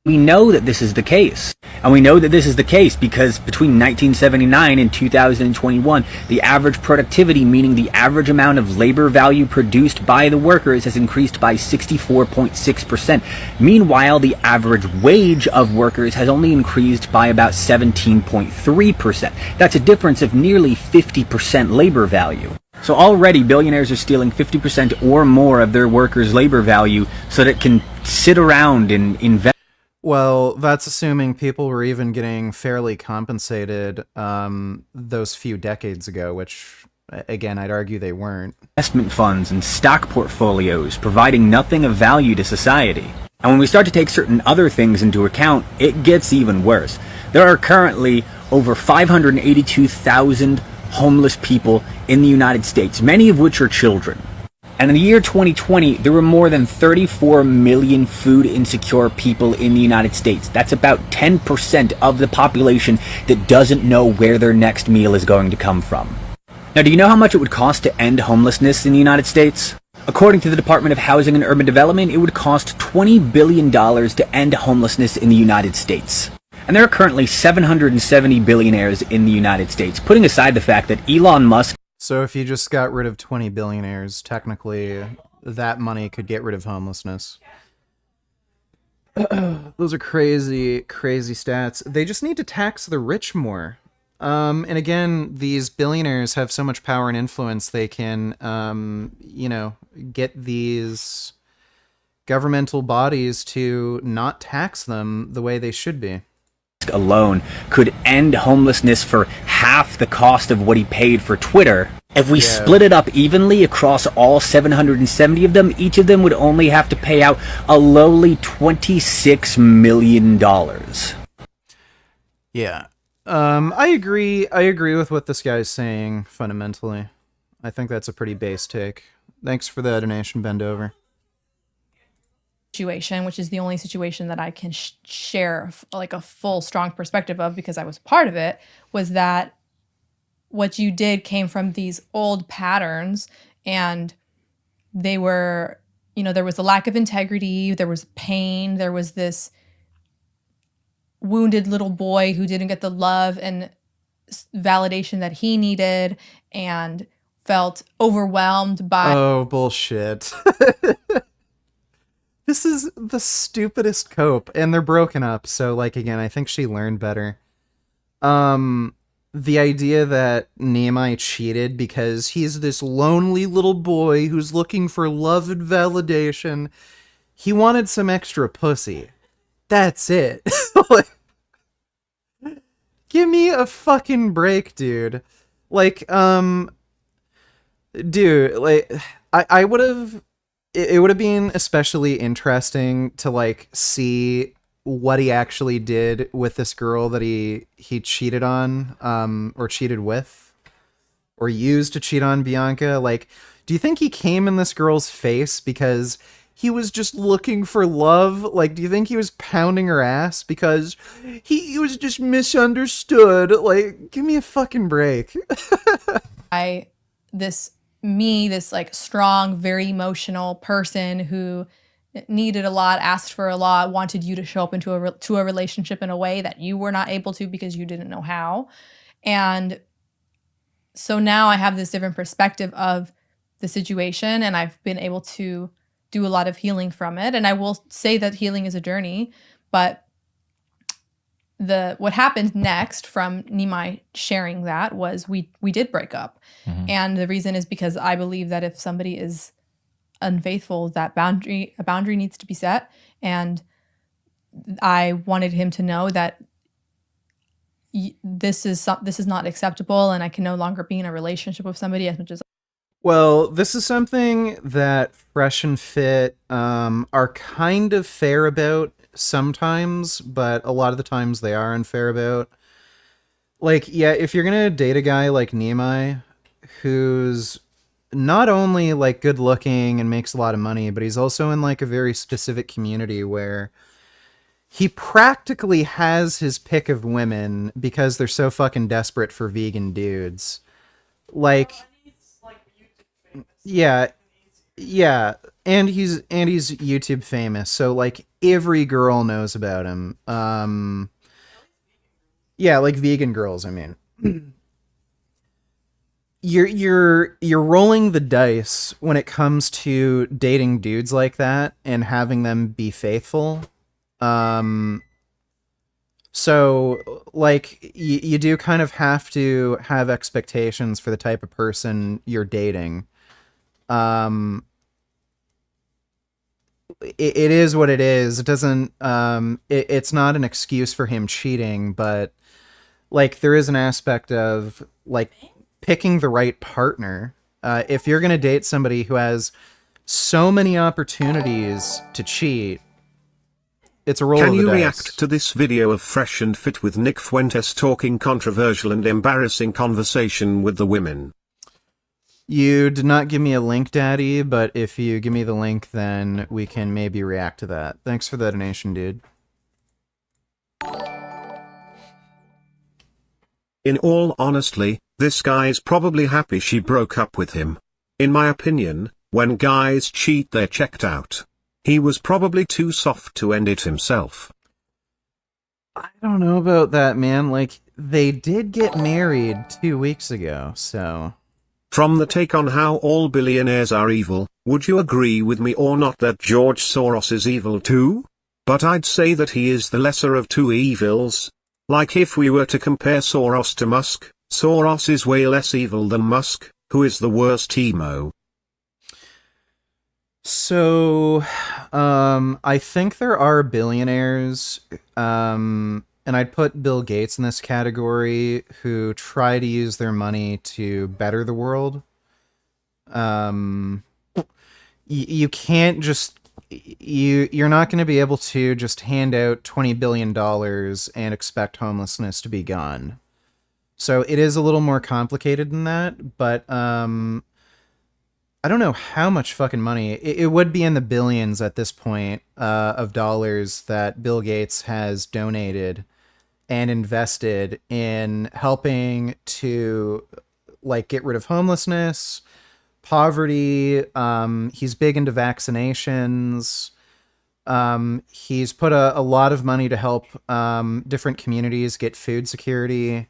we know that this is the case. And we know that this is the case because between 1979 and 2021, the average productivity, meaning the average amount of labor value produced by the workers, has increased by 64.6%. Meanwhile, the average wage of workers has only increased by about 17.3%. That's a difference of nearly 50% labor value. So already billionaires are stealing 50% or more of their workers' labor value so that it can sit around and invest. Well, that's assuming people were even getting fairly compensated those few decades ago, which, again, I'd argue they weren't. Investment funds and stock portfolios, providing nothing of value to society. And when we start to take certain other things into account, it gets even worse. There are currently over 582,000 homeless people in the United States, many of which are children. And in the year 2020, there were more than 34 million food insecure people in the United States. That's about 10% of the population that doesn't know where their next meal is going to come from. Now, do you know how much it would cost to end homelessness in the United States? According to the Department of Housing and Urban Development, it would cost $20 billion to end homelessness in the United States. And there are currently 770 billionaires in the United States, putting aside the fact that Elon Musk... So if you just got rid of 20 billionaires, technically that money could get rid of homelessness. Those are crazy, crazy stats. They just need to tax the rich more. And again, these billionaires have so much power and influence, they can, you know, get these governmental bodies to not tax them the way they should be. Alone could end homelessness for half the cost of what he paid for Twitter. If we split it up evenly across all 770 of them, each of them would only have to pay out a lowly $26 million. Yeah. I agree with what this guy's saying, fundamentally. I think that's a pretty base take. Thanks for the donation, Bend Over. Situation, which is the only situation that I can share like a full strong perspective of because I was part of it, was that what you did came from these old patterns, and they were, you know, there was a lack of integrity, there was pain, there was this wounded little boy who didn't get the love and validation that he needed and felt overwhelmed by... Oh, bullshit. This is the stupidest cope, and they're broken up, so, like, again, I think she learned better. The idea that Nehemiah cheated because he's this lonely little boy who's looking for love and validation. He wanted some extra pussy. That's it. Like, give me a fucking break, dude. Like, dude, like, I would have... It would have been especially interesting to, like, see what he actually did with this girl that he cheated on, or cheated with, or used to cheat on Bianca. Like, do you think he came in this girl's face because he was just looking for love? Like, do you think he was pounding her ass because he was just misunderstood? Like, give me a fucking break. This like strong, very emotional person who needed a lot, asked for a lot, wanted you to show up into a relationship in a way that you were not able to because you didn't know how. And so now I have this different perspective of the situation, and I've been able to do a lot of healing from it. And I will say that healing is a journey, but what happened next from Nimai sharing that was we did break up. Mm-hmm. And the reason is because I believe that if somebody is unfaithful, a boundary needs to be set. And I wanted him to know that this is not acceptable, and I can no longer be in a relationship with somebody as much as... Well, this is something that Fresh and Fit are kind of fair about sometimes, but a lot of the times they are unfair about. Like, yeah, if you're gonna date a guy like Nehemiah, who's not only, like, good looking and makes a lot of money, but he's also in, like, a very specific community where he practically has his pick of women because they're so fucking desperate for vegan dudes. Like, yeah, and he's YouTube famous, so, like, every girl knows about him. Yeah, like vegan girls, I mean. You're rolling the dice when it comes to dating dudes like that and having them be faithful. So like you do kind of have to have expectations for the type of person you're dating. It is what it is. It doesn't it's not an excuse for him cheating, but like there is an aspect of like picking the right partner. If you're gonna date somebody who has so many opportunities to cheat, it's a roll Can of the you dice. react to this video of Fresh and Fit with Nick Fuentes talking controversial and embarrassing conversation with the women? You did not give me a link, Daddy, but if you give me the link, then we can maybe react to that. Thanks for the donation, dude. In all honesty, this guy's probably happy she broke up with him. In my opinion, when guys cheat they're checked out. He was probably too soft to end it himself. I don't know about that, man. Like, they did get married 2 weeks ago, so... From the take on how all billionaires are evil, would you agree with me or not that George Soros is evil too? But I'd say that he is the lesser of two evils. Like if we were to compare Soros to Musk, Soros is way less evil than Musk, who is the worst emo. So, I think there are billionaires, and I'd put Bill Gates in this category, who try to use their money to better the world. You can't just... You're not going to be able to just hand out $20 billion and expect homelessness to be gone. So it is a little more complicated than that, but I don't know how much fucking money. It would be in the billions at this point of dollars that Bill Gates has donated and invested in helping to like get rid of homelessness, poverty. He's big into vaccinations. He's put a lot of money to help different communities get food security.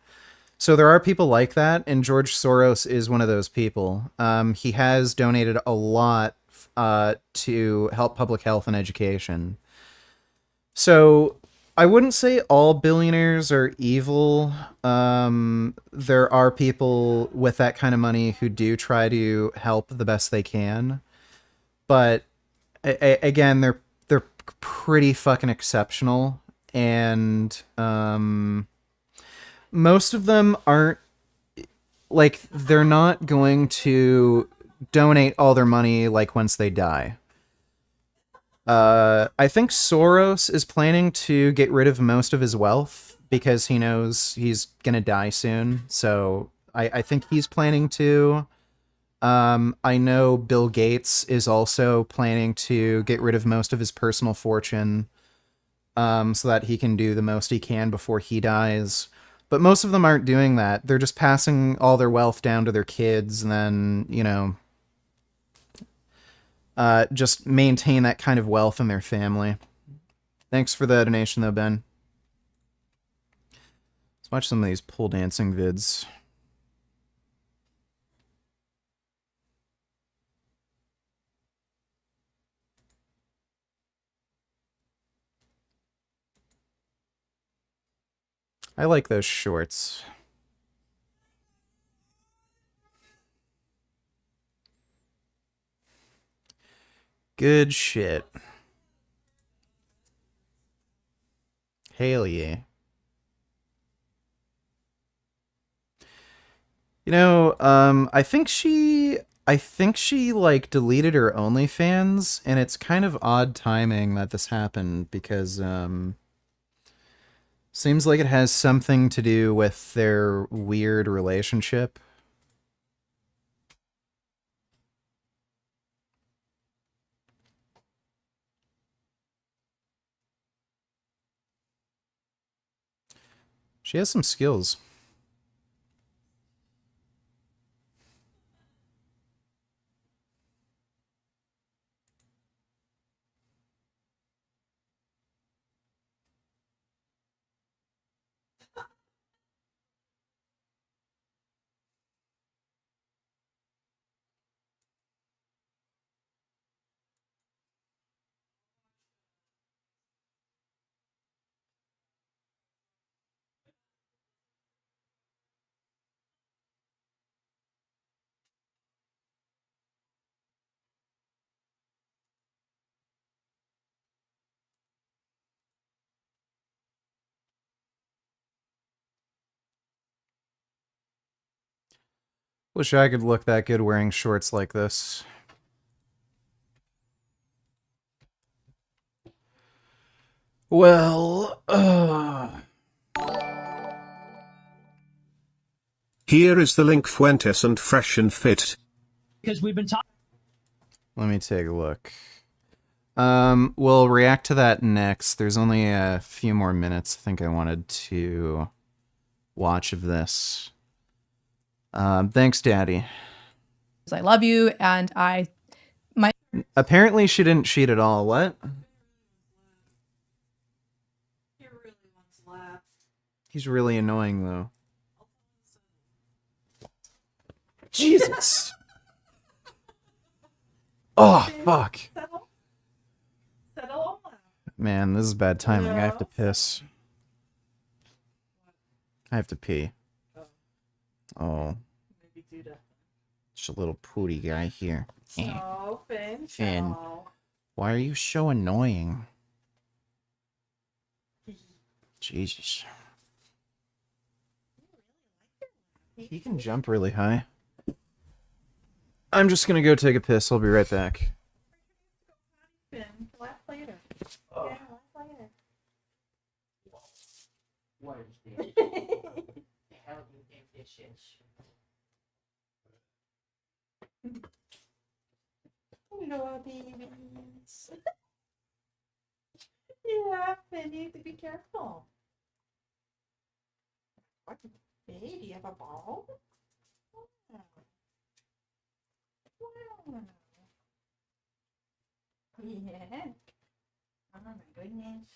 So there are people like that, and George Soros is one of those people. He has donated a lot to help public health and education. So I wouldn't say all billionaires are evil. There are people with that kind of money who do try to help the best they can. But again, they're pretty fucking exceptional, and most of them aren't, like, they're not going to donate all their money, like, once they die. I think Soros is planning to get rid of most of his wealth because he knows he's gonna die soon. So I think he's planning to. I know Bill Gates is also planning to get rid of most of his personal fortune, so that he can do the most he can before he dies. But most of them aren't doing that. They're just passing all their wealth down to their kids and then, you know, just maintain that kind of wealth in their family. Thanks for the donation, though, Ben. Let's watch some of these pole dancing vids. I like those shorts. Good shit. Hell yeah. You know, I think she like deleted her OnlyFans, and it's kind of odd timing that this happened because seems like it has something to do with their weird relationship. She has some skills. Wish I could look that good wearing shorts like this. Well, Here is the link Fuentes and Fresh and Fit. Because we've been talking. Let me take a look. We'll react to that next. There's only a few more minutes I think I wanted to watch of this. Thanks, Daddy. I love you, and Apparently she didn't cheat at all. What? He's really annoying, though. Jesus. Oh, fuck. Man, this is bad timing. I have to piss. I have to pee. Oh. Just a little pooty guy here. Oh, Finn. Finn. Why are you so annoying? Jesus. He can jump really high. I'm just gonna go take a piss. I'll be right back. Finn, laugh later. Yeah, laugh later. What is this? The hell do you think this is? Hello, babies. Yeah, Finn, you have to be careful. What? Hey, do you have a ball? Wow. Wow. Yeah. Oh my goodness.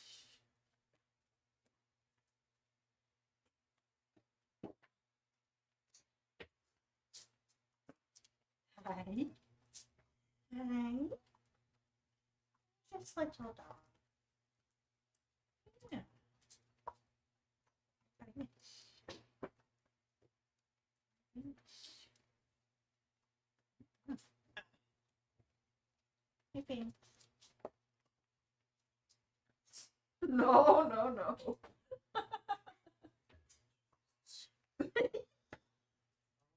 Hi. Hi. Just little dog. Yeah. Hey, Finn. No, no, no.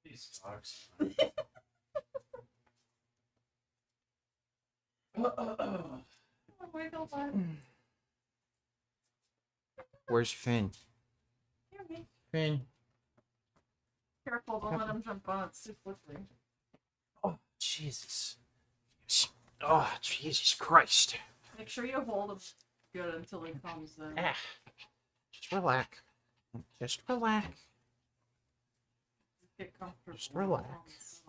These dogs. Oh my God. Where's Finn? Here, me. Finn. Careful, don't let him jump on. It's too slippery. Oh, Jesus. Oh, Jesus Christ. Make sure you hold him good until he comes in. Ah, just relax. Just relax. Get comfortable. Just relax.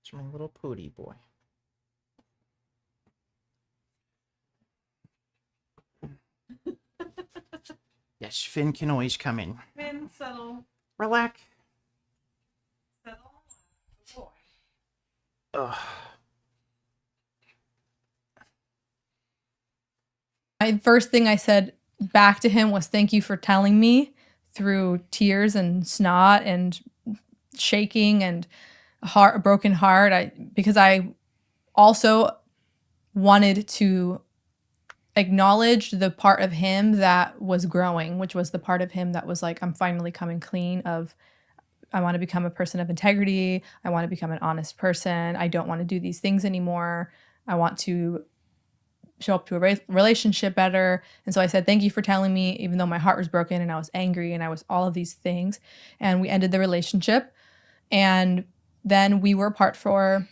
It's my little pooty boy. Yes, Finn can always come in. Finn, settle. Relax. Settle. Good boy. Ugh. First thing I said back to him was thank you for telling me through tears and snot and shaking and a broken heart. Because I also wanted to acknowledge the part of him that was growing, which was the part of him that was like, I'm finally coming clean of, I want to become a person of integrity. I want to become an honest person. I don't want to do these things anymore. I want to show up to a relationship better. And so I said, thank you for telling me, even though my heart was broken and I was angry and I was all of these things. And we ended the relationship. And then we were apart for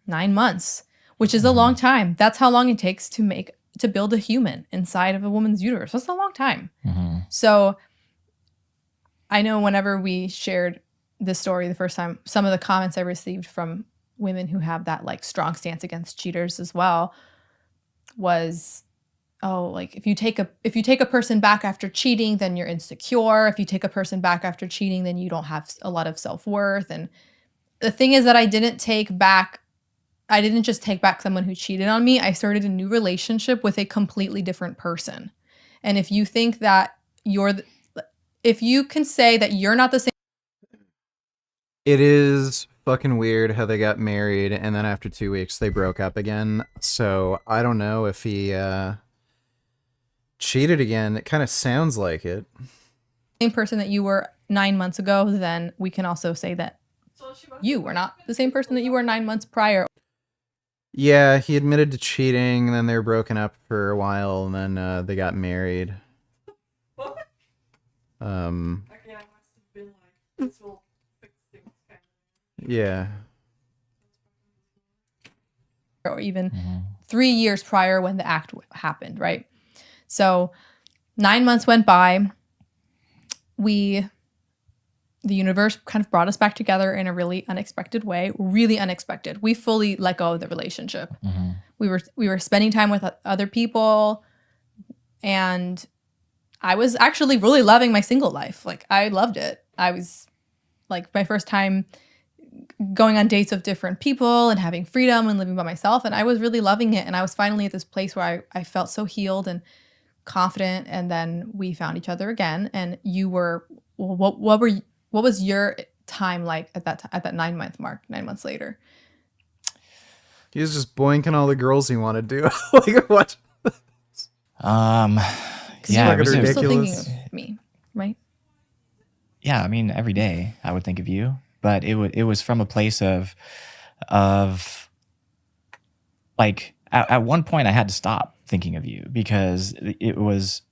9 months, which is a long time. That's how long it takes to build a human inside of a woman's uterus. That's a long time. So I know whenever we shared this story the first time, some of the comments I received from women who have that like strong stance against cheaters as well was, oh, like if you take a person back after cheating, then you're insecure. If you take a person back after cheating, then you don't have a lot of self-worth. And the thing is that I didn't just take back someone who cheated on me. I started a new relationship with a completely different person. And if you think that if you can say that you're not the same. It is fucking weird how they got married and then after 2 weeks they broke up again. So I don't know if he cheated again. It kind of sounds like it. Same person that you were 9 months ago, then we can also say that you were not the same person that you were 9 months prior. Yeah, he admitted to cheating, and then they were broken up for a while, and then they got married. Yeah. Or even 3 years prior when the act happened, right? So 9 months went by. The universe kind of brought us back together in a really unexpected way, really unexpected. We fully let go of the relationship. We were spending time with other people, and I was actually really loving my single life. Like, I loved it. I was like my first time going on dates with different people and having freedom and living by myself, and I was really loving it. And I was finally at this place where I felt so healed and confident. And then we found each other again. And you were, what was your time like at that 9 month mark, 9 months later? He was just boinking all the girls he wanted to. Like, what? Yeah, it was ridiculous. Still thinking of me, right? Yeah, I mean, every day I would think of you, but it was from a place of like at one point I had to stop thinking of you because it was.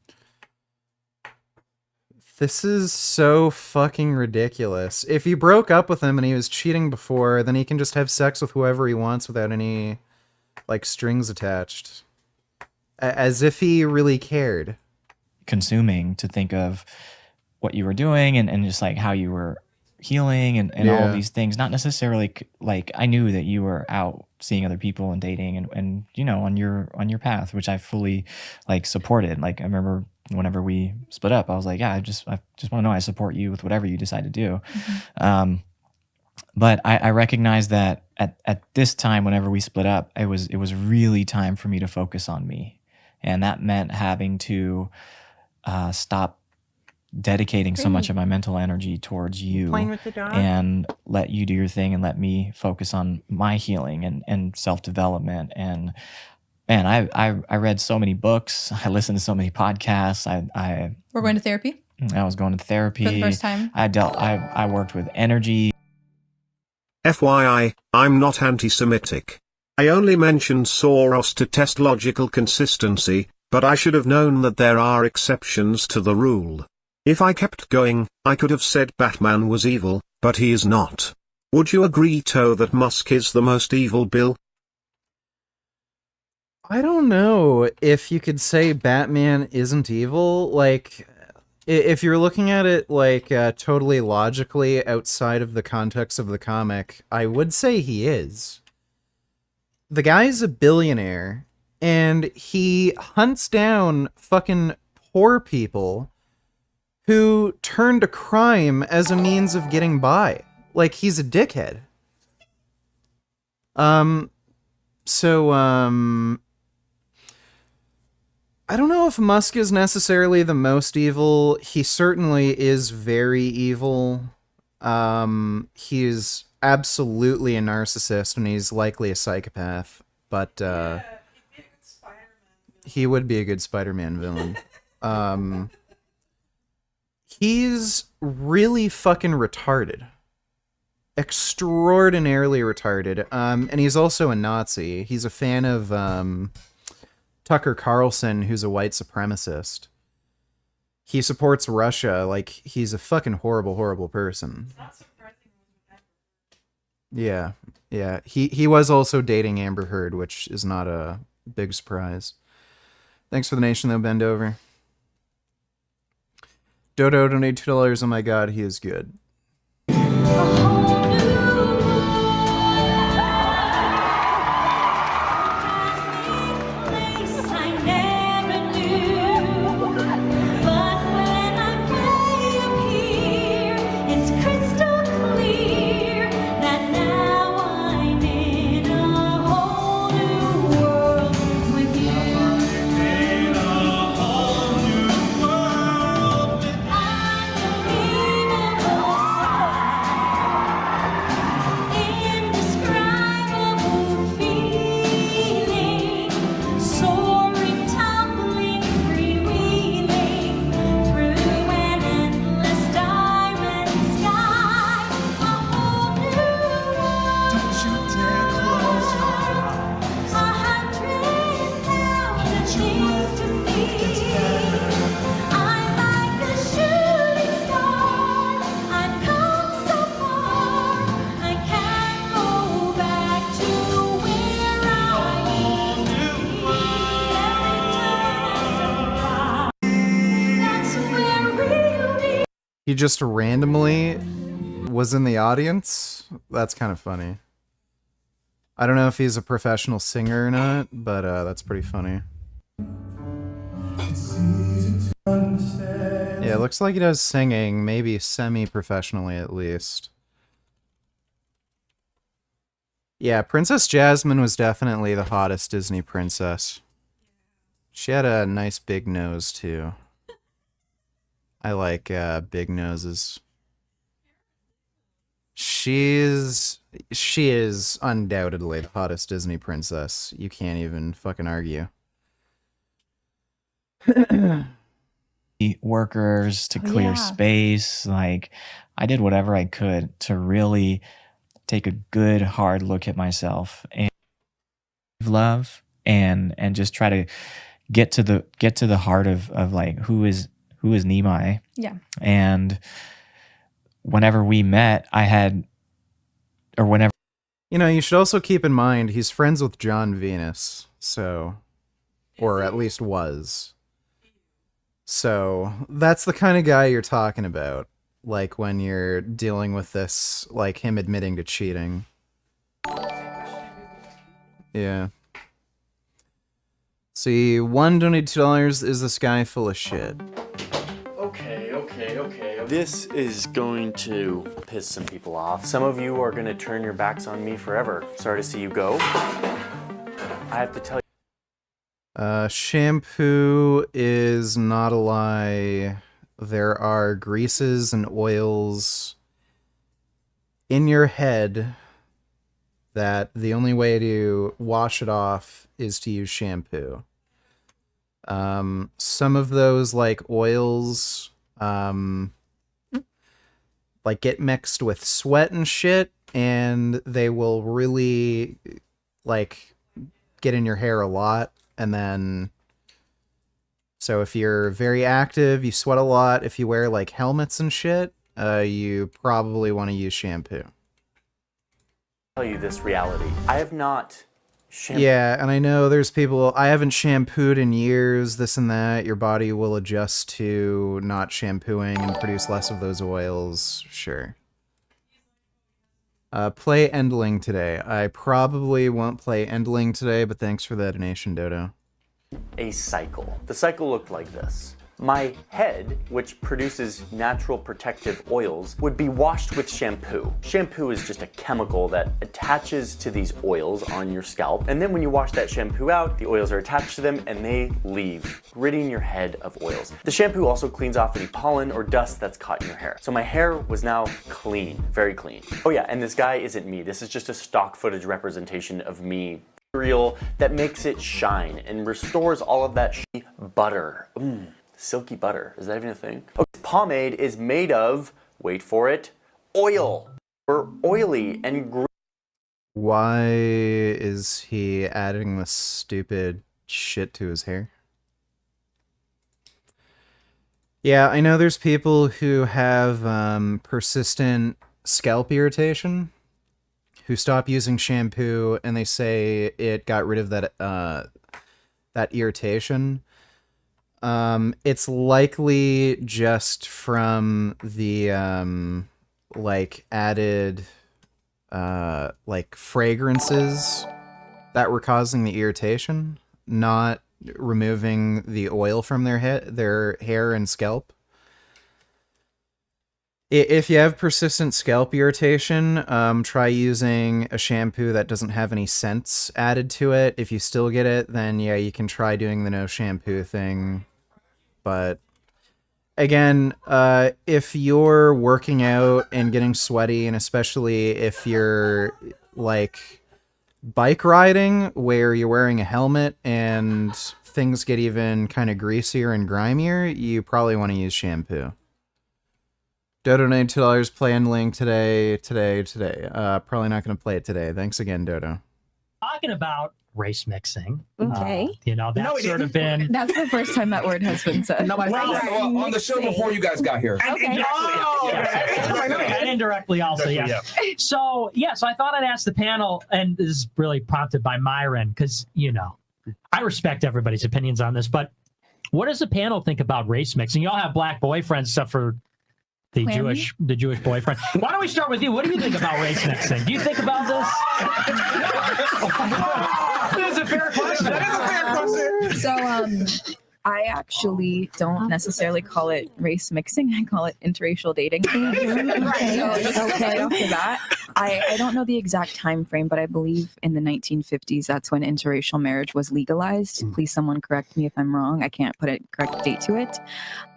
This is so fucking ridiculous. If you broke up with him and he was cheating before, then he can just have sex with whoever he wants without any, like, strings attached. As if he really cared. Consuming to think of what you were doing and just, like, how you were healing and all of these things. Not necessarily, like, I knew that you were out seeing other people and dating and you know, on your path, which I fully, like, supported. Like, I remember whenever we split up, I was like, yeah, I just want to know I support you with whatever you decide to do. But I recognized that at this time, whenever we split up, it was really time for me to focus on me. And that meant having to stop dedicating so much of my mental energy towards you and let you do your thing and let me focus on my healing and self-development. And man, I read so many books. I listened to so many podcasts. We're going to therapy? I was going to therapy. For the first time? I worked with energy. FYI, I'm not anti-Semitic. I only mentioned Soros to test logical consistency, but I should have known that there are exceptions to the rule. If I kept going, I could have said Batman was evil, but he is not. Would you agree, Toe, that Musk is the most evil Bill? I don't know if you could say Batman isn't evil. Like, if you're looking at it, like, totally logically outside of the context of the comic, I would say he is. The guy's a billionaire, and he hunts down fucking poor people who turn to crime as a means of getting by. Like, he's a dickhead. I don't know if Musk is necessarily the most evil. He certainly is very evil. He is absolutely a narcissist, and he's likely a psychopath. But he would be a good Spider-Man villain. He's really fucking retarded. Extraordinarily retarded. And he's also a Nazi. He's a fan of Tucker Carlson, who's a white supremacist. He supports Russia. Like, he's a fucking horrible, horrible person. Yeah. He was also dating Amber Heard, which is not a big surprise. Thanks for the nation, though. Bend over. Dodo donated $2. Oh my god, he is good. He just randomly was in the audience? That's kind of funny. I don't know if he's a professional singer or not, but that's pretty funny. Yeah, it looks like he does singing, maybe semi-professionally at least. Yeah, Princess Jasmine was definitely the hottest Disney princess. She had a nice big nose, too. I like big noses. She is undoubtedly the hottest Disney princess. You can't even fucking argue. Workers to clear space. Like, I did whatever I could to really take a good hard look at myself and love and just try to get to the heart of like who is Nimai. Yeah. And whenever we met, whenever, you know, you should also keep in mind he's friends with John Venus, so, or at least was. So that's the kind of guy you're talking about, like when you're dealing with this, like him admitting to cheating. Yeah. See, $1 donated $2. Is this guy full of shit? Okay. This is going to piss some people off. Some of you are going to turn your backs on me forever. Sorry to see you go. I have to tell you. Shampoo is not a lie. There are greases and oils in your head that the only way to wash it off is to use shampoo. Some of those, like oils, like get mixed with sweat and shit, and they will really like get in your hair a lot. And then, so if you're very active, you sweat a lot, if you wear like helmets and shit, you probably want to use shampoo. Tell you this reality. I have not shampooed. Yeah, and I know there's people, I haven't shampooed in years, this and that. Your body will adjust to not shampooing and produce less of those oils, sure. Play Endling today. I probably won't play Endling today, but thanks for the donation, Dodo. A cycle. The cycle looked like this. My head, which produces natural protective oils, would be washed with shampoo. Shampoo is just a chemical that attaches to these oils on your scalp, and then when you wash that shampoo out, the oils are attached to them and they leave, ridding your head of oils. The shampoo also cleans off any pollen or dust that's caught in your hair. So my hair was now clean, very clean. Oh yeah, and this guy isn't me. This is just a stock footage representation of me. Material that makes it shine and restores all of that butter. Silky butter. Is that even a thing? Okay, pomade is made of, wait for it, oil. Or oily and Why is he adding this stupid shit to his hair? Yeah, I know there's people who have persistent scalp irritation who stop using shampoo and they say it got rid of that that irritation. It's likely just from the like added like fragrances that were causing the irritation, not removing the oil from their hair and scalp. If you have persistent scalp irritation, try using a shampoo that doesn't have any scents added to it. If you still get it, then yeah, you can try doing the no shampoo thing. But again, if you're working out and getting sweaty, and especially if you're like bike riding where you're wearing a helmet and things get even kind of greasier and grimier, you probably want to use shampoo. Dodo donated $2. Play Endling today. Probably not going to play it today. Thanks again, Dodo. Talking about race mixing. Okay. You know, that's sort of been... That's the first time that word has been said. On the show before you guys got here. Okay. And indirectly also, yeah. So I thought I'd ask the panel, and this is really prompted by Myron, because, you know, I respect everybody's opinions on this, but what does the panel think about race mixing? You all have black boyfriends, stuff for The Jewish boyfriend. Why don't we start with you? What do you think about race mixing? Do you think about this? That is a fair question. So, I actually don't necessarily call it race mixing. I call it interracial dating. So just okay off the bat, I don't know the exact time frame, but I believe in the 1950s, that's when interracial marriage was legalized. Please, someone correct me if I'm wrong. I can't put a correct date to it.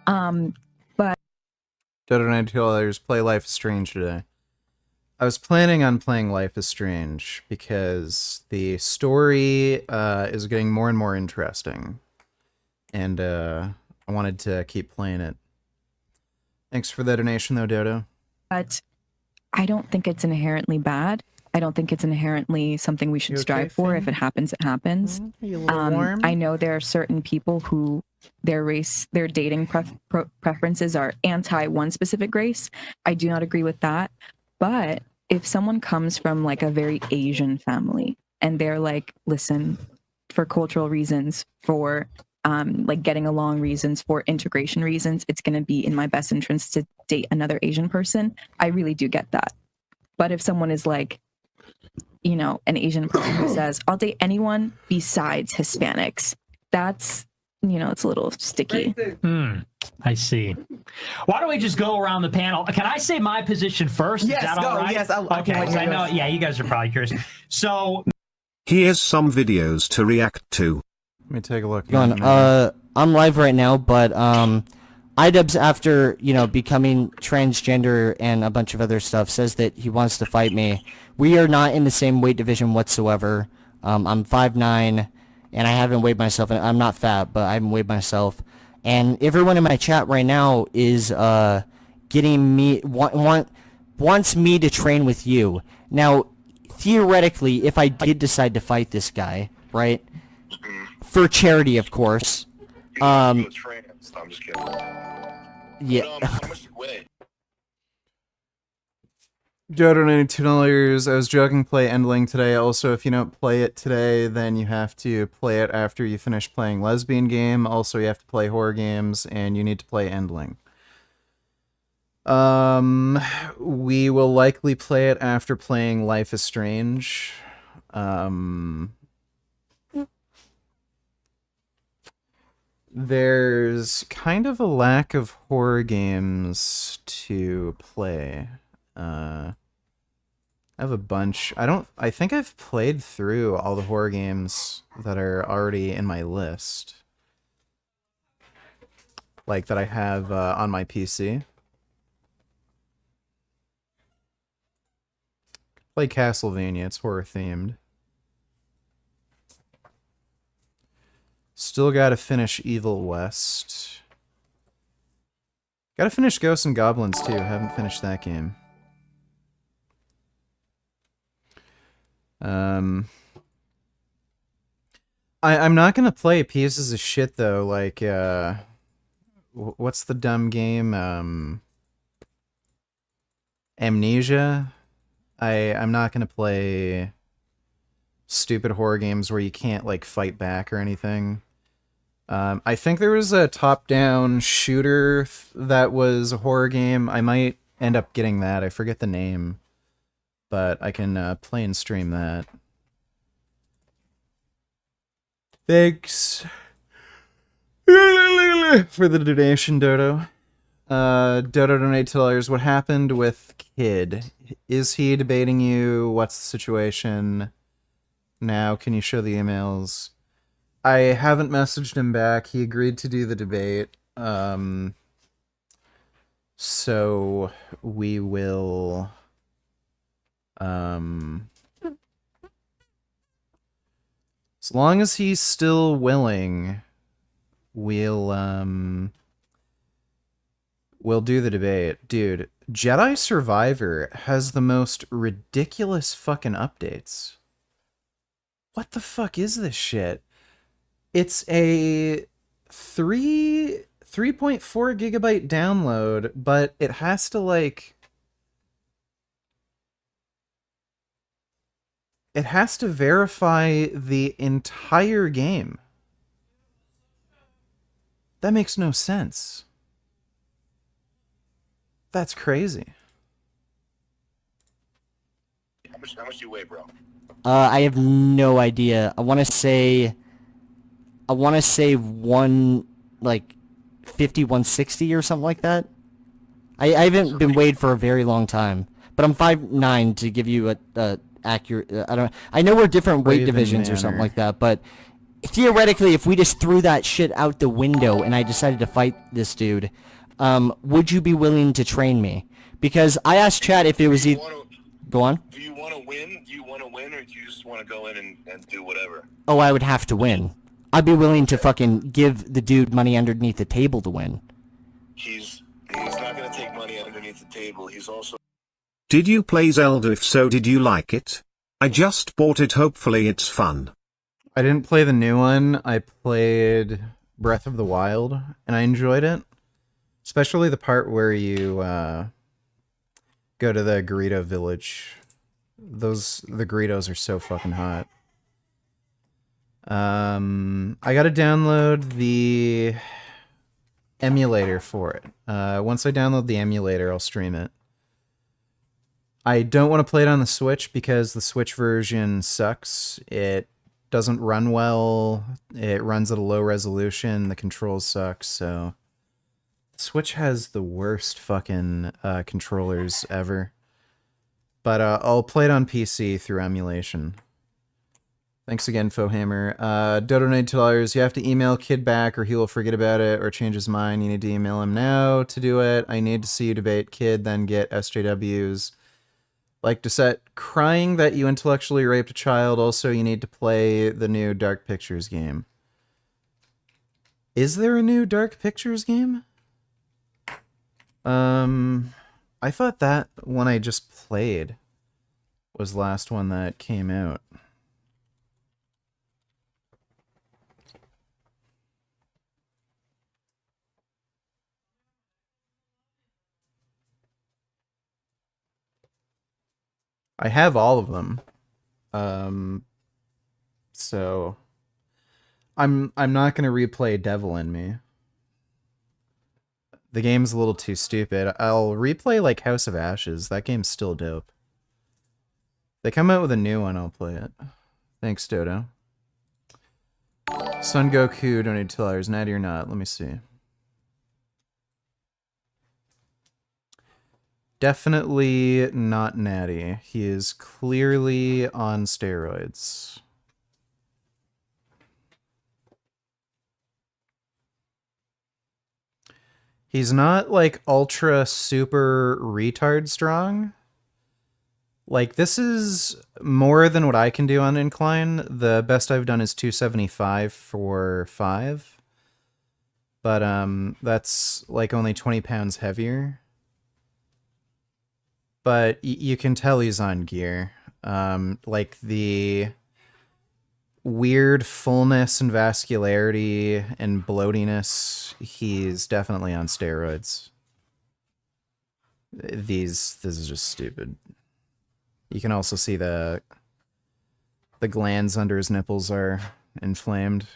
But $2 play Life is Strange today. I was planning on playing Life is Strange because the story is getting more and more interesting. And I wanted to keep playing it. Thanks for the donation, though, Dodo. But I don't think it's inherently bad. I don't think it's inherently something we should strive for. If it happens, it happens. Are you a little warm? I know there are certain people who their dating preferences are anti one specific race. I do not agree with that. But if someone comes from like a very Asian family and they're like, listen, for cultural reasons, for like getting along reasons, for integration reasons, it's going to be in my best interest to date another Asian person. I really do get that. But if someone is like, you know, an Asian person who says, I'll date anyone besides Hispanics, that's, you know, it's a little sticky. I see. Why don't we just go around the panel? Can I say my position first? Yes, Is that go. all right? Yes, okay. I know. Yeah, you guys are probably curious. So here's some videos to react to. Let me take a look. I'm live right now, but iDubbbz, after, you know, becoming transgender and a bunch of other stuff, says that he wants to fight me. We are not in the same weight division whatsoever. I'm 5'9", and I haven't weighed myself. And I'm not fat, but I haven't weighed myself. And everyone in my chat right now is getting me wants me to train with you. Now, theoretically, if I did decide to fight this guy, right, for charity, of course. I'm just kidding. Yeah. How much do you weigh? Joe donated $2. I was joking, play Endling today. Also, if you don't play it today, then you have to play it after you finish playing Lesbian Game. Also, you have to play horror games, and you need to play Endling. We will likely play it after playing Life is Strange. There's kind of a lack of horror games to play. I have a bunch. I think I've played through all the horror games that are already in my list. Like that I have on my PC. Play Castlevania, it's horror themed. Still gotta finish Evil West. Gotta finish Ghosts and Goblins too, haven't finished that game. I'm not gonna play pieces of shit though, like, what's the dumb game? Amnesia? I'm not gonna play stupid horror games where you can't, like, fight back or anything. I think there was a top-down shooter that was a horror game. I might end up getting that. I forget the name. But I can play and stream that. Thanks for the donation, Dodo. Dodo donate $2. What happened with Kid? Is he debating you? What's the situation now? Can you show the emails? I haven't messaged him back. He agreed to do the debate. So we will... as long as he's still willing, we'll do the debate. Dude, Jedi Survivor has the most ridiculous fucking updates. What the fuck is this shit? It's a 3.4 gigabyte download, but it has to, like... It has to verify the entire game. That makes no sense. That's crazy. How much do you weigh, bro? I have no idea. I want to say one, like 50, 160 or something like that. I haven't been weighed for a very long time, but I'm 5'9" to give you a accurate. I know we're different weight Raven divisions or something Manor. like that, but theoretically, if we just threw that shit out the window and I decided to fight this dude, would you be willing to train me? Because I asked Chad if it was Go on. Do you want to win? Do you want to win, or do you just want to go in and do whatever? Oh, I would have to win. I'd be willing to fucking give the dude money underneath the table to win. He's not going to take money underneath the table. He's also... Did you play Zelda? If so, did you like it? I just bought it, hopefully it's fun. I didn't play the new one. I played Breath of the Wild, and I enjoyed it. Especially the part where you go to the Gerudo village. The Gerudos are so fucking hot. I gotta download the emulator for it. Once I download the emulator, I'll stream it. I don't want to play it on the Switch because the Switch version sucks. It doesn't run well. It runs at a low resolution. The controls suck, so... Switch has the worst fucking controllers ever. But I'll play it on PC through emulation. Thanks again, Fohammer. Dodo $90. You have to email Kid back or he will forget about it or change his mind. You need to email him now to do it. I need to see you debate Kid, then get SJWs. Like Desette, crying that you intellectually raped a child. Also, you need to play the new Dark Pictures game. Is there a new Dark Pictures game? I thought that one I just played was the last one that came out. I have all of them. So I'm not gonna replay Devil in Me. The game's a little too stupid. I'll replay like House of Ashes. That game's still dope. They come out with a new one, I'll play it. Thanks, Dodo. Son Goku donated $2. Natty or not? Let me see. Definitely not Natty. He is clearly on steroids. He's not, like, ultra super retard strong. Like, this is more than what I can do on incline. The best I've done is 275 for 5. But, that's, like, only 20 pounds heavier. But you can tell he's on gear. Like, the weird fullness and vascularity and bloatiness, he's definitely on steroids. This is just stupid. You can also see the glands under his nipples are inflamed.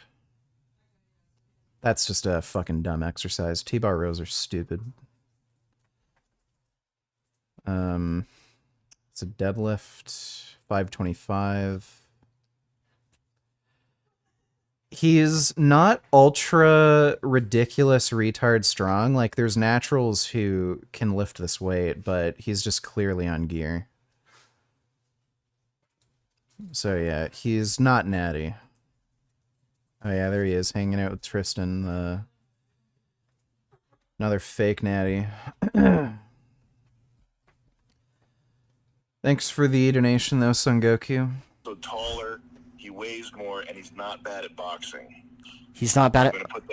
That's just a fucking dumb exercise. T-bar rows are stupid. It's a deadlift, 525. He's not ultra ridiculous retard strong. Like, there's naturals who can lift this weight, but he's just clearly on gear. So yeah, he's not Natty. Oh yeah, there he is, hanging out with Tristan, another fake Natty. Thanks for the donation though, Son Goku. So taller, he weighs more, and he's not bad at boxing. He's not bad I'm gonna put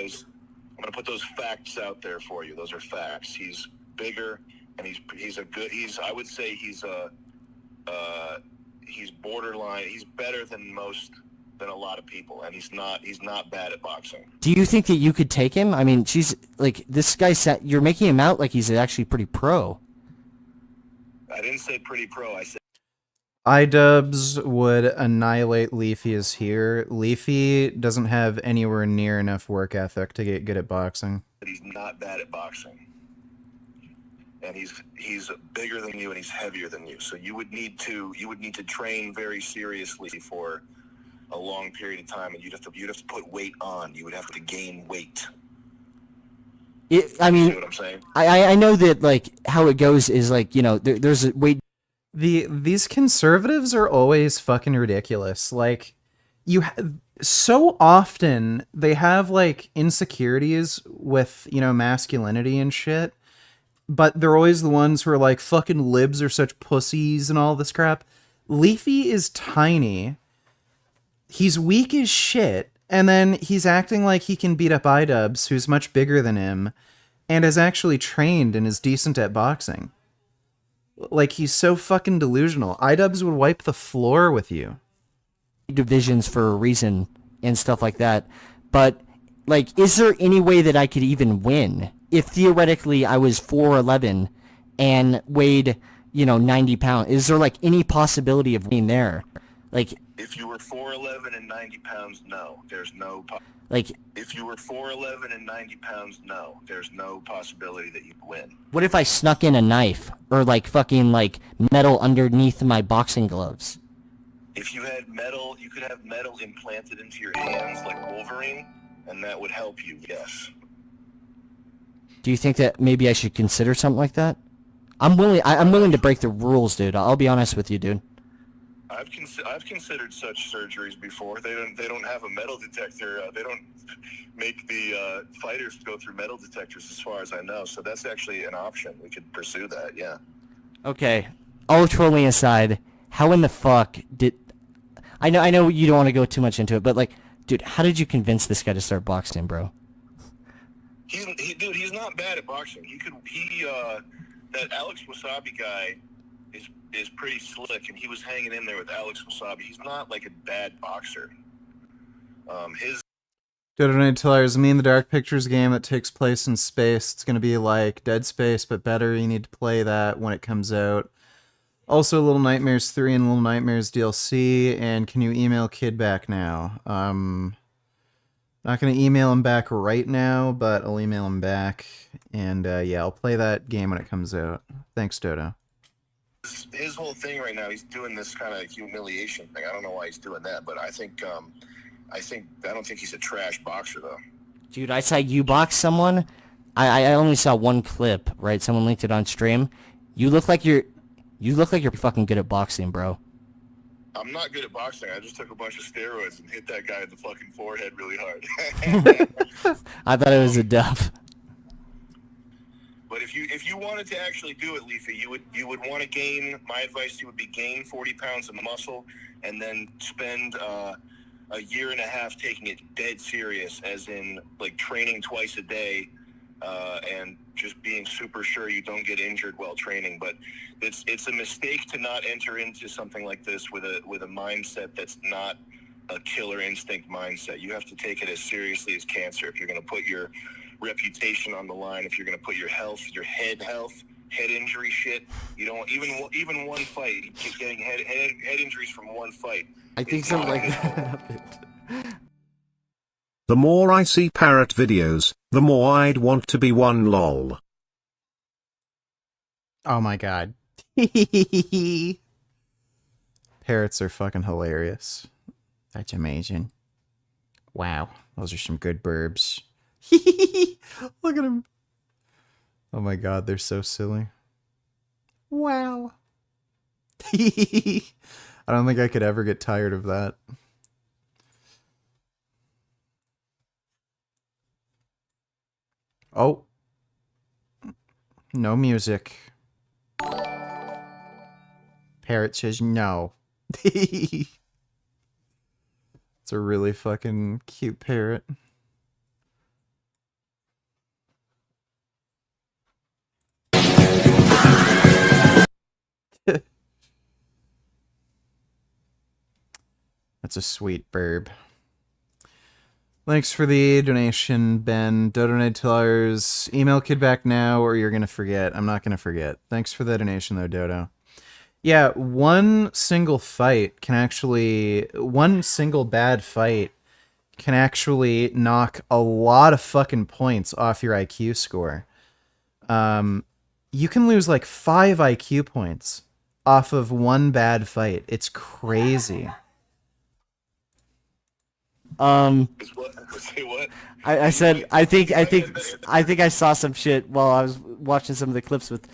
those facts out there for you. Those are facts. He's bigger, and I would say he's borderline. He's better than a lot of people, and he's not bad at boxing. Do you think that you could take him? I mean, this guy said you're making him out like he's actually pretty pro. I didn't say pretty pro. I said iDubbbz would annihilate Leafy as here. Leafy doesn't have anywhere near enough work ethic to get good at boxing. he's not bad at boxing. and he's bigger than you and he's heavier than you. So you would need to train very seriously for a long period of time, and you'd have to put weight on. You would have to gain weight. I mean, see what I'm saying? I know that like how it goes is like, you know, there's a weight. These conservatives are always fucking ridiculous. Like, so often they have like insecurities with, you know, masculinity and shit, but they're always the ones who are like, fucking libs are such pussies and all this crap. Leafy is tiny. He's weak as shit, and then he's acting like he can beat up iDubbbz, who's much bigger than him, and is actually trained and is decent at boxing. Like, he's so fucking delusional. iDubbbz would wipe the floor with you. Divisions for a reason and stuff like that. But, like, is there any way that I could even win? If theoretically I was 4'11" and weighed, you know, 90 pounds, is there, like, any possibility of winning there? Like, if you were 4'11" and 90 pounds, no, there's no. Like, if you were 4'11" and 90 pounds, no, there's no possibility that you'd win. what if I snuck in a knife or like fucking like metal underneath my boxing gloves? If you had metal, you could have metal implanted into your hands like Wolverine, and that would help you. Yes. Do you think that maybe I should consider something like that? I'm willing to break the rules, dude. I'll be honest with you, dude. I've considered such surgeries before. They don't have a metal detector. They don't make the fighters go through metal detectors, as far as I know. So that's actually an option. We could pursue that. Yeah. Okay. All trolling aside, how in the fuck did... I know you don't want to go too much into it, but like, dude, how did you convince this guy to start boxing, bro? Dude, he's not bad at boxing. That Alex Wasabi guy is pretty slick, and he was hanging in there with Alex Wasabi. He's not like a bad boxer. Dodo Night Teller is Me in the Dark Pictures game that takes place in space. It's going to be like Dead Space, but better. You need to play that when it comes out. Also, Little Nightmares 3 and Little Nightmares DLC. And can you email Kid back now? Not going to email him back right now, but I'll email him back. And yeah, I'll play that game when it comes out. Thanks, Dodo. His whole thing right now, he's doing this kind of humiliation thing. I don't know why he's doing that, but I don't think he's a trash boxer though. Dude, I saw you box someone. I only saw one clip, right? Someone linked it on stream. You look like you're fucking good at boxing, bro. I'm not good at boxing. I just took a bunch of steroids and hit that guy in the fucking forehead really hard. I thought it was a dub. But if you wanted to actually do it, Leafy, you would want to gain. My advice to you would be gain 40 pounds of muscle, and then spend a year and a half taking it dead serious, as in like training twice a day, and just being super sure you don't get injured while training. But it's a mistake to not enter into something like this with a mindset that's not a killer instinct mindset. You have to take it as seriously as cancer if you're going to put your reputation on the line, if you're going to put your health, your head injury shit. You don't even one fight, getting head injuries from one fight. I think something like that. The more I see parrot videos, the more I'd want to be one lol. Oh my god. Parrots are fucking hilarious. That's amazing. Wow, those are some good burbs. Look at him. Oh my god, they're so silly. Wow. I don't think I could ever get tired of that. Oh. No music. Parrot says no. It's a really fucking cute parrot. That's a sweet burb. Thanks for the donation, Ben. Donate Tellers. Email Kid back now or you're going to forget. I'm not going to forget. Thanks for the donation, though, Dodo. Yeah, one single fight can actually... One single bad fight can actually knock a lot of fucking points off your IQ score. you can lose like 5 IQ points off of one bad fight. It's crazy. Say what? I said I think I saw some shit while I was watching some of the clips with.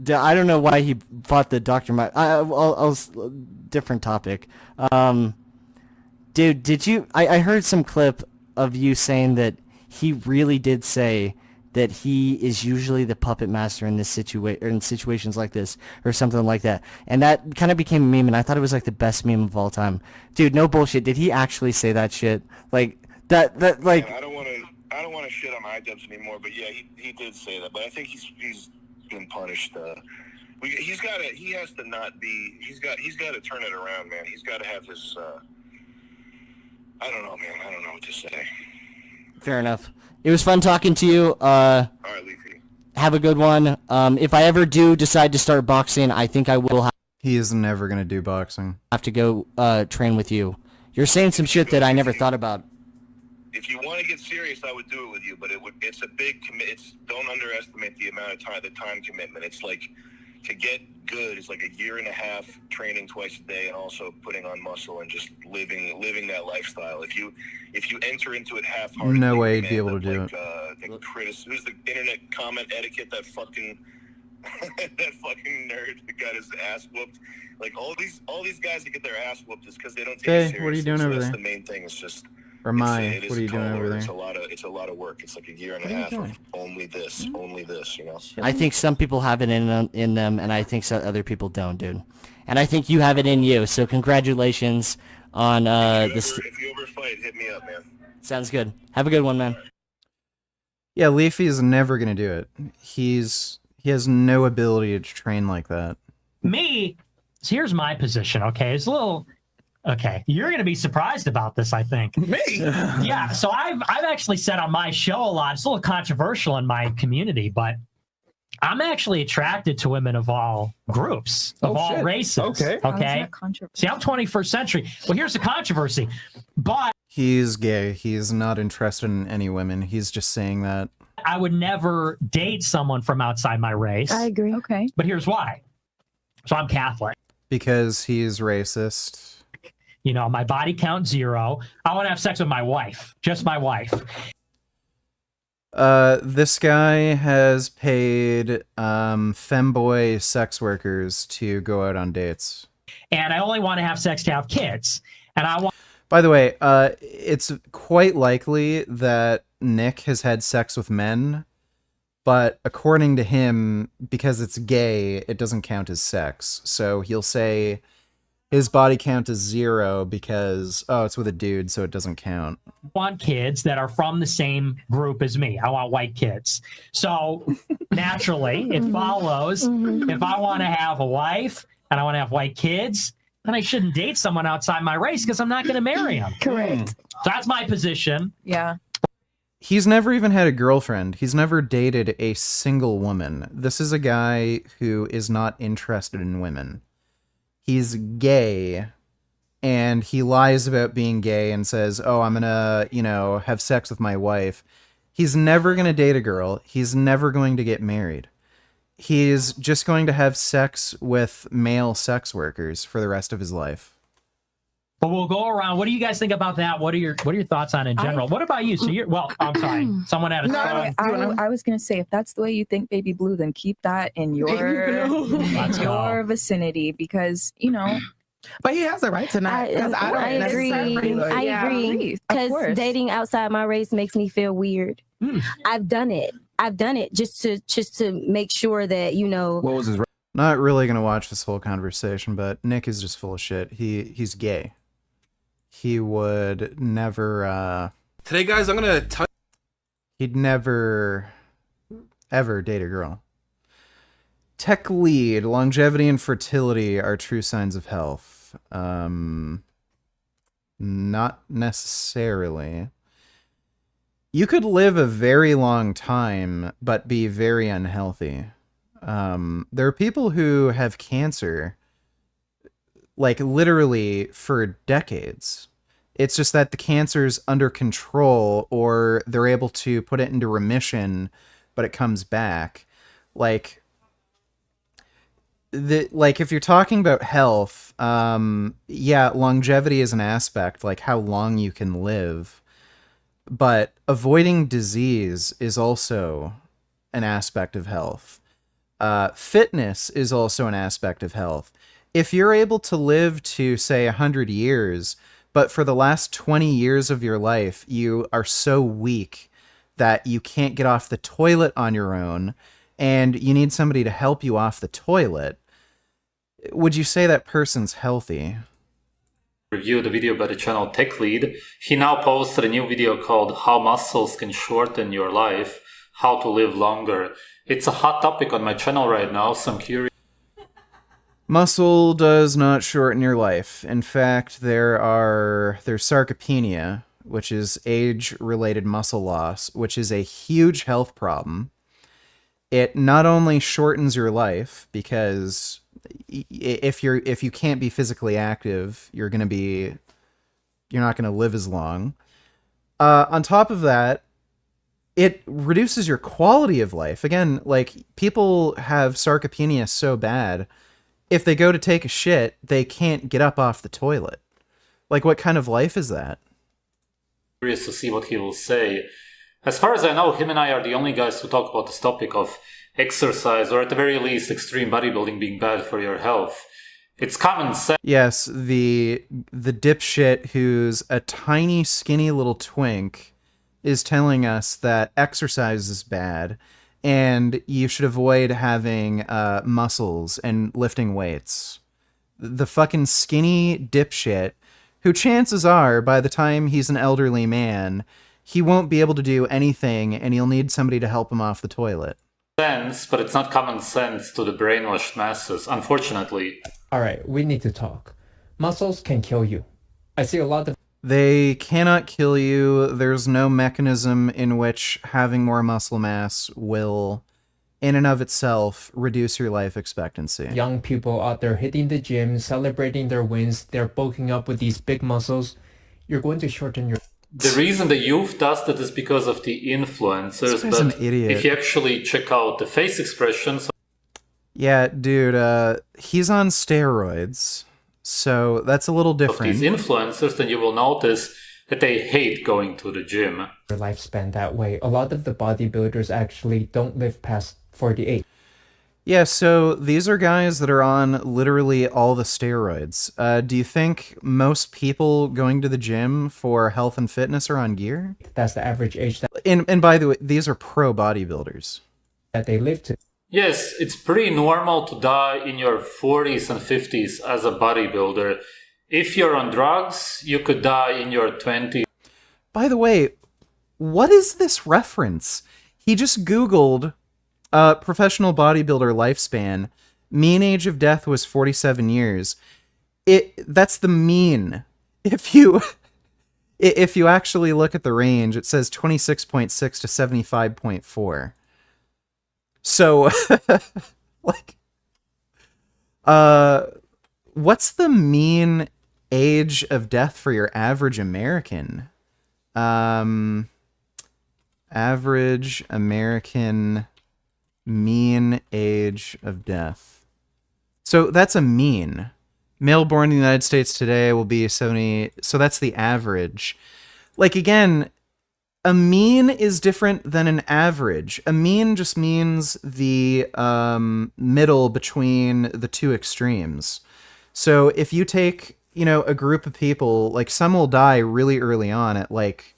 I don't know why he fought the Dr. I'll different topic. Dude, did you? I heard some clip of you saying that he really did say that he is usually the puppet master in this in situations like this or something like that, and that kind of became a meme, and I thought it was like the best meme of all time. Dude, no bullshit. Did he actually say that shit? Like that like. Man, I don't want to shit on iDubbbz anymore, but yeah, he did say that. But I think he's been punished. He has to not be. He's got to turn it around, man. He's got to have his. I don't know, man. I don't know what to say. Fair enough. It was fun talking to you. All right, Leafy. Have a good one. If I ever do decide to start boxing, I think I will He is never going to do boxing. Have to go train with you. You're saying some shit that I never thought about. If you want to get serious, I would do it with you, but it's a big commit. Don't underestimate the amount of time, the time commitment. It's like, to get good is like 1.5 years training twice a day and also putting on muscle and just living that lifestyle. If you enter into it half-heartedly, No way you'd be able to do it. Who's the internet comment etiquette? That fucking that fucking nerd that got his ass whooped. Like all these guys that get their ass whooped is because they don't take it seriously. What are you doing over that's there? The main thing. It's just. Or Mai, what are you doing over there? It's a lot of work. It's like 1.5 years of only this, you know. I think some people have it in them, and I think other people don't, dude. And I think you have it in you. So congratulations on this. If you ever fight, hit me up, man. Sounds good. Have a good one, man. Yeah, Leafy is never gonna do it. He has no ability to train like that. Me, so here's my position. Okay, it's a little. Okay, you're going to be surprised about this, I think. Me? Yeah, so I've actually said on my show a lot, it's a little controversial in my community, but I'm actually attracted to women of all groups, of all races. Okay. See, I'm 21st century. Well, here's the controversy. But he's gay. He's not interested in any women. He's just saying that. I would never date someone from outside my race. I agree. Okay. But here's why. So I'm Catholic. Because he's racist. You know, my body count 0. I want to have sex with my wife, just my wife. This guy has paid femboy sex workers to go out on dates. And I only want to have sex to have kids. And I want. By the way, it's quite likely that Nick has had sex with men, but according to him, because it's gay, it doesn't count as sex. So he'll say his body count is 0 because, it's with a dude, so it doesn't count. I want kids that are from the same group as me. I want white kids. So naturally, it follows if I want to have a wife and I want to have white kids, then I shouldn't date someone outside my race because I'm not going to marry them. Correct. So that's my position. Yeah. He's never even had a girlfriend. He's never dated a single woman. This is a guy who is not interested in women. He's gay, and he lies about being gay and says, I'm gonna, have sex with my wife. He's never gonna date a girl. He's never going to get married. He's just going to have sex with male sex workers for the rest of his life. But we'll go around. What do you guys think about that? What are your thoughts on it in general? What about you? So I'm sorry. Someone had a I was gonna say, if that's the way you think, Baby Blue, then keep that in your vicinity, because But he has the right to not. I agree. I agree. Because dating outside my race makes me feel weird. I've done it just to make sure that What was his? Not really gonna watch this whole conversation, but Nick is just full of shit. He's gay. He would never. Today, guys, I'm gonna. He'd never, ever date a girl. Tech lead: longevity and fertility are true signs of health. Not necessarily. You could live a very long time, but be very unhealthy. There are people who have cancer, like literally for decades. It's just that the cancer's under control, or they're able to put it into remission, but it comes back. Like, like if you're talking about health, yeah, longevity is an aspect, like how long you can live. But avoiding disease is also an aspect of health. Fitness is also an aspect of health. If you're able to live to, say, 100 years, but for the last 20 years of your life, you are so weak that you can't get off the toilet on your own, and you need somebody to help you off the toilet, would you say that person's healthy? Review the video by the channel Tech Lead. He now posted a new video called How Muscles Can Shorten Your Life, How to Live Longer. It's a hot topic on my channel right now, so I'm curious. Muscle does not shorten your life. In fact, there's sarcopenia, which is age-related muscle loss, which is a huge health problem. It not only shortens your life, because if you can't be physically active, you're not going to live as long. On top of that, it reduces your quality of life. Again, like, people have sarcopenia so bad, if they go to take a shit, they can't get up off the toilet. Like, what kind of life is that? Curious to see what he will say. As far as I know, him and I are the only guys who talk about this topic of exercise, or at the very least, extreme bodybuilding being bad for your health. It's common sense. Yes, the dipshit who's a tiny, skinny little twink is telling us that exercise is bad, and you should avoid having muscles and lifting weights. The fucking skinny dipshit, who chances are, by the time he's an elderly man, he won't be able to do anything, and he'll need somebody to help him off the toilet. Sense, but it's not common sense to the brainwashed masses, unfortunately. Alright, we need to talk. Muscles can kill you. I see a lot of... They cannot kill you. There's no mechanism in which having more muscle mass will, in and of itself, reduce your life expectancy. young people out there hitting the gym, celebrating their wins, they're bulking up with these big muscles. You're going to shorten your... The reason the youth does that is because of the influencers, This guy's an idiot. if you actually check out the face expressions... Yeah, dude, he's on steroids, so that's a little different. Of these influencers, then you will notice that they hate going to the gym. Your lifespan that way. A lot of the bodybuilders actually don't live past 48. Yeah, so these are guys that are on literally all the steroids. Do you think most people going to the gym for health and fitness are on gear? That's the average age that... And by the way, these are pro bodybuilders. That they live to. Yes, it's pretty normal to die in your 40s and 50s as a bodybuilder. If you're on drugs, you could die in your 20s. By the way, what is this reference? He just Googled professional bodybuilder lifespan. Mean age of death was 47 years. That's the mean. If you actually look at the range, it says 26.6 to 75.4. So, like, what's the mean age of death for your average American? Average American mean age of death. So that's a mean. Male born in the United States today will be 70. So that's the average. Like, again, a mean is different than an average. A mean just means the middle between the two extremes. So if you take, a group of people, like, some will die really early on at like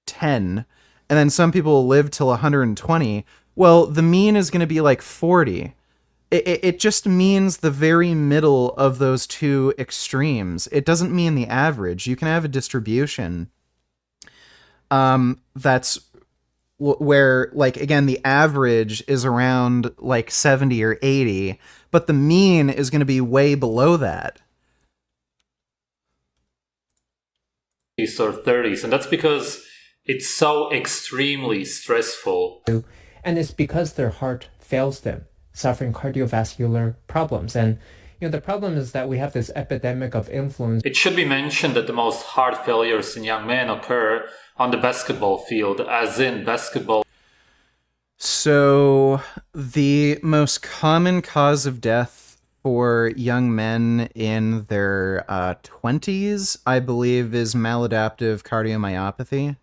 10, and then some people will live till 120. Well, the mean is going to be like 40. It just means the very middle of those two extremes. It doesn't mean the average. You can have a distribution that's where, like, again, the average is around like 70 or 80, but the mean is going to be way below that. Or 30s, and that's because it's so extremely stressful. And it's because their heart fails them, suffering cardiovascular problems. And the problem is that we have this epidemic of influence. It should be mentioned that the most heart failures in young men occur on the basketball field, as in basketball. So the most common cause of death for young men in their 20s, I believe, is maladaptive cardiomyopathy.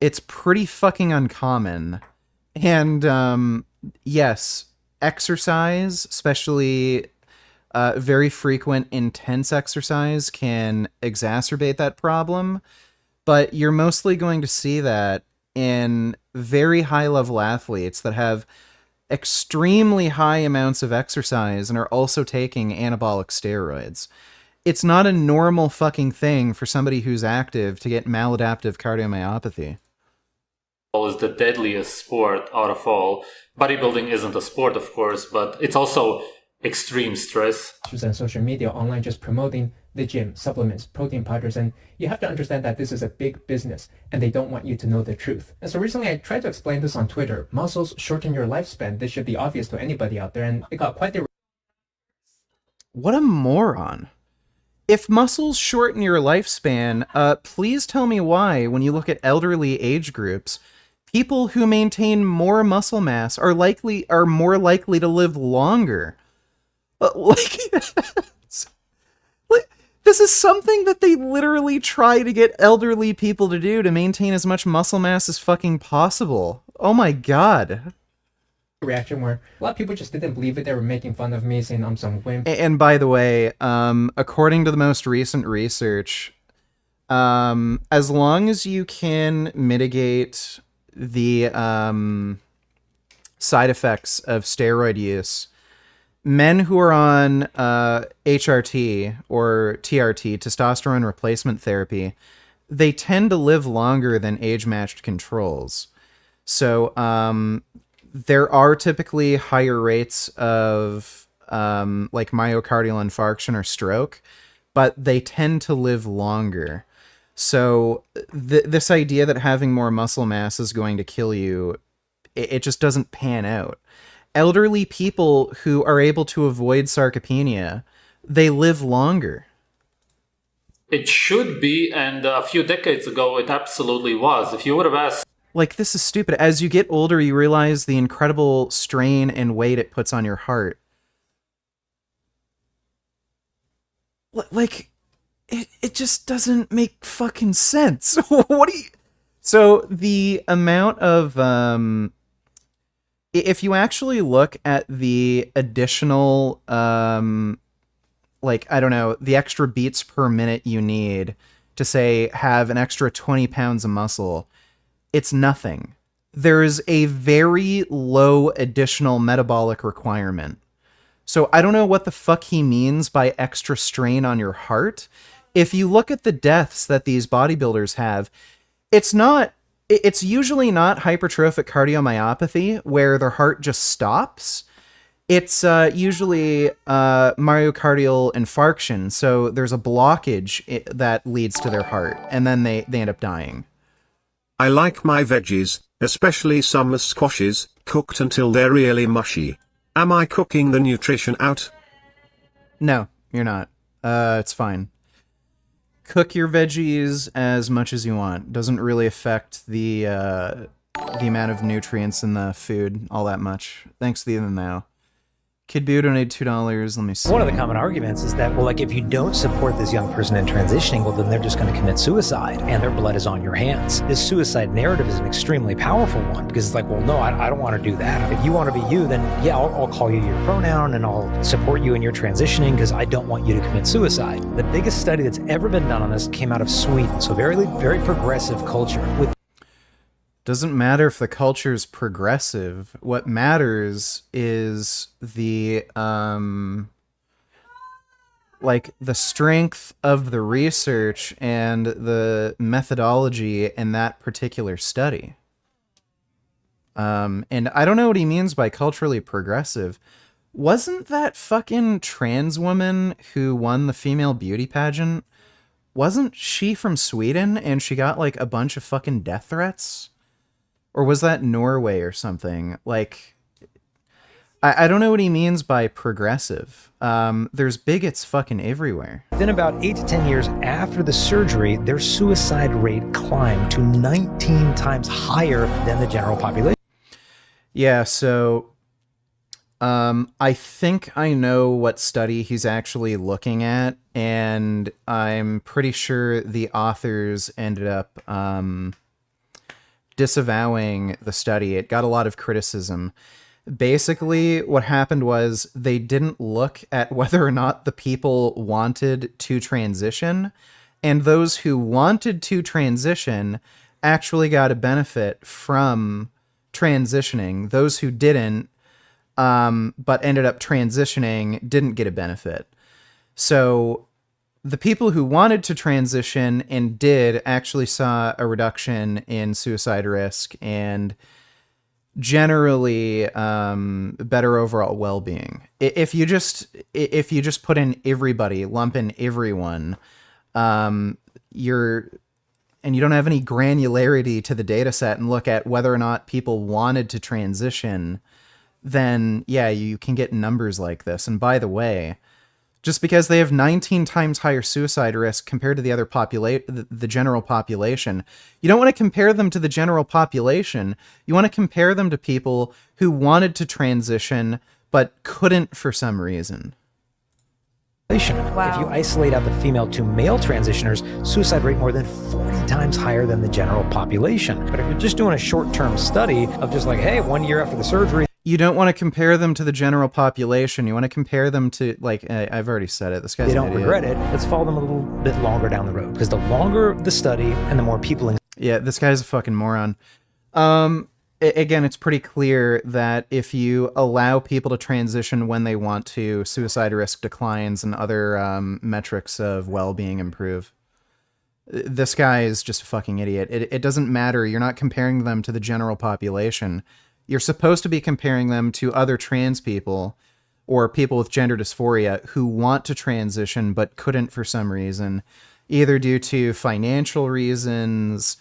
It's pretty fucking uncommon. And yes, exercise, especially very frequent, intense exercise, can exacerbate that problem. But you're mostly going to see that in very high-level athletes that have extremely high amounts of exercise and are also taking anabolic steroids. It's not a normal fucking thing for somebody who's active to get maladaptive cardiomyopathy. Is the deadliest sport out of all. Bodybuilding isn't a sport, of course, but it's also extreme stress. And social media online just promoting the gym, supplements, protein powders, and you have to understand that this is a big business and they don't want you to know the truth. And so recently I tried to explain this on Twitter. Muscles shorten your lifespan. This should be obvious to anybody out there, and it got quite the... What a moron. If muscles shorten your lifespan, please tell me why, when you look at elderly age groups, people who maintain more muscle mass are more likely to live longer. This is something that they literally try to get elderly people to do to maintain as much muscle mass as fucking possible. Oh my god. Reaction where a lot of people just didn't believe it. They were making fun of me, saying I'm some wimp. And by the way, according to the most recent research, as long as you can mitigate the side effects of steroid use, men who are on HRT or TRT, testosterone replacement therapy, they tend to live longer than age-matched controls. So there are typically higher rates of like myocardial infarction or stroke, but they tend to live longer. So this idea that having more muscle mass is going to kill you, it just doesn't pan out. Elderly people who are able to avoid sarcopenia, they live longer. It should be, and a few decades ago it absolutely was. If you would have asked... Like, this is stupid. As you get older, you realize the incredible strain and weight it puts on your heart. Like, it just doesn't make fucking sense. What do you... So, the amount of... if you actually look at the additional, like, I don't know, the extra beats per minute you need to, say, have an extra 20 pounds of muscle, it's nothing. There's a very low additional metabolic requirement. So I don't know what the fuck he means by extra strain on your heart. If you look at the deaths that these bodybuilders have, it's usually not hypertrophic cardiomyopathy where their heart just stops. It's usually myocardial infarction. So there's a blockage that leads to their heart, and then they end up dying. I like my veggies, especially summer squashes, cooked until they're really mushy. Am I cooking the nutrition out? No, you're not. It's fine. Cook your veggies as much as you want. Doesn't really affect the amount of nutrients in the food all that much. Thanks to the now. Kid Boo donated $2. Let me see. One of the common arguments is that, well, like, if you don't support this young person in transitioning, well, then they're just going to commit suicide and their blood is on your hands. This suicide narrative is an extremely powerful one because it's like, well, no, I don't want to do that. If you want to be you, then yeah, I'll call you your pronoun and I'll support you in your transitioning because I don't want you to commit suicide. The biggest study that's ever been done on this came out of Sweden. So very, very progressive culture. Doesn't matter if the culture's progressive. What matters is the like the strength of the research and the methodology in that particular study. And I don't know what he means by culturally progressive. Wasn't that fucking trans woman who won the female beauty pageant, wasn't she from Sweden and she got like a bunch of fucking death threats? Or was that Norway or something? Like, I don't know what he means by progressive. There's bigots fucking everywhere. Then about 8 to 10 years after the surgery, their suicide rate climbed to 19 times higher than the general population. Yeah, so I think I know what study he's actually looking at, and I'm pretty sure the authors ended up disavowing the study. It got a lot of criticism. Basically, what happened was they didn't look at whether or not the people wanted to transition, and those who wanted to transition actually got a benefit from transitioning. Those who didn't, but ended up transitioning, didn't get a benefit. So the people who wanted to transition and did actually saw a reduction in suicide risk and generally better overall well-being. If you just put in everybody, lump in everyone, and you don't have any granularity to the data set and look at whether or not people wanted to transition, then yeah, you can get numbers like this. And by the way, just because they have 19 times higher suicide risk compared to the other the general population, you don't want to compare them to the general population. You want to compare them to people who wanted to transition but couldn't for some reason. Wow. If you isolate out the female to male transitioners, suicide rate more than 40 times higher than the general population. But if you're just doing a short-term study of just like, hey, 1 year after the surgery, you don't want to compare them to the general population. You want to compare them to, like, I've already said it. This guy's they don't regret it. Let's follow them a little bit longer down the road, because the longer the study and the more people. Yeah, this guy's a fucking moron. Again, it's pretty clear that if you allow people to transition when they want to, suicide risk declines and other metrics of well-being improve. This guy is just a fucking idiot. It doesn't matter. You're not comparing them to the general population. You're supposed to be comparing them to other trans people or people with gender dysphoria who want to transition but couldn't for some reason, either due to financial reasons,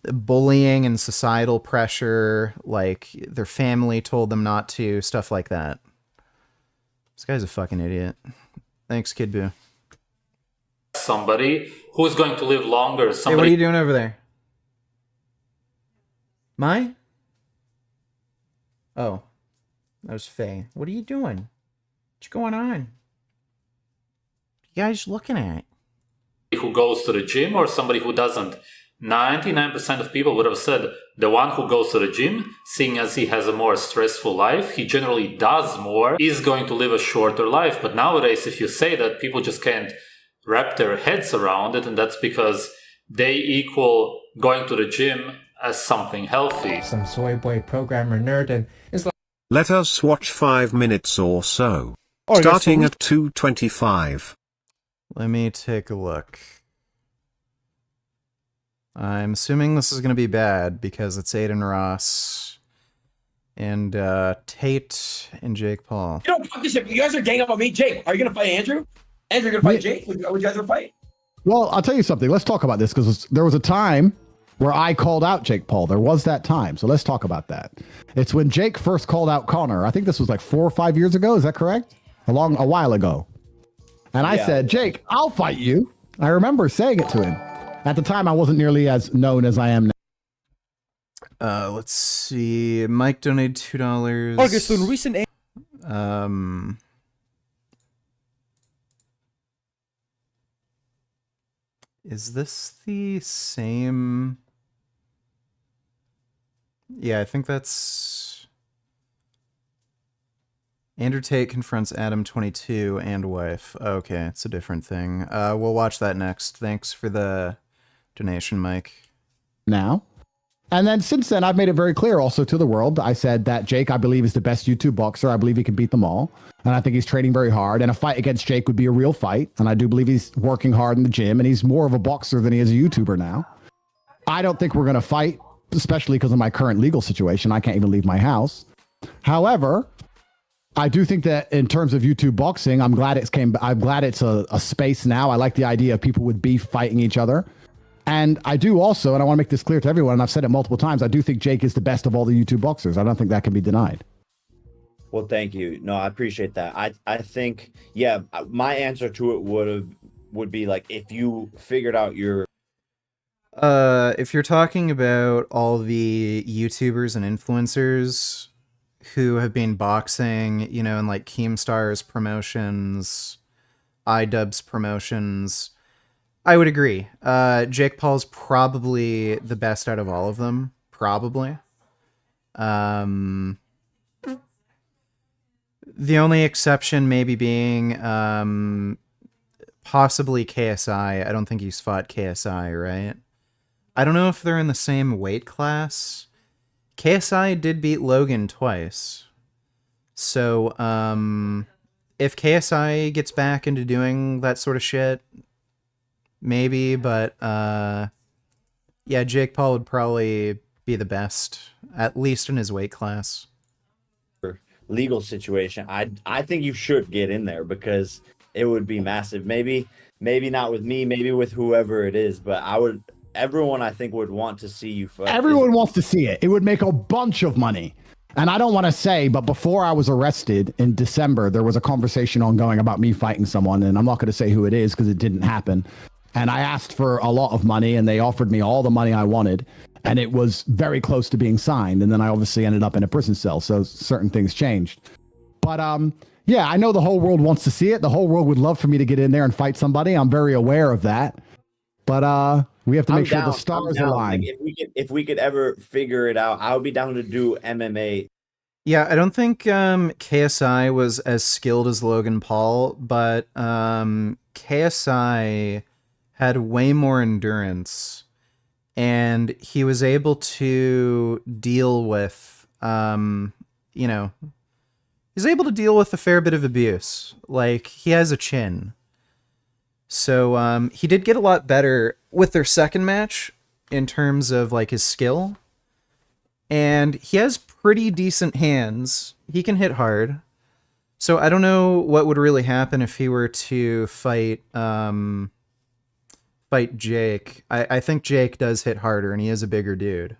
bullying and societal pressure, like their family told them not to, stuff like that. This guy's a fucking idiot. Thanks, Kid Boo. Somebody who's going to live longer. Hey, what are you doing over there? My? Oh, that was Faye. What are you doing? What's going on? What you guys looking at? Who goes to the gym or somebody who doesn't? 99% of people would have said the one who goes to the gym, seeing as he has a more stressful life, he generally does more, is going to live a shorter life. But nowadays, if you say that, people just can't wrap their heads around it, and that's because they equal going to the gym as something healthy. Some soy boy programmer nerd, and it's like, let us watch 5 minutes or so. Starting at 2:25. Let me take a look. I'm assuming this is going to be bad because it's Aiden Ross and Tate and Jake Paul. You know, fuck this shit. You guys are ganging up on me. Jake, are you going to fight Andrew? Andrew, going to fight Jake? Would you guys ever fight? Well, I'll tell you something. Let's talk about this because there was a time where I called out Jake Paul. There was that time. So let's talk about that. It's when Jake first called out Connor. I think this was like 4 or 5 years ago. Is that correct? A while ago. And I said, Jake, I'll fight you. I remember saying it to him. At the time, I wasn't nearly as known as I am now. Let's see. Mike donated $2. August, so in recent... Is this the same? Yeah, I think that's... Andrew Tate confronts Adam 22 and wife. Okay, it's a different thing. We'll watch that next. Thanks for the donation, Mike. Now. And then since then, I've made it very clear also to the world. I said that Jake, I believe, is the best YouTube boxer. I believe he can beat them all. And I think he's training very hard. And a fight against Jake would be a real fight. And I do believe he's working hard in the gym. And he's more of a boxer than he is a YouTuber now. I don't think we're going to fight, especially because of my current legal situation. I can't even leave my house. However, I do think that in terms of YouTube boxing, I'm glad it's a space now. I like the idea of people with beef fighting each other. And I do also, and I want to make this clear to everyone, and I've said it multiple times, I do think Jake is the best of all the YouTube boxers. I don't think that can be denied. Well, thank you. No, I appreciate that. I think, yeah, my answer to it would be like, if you figured out your... If you're talking about all the YouTubers and influencers, who have been boxing, you know, in like Keemstar's promotions, iDubbbz promotions, I would agree. Jake Paul's probably the best out of all of them. Probably. The only exception maybe being possibly KSI. I don't think he's fought KSI, right? I don't know if they're in the same weight class. KSI did beat Logan twice. So, if KSI gets back into doing that sort of shit, maybe, but yeah, Jake Paul would probably be the best, at least in his weight class. Legal situation, I think you should get in there because it would be massive. Maybe not with me, maybe with whoever it is, but everyone I think would want to see you fight. Everyone wants to see it. It would make a bunch of money. And I don't want to say, but before I was arrested in December, there was a conversation ongoing about me fighting someone, and I'm not going to say who it is because it didn't happen. And I asked for a lot of money, and they offered me all the money I wanted, and it was very close to being signed. And then I obviously ended up in a prison cell, so certain things changed. But yeah, I know the whole world wants to see it. The whole world would love for me to get in there and fight somebody. I'm very aware of that. But we have to make sure the stars align. Like if we could ever figure it out, I would be down to do MMA. Yeah, I don't think KSI was as skilled as Logan Paul, but KSI had way more endurance, and he was able to deal with, you know, he's able to deal with a fair bit of abuse. Like, he has a chin. So he did get a lot better with their second match in terms of like his skill. And he has pretty decent hands. He can hit hard. So I don't know what would really happen if he were to fight Jake. I think Jake does hit harder and he is a bigger dude.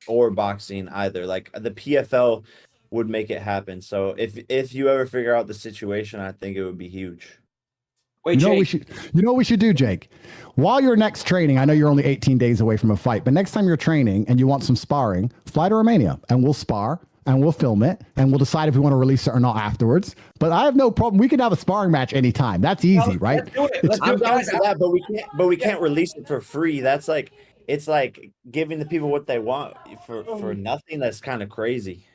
Or boxing either. Like the PFL would make it happen. So if you ever figure out the situation, I think it would be huge. Wait, you know what we should do, Jake? While you're next training, I know you're only 18 days away from a fight, but next time you're training and you want some sparring, fly to Romania and we'll spar and we'll film it and we'll decide if we want to release it or not afterwards. But I have no problem. We could have a sparring match anytime. That's easy, right? I'm down for that, but we can't release it for free. That's like, it's like giving the people what they want for nothing. That's kind of crazy.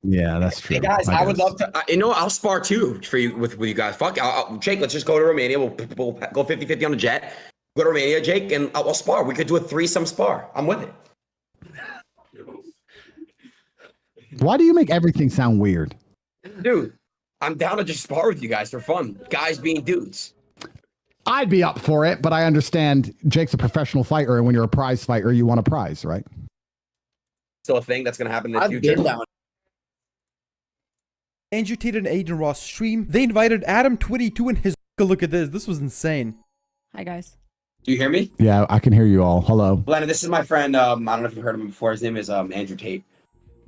Yeah, that's true. Hey guys, I would love to. You know, I'll spar too for you with you guys. Fuck, Jake, let's just go to Romania. We'll go 50-50 on the jet. Go to Romania, Jake, and I'll spar. We could do a threesome spar. I'm with it. Why do you make everything sound weird? Dude, I'm down to just spar with you guys for fun. Guys being dudes. I'd be up for it, but I understand Jake's a professional fighter, and when you're a prize fighter, you want a prize, right? Still a thing that's going to happen in the future. Andrew Tate and Aiden Ross stream. They invited Adam22 and his. Look at this. This was insane. Hi, guys. Do you hear me? Yeah, I can hear you all. Hello. Glenna, this is my friend. I don't know if you've heard of him before. His name is Andrew Tate.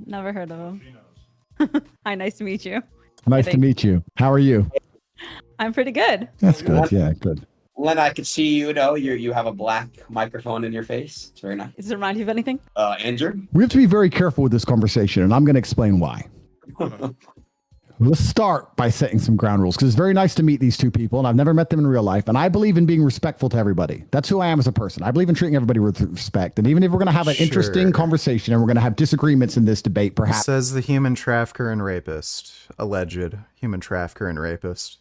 Never heard of him. Hi, nice to meet you. Nice to meet you. How are you? I'm pretty good. That's good. Yeah, good. Lena, I can see you have a black microphone in your face. It's very nice. Does it remind you of anything? Andrew? We have to be very careful with this conversation, and I'm going to explain why. Let's start by setting some ground rules, because it's very nice to meet these two people, and I've never met them in real life, and I believe in being respectful to everybody. That's who I am as a person. I believe in treating everybody with respect, and even if we're going to have an interesting conversation and we're going to have disagreements in this debate, perhaps... Says the human trafficker and rapist. Alleged human trafficker and rapist.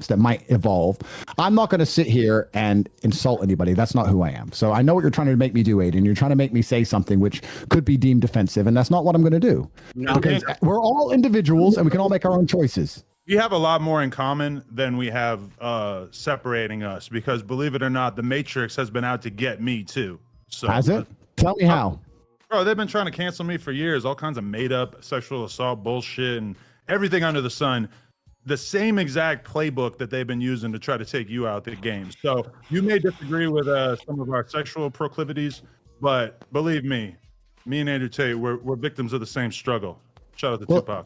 That might evolve. I'm not going to sit here and insult anybody. That's not who I am. So I know what you're trying to make me do, Aiden. You're trying to make me say something which could be deemed offensive, and that's not what I'm going to do. No, because we're all individuals and we can all make our own choices. We have a lot more in common than we have separating us, because believe it or not, the Matrix has been out to get me too. So has it? Tell me how. Bro, they've been trying to cancel me for years. All kinds of made up sexual assault bullshit and everything under the sun. The same exact playbook that they've been using to try to take you out the game. So you may disagree with some of our sexual proclivities, but believe me and Andrew Tate, we're victims of the same struggle. Shout out to Tupac.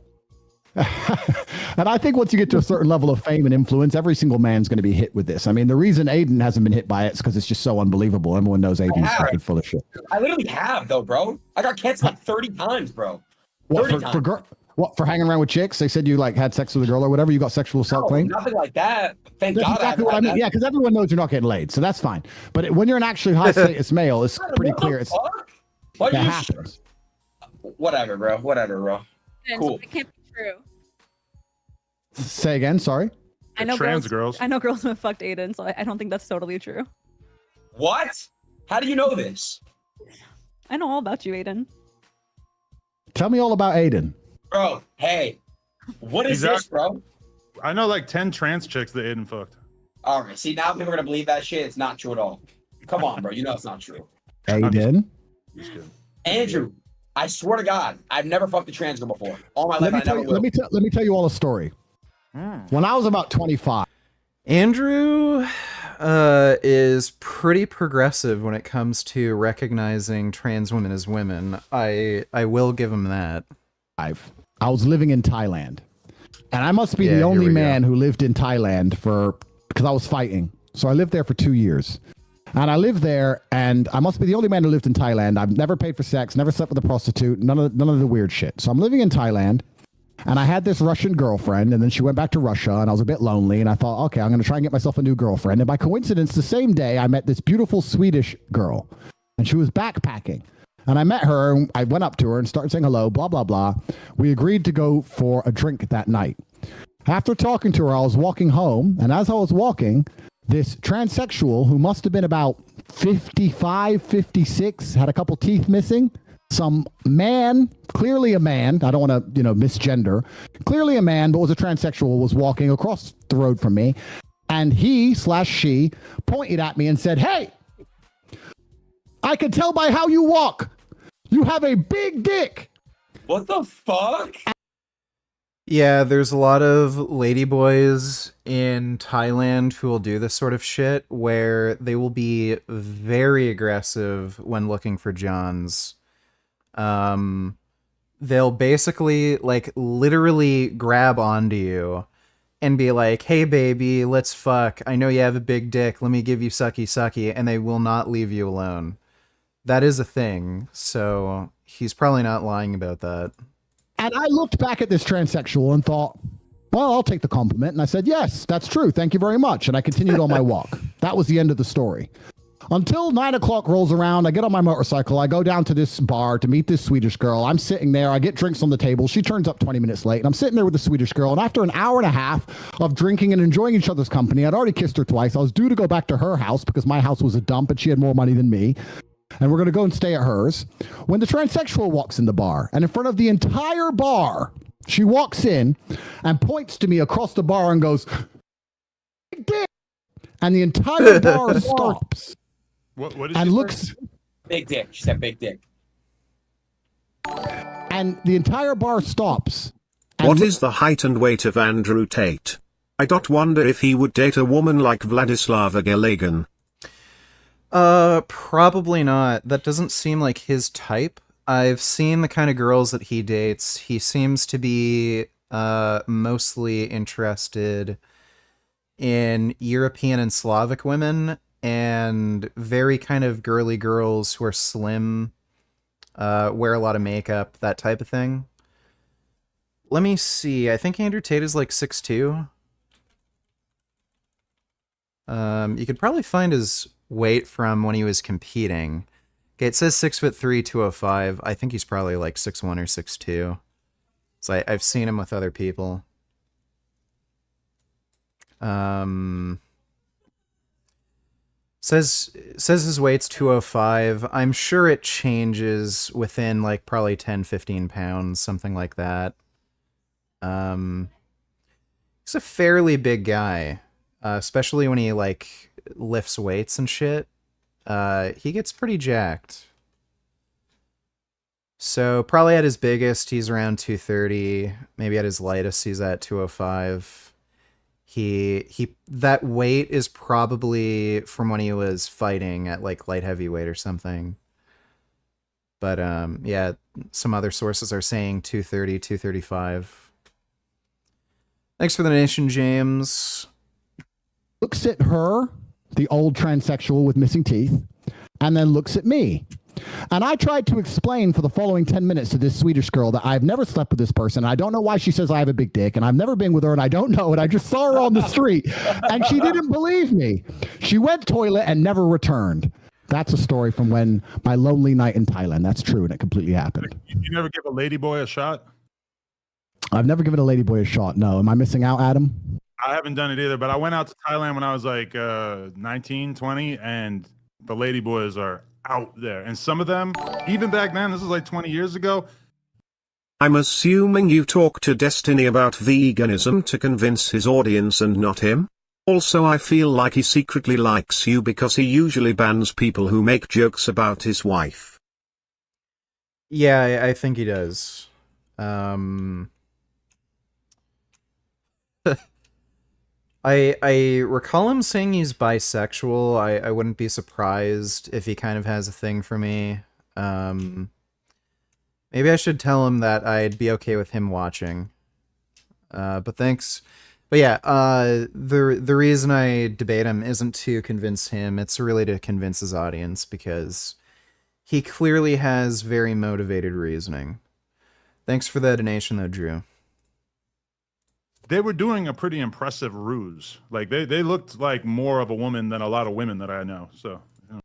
And I think once you get to a certain level of fame and influence, every single man's going to be hit with this. I mean, the reason Aiden hasn't been hit by it is because it's just so unbelievable. Everyone knows Aiden's fucking full of shit. I literally have, though, bro. I got canceled like 30 times, bro. What 30 times. What, for hanging around with chicks? They said you like had sex with a girl or whatever. You got sexual assault claim. Nothing like that. Thank That's God. exactly I what I haven't mean. had Yeah, because everyone knows you're not getting laid, so that's fine. But when you're an actually high status male, it's pretty What clear. the It's fuck? What it you happens. Whatever, bro. Whatever, bro. Cool. It can't be true. Say again. Sorry. I know trans girls. I know girls who have fucked Aiden, so I don't think that's totally true. What? How do you know this? I know all about you, Aiden. Tell me all about Aiden. Bro, hey. What is He's this, out- bro? I know like 10 trans chicks that Aiden fucked. All right. See, now people are going to believe that shit. It's not true at all. Come on, bro. You know it's not true. Aiden. Andrew, I swear to God, I've never fucked a trans girl before. All my life, I never will. Let me tell you all a story. When I was about 25, Andrew is pretty progressive when it comes to recognizing trans women as women. I will give him that. I was living in Thailand, and I must be Yeah, the here only we man who lived in Thailand because I was fighting. So I lived there for 2 years. And I lived there, and I must be the only man who lived in Thailand. I've never paid for sex, never slept with a prostitute, none of the weird shit. So I'm living in Thailand, and I had this Russian girlfriend, and then she went back to Russia, and I was a bit lonely, and I thought, okay, I'm going to try and get myself a new girlfriend. And by coincidence, the same day, I met this beautiful Swedish girl, and she was backpacking. And I met her, and I went up to her and started saying hello, blah, blah, blah. We agreed to go for a drink that night. After talking to her, I was walking home, and as I was walking, this transsexual who must have been about 55, 56, had a couple teeth missing. Some man, clearly a man, I don't want to, misgender, clearly a man, but was a transsexual, was walking across the road from me. And he/she pointed at me and said, "Hey, I can tell by how you walk. You have a big dick." What the fuck? Yeah, there's a lot of ladyboys in Thailand who will do this sort of shit where they will be very aggressive when looking for Johns. They'll basically, like, literally grab onto you and be like, "Hey, baby, let's fuck. I know you have a big dick. Let me give you sucky sucky," and they will not leave you alone. That is a thing, so he's probably not lying about that. And I looked back at this transsexual and thought, well, I'll take the compliment. And I said, yes, that's true. Thank you very much. And I continued on my walk. That was the end of the story. Until 9 o'clock rolls around, I get on my motorcycle. I go down to this bar to meet this Swedish girl. I'm sitting there. I get drinks on the table. She turns up 20 minutes late. And I'm sitting there with the Swedish girl. And after an hour and a half of drinking and enjoying each other's company, I'd already kissed her twice. I was due to go back to her house because my house was a dump and she had more money than me. And we're going to go and stay at hers. When the transsexual walks in the bar, and in front of the entire bar, she walks in and points to me across the bar and goes, "Big dick." And the entire bar stops. What did and she looks. say? Big dick. She said big dick. And the entire bar stops. What is the height and weight of Andrew Tate? I wonder if he would date a woman like Vladislava Galagan. Probably not. That doesn't seem like his type. I've seen the kind of girls that he dates. He seems to be, mostly interested in European and Slavic women, and very kind of girly girls who are slim, wear a lot of makeup, that type of thing. Let me see. I think Andrew Tate is like 6'2". You could probably find his weight from when he was competing. Okay, it says 6'3", 205. I think he's probably like 6'1" or 6'2". So I've seen him with other people. Says his weight's 205. I'm sure it changes within like probably 10, 15 pounds, something like that. He's a fairly big guy, especially when he like lifts weights and shit. He gets pretty jacked. So probably at his biggest, he's around 230. Maybe at his lightest, he's at 205. That weight is probably from when he was fighting at like light heavyweight or something. But yeah, some other sources are saying 230, 235. Thanks for the donation, James. Looks at her, the old transsexual with missing teeth, and then looks at me. And I tried to explain for the following 10 minutes to this Swedish girl that I've never slept with this person. I don't know why she says I have a big dick, and I've never been with her, and I don't know it. I just saw her on the street, and she didn't believe me. She went toilet and never returned. That's a story from when my lonely night in Thailand. That's true, and it completely happened. You never give a ladyboy a shot? I've never given a ladyboy a shot. No. Am I missing out, Adam? I haven't done it either, but I went out to Thailand when I was like 19, 20, and the ladyboys are out there. And some of them, even back then, this was like 20 years ago. I'm assuming you talk to Destiny about veganism to convince his audience and not him? Also, I feel like he secretly likes you because he usually bans people who make jokes about his wife. Yeah, I think he does. I recall him saying he's bisexual. I wouldn't be surprised if he kind of has a thing for me. Maybe I should tell him that I'd be okay with him watching. But thanks. But yeah, the reason I debate him isn't to convince him. It's really to convince his audience because he clearly has very motivated reasoning. Thanks for the donation, though, Drew. They were doing a pretty impressive ruse. Like they looked like more of a woman than a lot of women that I know. So, yeah.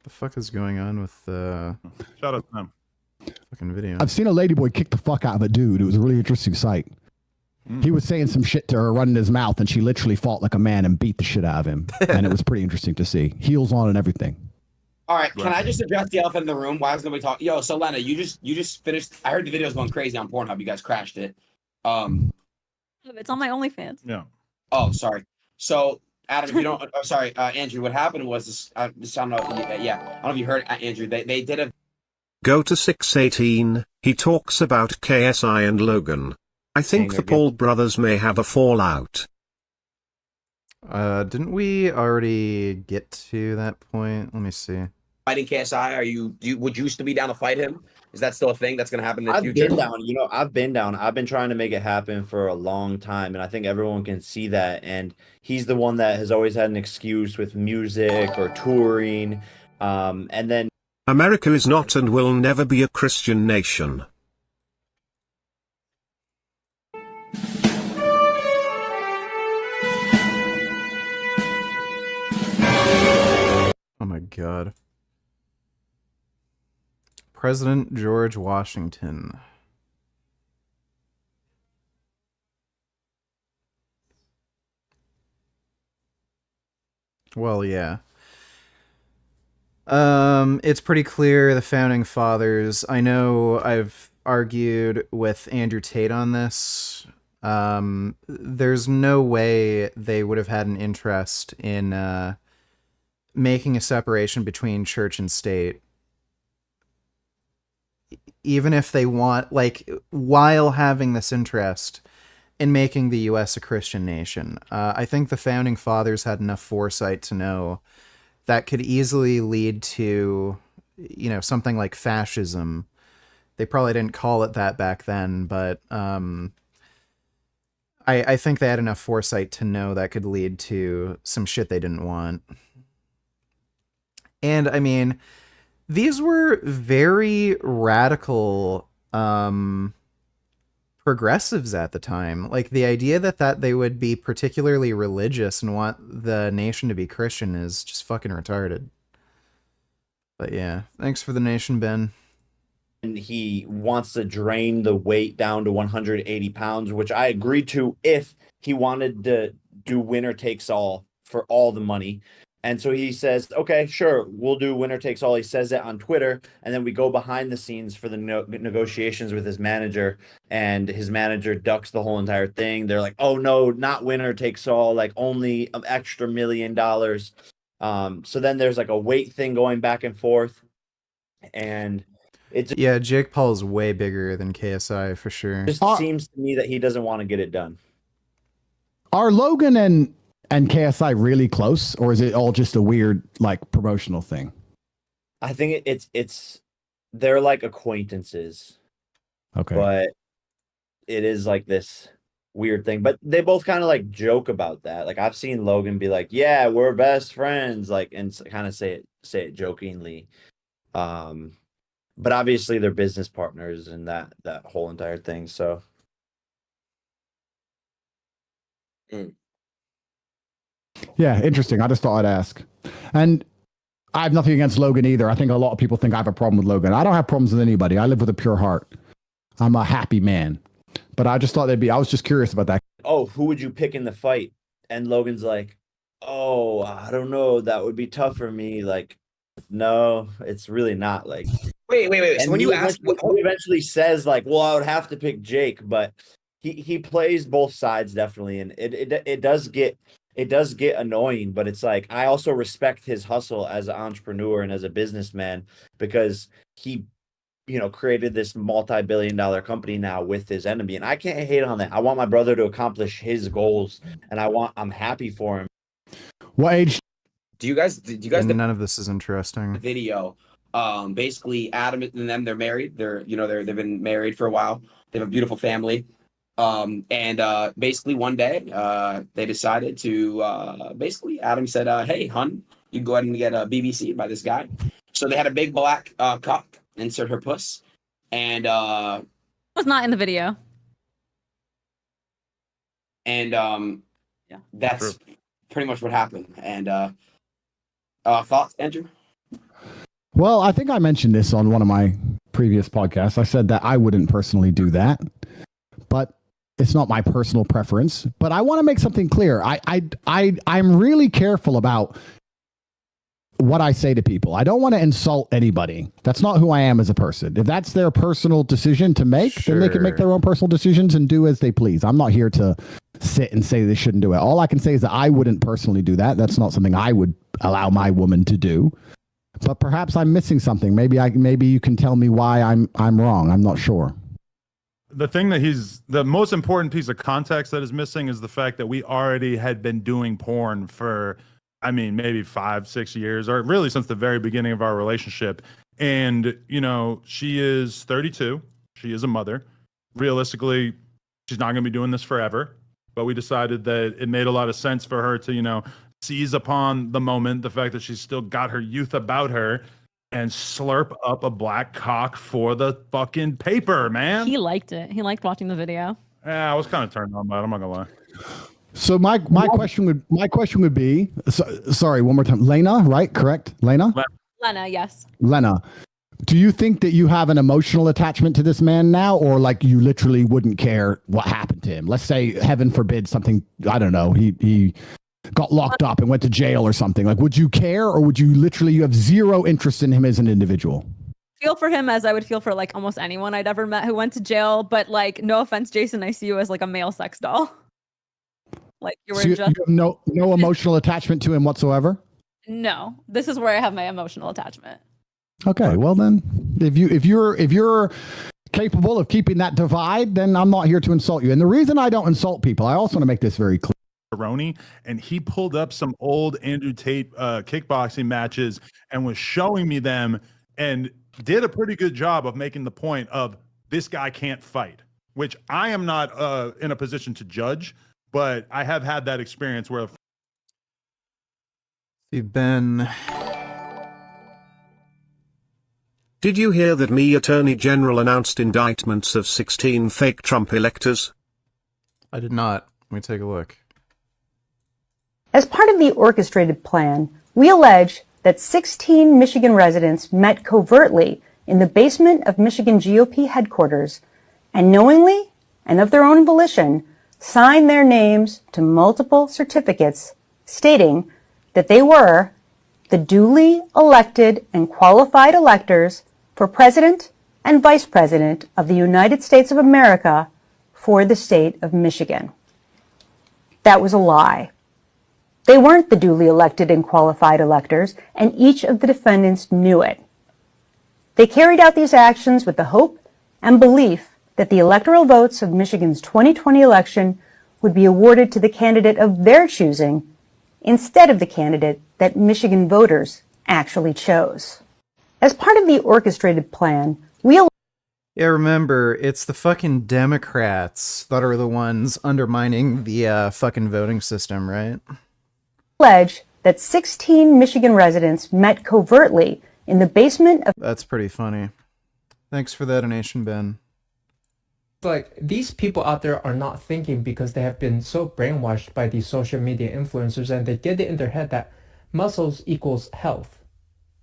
The fuck is going on with shout out to them. Fucking video. I've seen a ladyboy kick the fuck out of a dude. It was a really interesting sight. He was saying some shit to her, running his mouth, and she literally fought like a man and beat the shit out of him. And it was pretty interesting to see. Heels on and everything. All right, can I just address the elephant in the room? Why was nobody talking? Yo, so Lena, you just finished. I heard the video's going crazy on Pornhub. You guys crashed it. It's on my OnlyFans. Yeah. Oh, sorry. So Adam, if you don't, oh, sorry, Andrew. What happened was this. I don't know. Yeah, I don't know if you heard, Andrew. They did a. Go to 618. He talks about KSI and Logan. I think the Paul brothers may have a fallout. Didn't we already get to that point? Let me see. Fighting KSI? Would you still be down to fight him? Is that still a thing that's going to happen in the future? I've been down. I've been down. I've been trying to make it happen for a long time, and I think everyone can see that. And he's the one that has always had an excuse with music or touring, and then America is not and will never be a Christian nation. Oh my god. President George Washington. Well, yeah. It's pretty clear the founding fathers. I know I've argued with Andrew Tate on this. There's no way they would have had an interest in making a separation between church and state. Even if they want, like, while having this interest in making the U.S. a Christian nation. I think the founding fathers had enough foresight to know that could easily lead to, something like fascism. They probably didn't call it that back then, but I think they had enough foresight to know that could lead to some shit they didn't want. And, I mean, these were very radical progressives at the time. Like, the idea that they would be particularly religious and want the nation to be Christian is just fucking retarded. But yeah, thanks for the nation, Ben. And he wants to drain the weight down to 180 pounds, which I agreed to if he wanted to do winner takes all for all the money. And so he says, okay, sure, we'll do winner takes all. He says it on Twitter. And then we go behind the scenes for the negotiations with his manager. And his manager ducks the whole entire thing. They're like, oh, no, not winner takes all, like only an extra $1 million. So then there's like a weight thing going back and forth. And yeah, Jake Paul's way bigger than KSI for sure. It just seems to me that he doesn't want to get it done. Are Logan and KSI really close, or is it all just a weird like promotional thing? I think it's they're like acquaintances. Okay. But it is like this weird thing. But they both kind of like joke about that. Like I've seen Logan be like, "Yeah, we're best friends," like, and kind of say it say it jokingly. But obviously they're business partners and that whole entire thing. So Yeah, interesting. I just thought I'd ask. And I have nothing against Logan either. I think a lot of people think I have a problem with Logan. I don't have problems with anybody. I live with a pure heart. I'm a happy man. But I just thought I was just curious about that. oh, who would you pick in the fight? And Logan's like, oh, I don't know. That would be tough for me. Like, no, it's really not. Like, Wait. and So when you ask, he eventually says like, well, I would have to pick Jake, but he plays both sides definitely, and it does get annoying. But it's like I also respect his hustle as an entrepreneur and as a businessman because he created this multi-billion-dollar company now with his enemy, and I can't hate on that. I want my brother to accomplish his goals, and I'm happy for him. What age? do you guys None of this is interesting. video? Basically Adam and them, they're married. They've been married for a while. They have a beautiful family. And basically one day, they decided to, basically Adam said, hey, hun, you can go ahead and get a BBC by this guy. So they had a big black cock insert her puss. And was not in the video. And that's pretty much what happened. And thoughts, Andrew? Well, I think I mentioned this on one of my previous podcasts. I said that I wouldn't personally do that, but it's not my personal preference. But I want to make something clear. I'm really careful about what I say to people. I don't want to insult anybody. That's not who I am as a person. If that's their personal decision to make, then they can make their own personal decisions and do as they please. I'm not here to sit and say they shouldn't do it. All I can say is that I wouldn't personally do that. That's not something I would allow my woman to do. But perhaps I'm missing something. Maybe you can tell me why I'm wrong. I'm not sure. The thing that the most important piece of context that is missing is the fact that we already had been doing porn for, maybe 5-6 years, or really since the very beginning of our relationship. And, she is 32. She is a mother. Realistically, she's not going to be doing this forever. But we decided that it made a lot of sense for her to, seize upon the moment, the fact that she's still got her youth about her, and slurp up a black cock for the fucking paper, man. He liked it. He liked watching the video. Yeah, I was kind of turned on by it. I'm not gonna lie. So my question would be, sorry, one more time, Lena, right? Correct, Lena. Lena, yes. Lena, do you think that you have an emotional attachment to this man now, or like you literally wouldn't care what happened to him? Let's say, heaven forbid, something, I don't know, he got locked up and went to jail or something. Like, would you care, or would you have zero interest in him as an individual? Feel for him as I would feel for like almost anyone I'd ever met who went to jail. But like, no offense, Jason, I see you as like a male sex doll. Like you were So you have no emotional attachment to him whatsoever? No, this is where I have my emotional attachment. Okay, well then, if you're capable of keeping that divide, then I'm not here to insult you. And the reason I don't insult people, I also want to make this very clear. And he pulled up some old Andrew Tate kickboxing matches and was showing me them, and did a pretty good job of making the point of this guy can't fight, which I am not in a position to judge, but I have had that experience where Did you hear that me Attorney General announced indictments of 16 fake Trump electors? I did not. Let me take a look. As part of the orchestrated plan, we allege that 16 Michigan residents met covertly in the basement of Michigan GOP headquarters and knowingly and of their own volition signed their names to multiple certificates stating that they were the duly elected and qualified electors for President and Vice President of the United States of America for the state of Michigan. That was a lie. They weren't the duly elected and qualified electors, and each of the defendants knew it. They carried out these actions with the hope and belief that the electoral votes of Michigan's 2020 election would be awarded to the candidate of their choosing instead of the candidate that Michigan voters actually chose. As part of the orchestrated plan, Yeah, remember, it's the fucking Democrats that are the ones undermining the fucking voting system, right? allege that 16 Michigan residents met covertly in the basement of... That's pretty funny. Thanks for that donation, Ben. Like, these people out there are not thinking because they have been so brainwashed by these social media influencers, and they get it in their head that muscles equals health.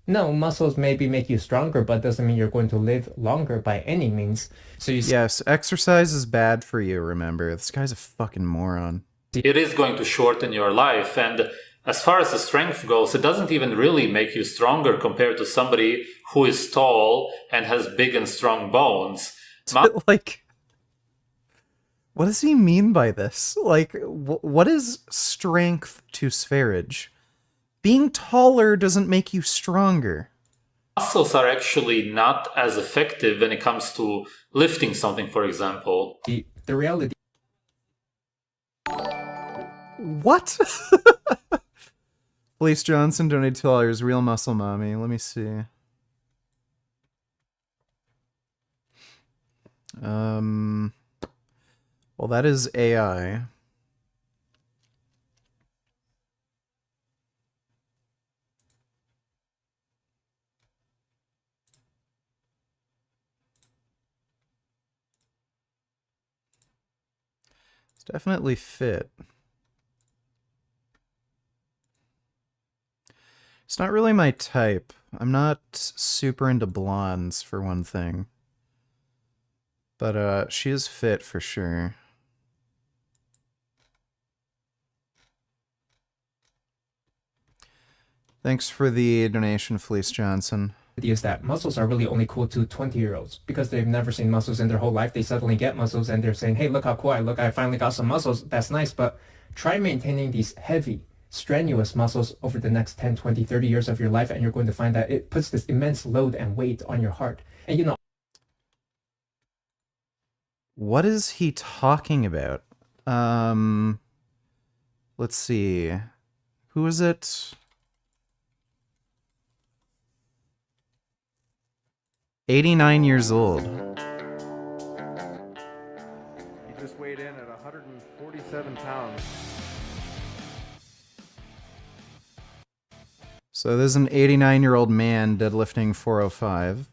No, muscles maybe make you stronger, but doesn't mean you're going to live longer by any means. So yes, exercise is bad for you, remember. This guy's a fucking moron. It is going to shorten your life, and as far as the strength goes, it doesn't even really make you stronger compared to somebody who is tall and has big and strong bones. Like, what does he mean by this? Like, what is strength to sv3rige? Being taller doesn't make you stronger. Muscles are actually not as effective when it comes to lifting something, for example. The reality... What? Felice Johnson donated $2. Real muscle mommy. Let me see. Well, that is AI. It's definitely fit. It's not really my type. I'm not super into blondes, for one thing. But she is fit for sure. Thanks for the donation, Felice Johnson. Is that muscles are really only cool to 20-year-olds because they've never seen muscles in their whole life. They suddenly get muscles and they're saying, hey, look how cool I look. I finally got some muscles. That's nice. But try maintaining these heavy, strenuous muscles over the next 10, 20, 30 years of your life, and you're going to find that it puts this immense load and weight on your heart. And you know, what is he talking about? Let's see. Who is it? 89 years old. He just weighed in at 147 pounds. So there's an 89-year-old man deadlifting 405.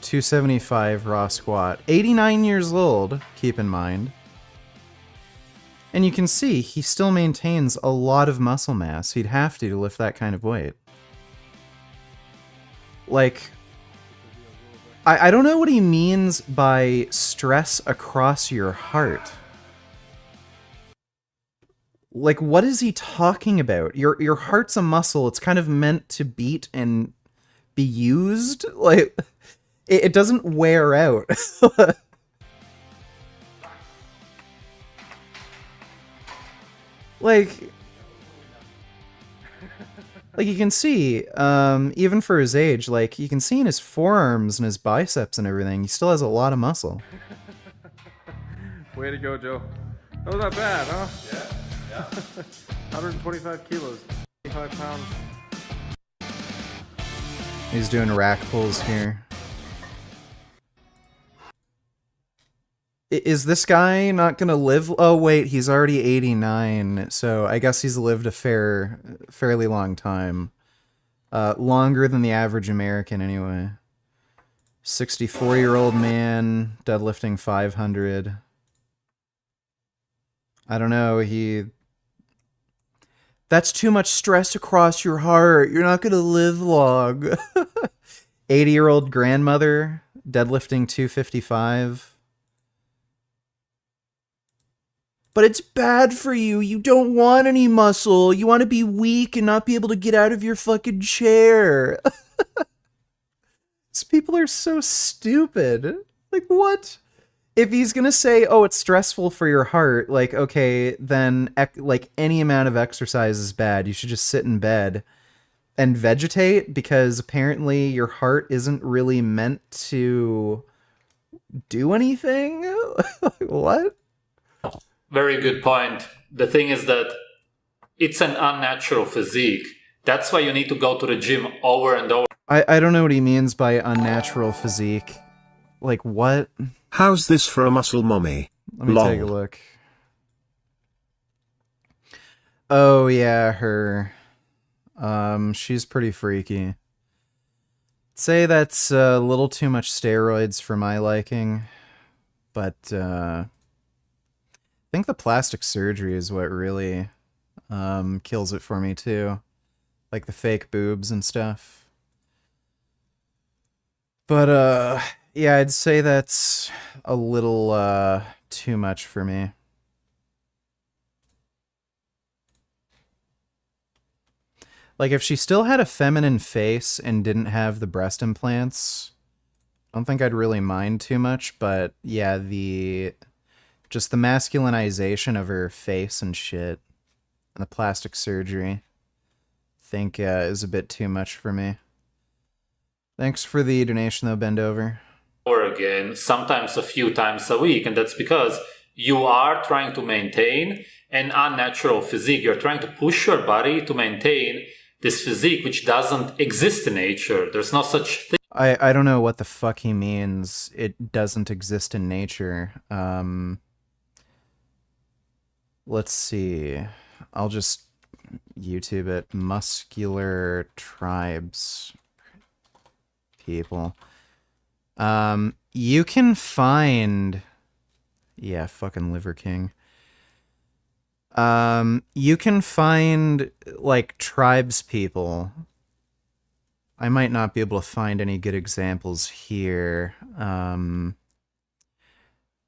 $275 raw squat. 89 years old, keep in mind. And you can see he still maintains a lot of muscle mass. He'd have to lift that kind of weight. Like, I don't know what he means by stress across your heart. Like, what is he talking about? Your heart's a muscle. It's kind of meant to beat and be used. Like, it doesn't wear out. Like you can see, even for his age, like, you can see in his forearms and his biceps and everything, he still has a lot of muscle. Way to go, Joe. That was not bad, huh? Yeah. 125 kilos, 25 pounds. He's doing rack pulls here. Is this guy not gonna live? Oh wait, he's already 89, so I guess he's lived a fairly long time. Longer than the average American anyway. 64-year-old man, deadlifting 500. I don't know, that's too much stress across your heart. You're not gonna live long. 80-year-old grandmother, deadlifting 255. But it's bad for you. You don't want any muscle. You want to be weak and not be able to get out of your fucking chair. These people are so stupid. Like, what? If he's gonna say, oh, it's stressful for your heart, like, okay, then, like, any amount of exercise is bad. You should just sit in bed and vegetate, because apparently your heart isn't really meant to do anything? What? Very good point. The thing is that it's an unnatural physique. That's why you need to go to the gym over and over. I don't know what he means by unnatural physique. Like, what? How's this for a muscle mommy? Let me take a look. Oh, yeah, her. She's pretty freaky. Say that's a little too much steroids for my liking, but I think the plastic surgery is what really kills it for me too, like the fake boobs and stuff. But yeah, I'd say that's a little too much for me. Like, if she still had a feminine face and didn't have the breast implants, I don't think I'd really mind too much, but yeah, just the masculinization of her face and shit, and the plastic surgery, I think is a bit too much for me. Thanks for the donation, though, Bend Over. Or again, sometimes a few times a week, and that's because you are trying to maintain an unnatural physique. You're trying to push your body to maintain this physique which doesn't exist in nature. There's no such thing. I don't know what the fuck he means. It doesn't exist in nature. Let's see. I'll just YouTube it. Muscular tribes people. You can find... Yeah, fucking Liver King. You can find, like, tribes people. I might not be able to find any good examples here,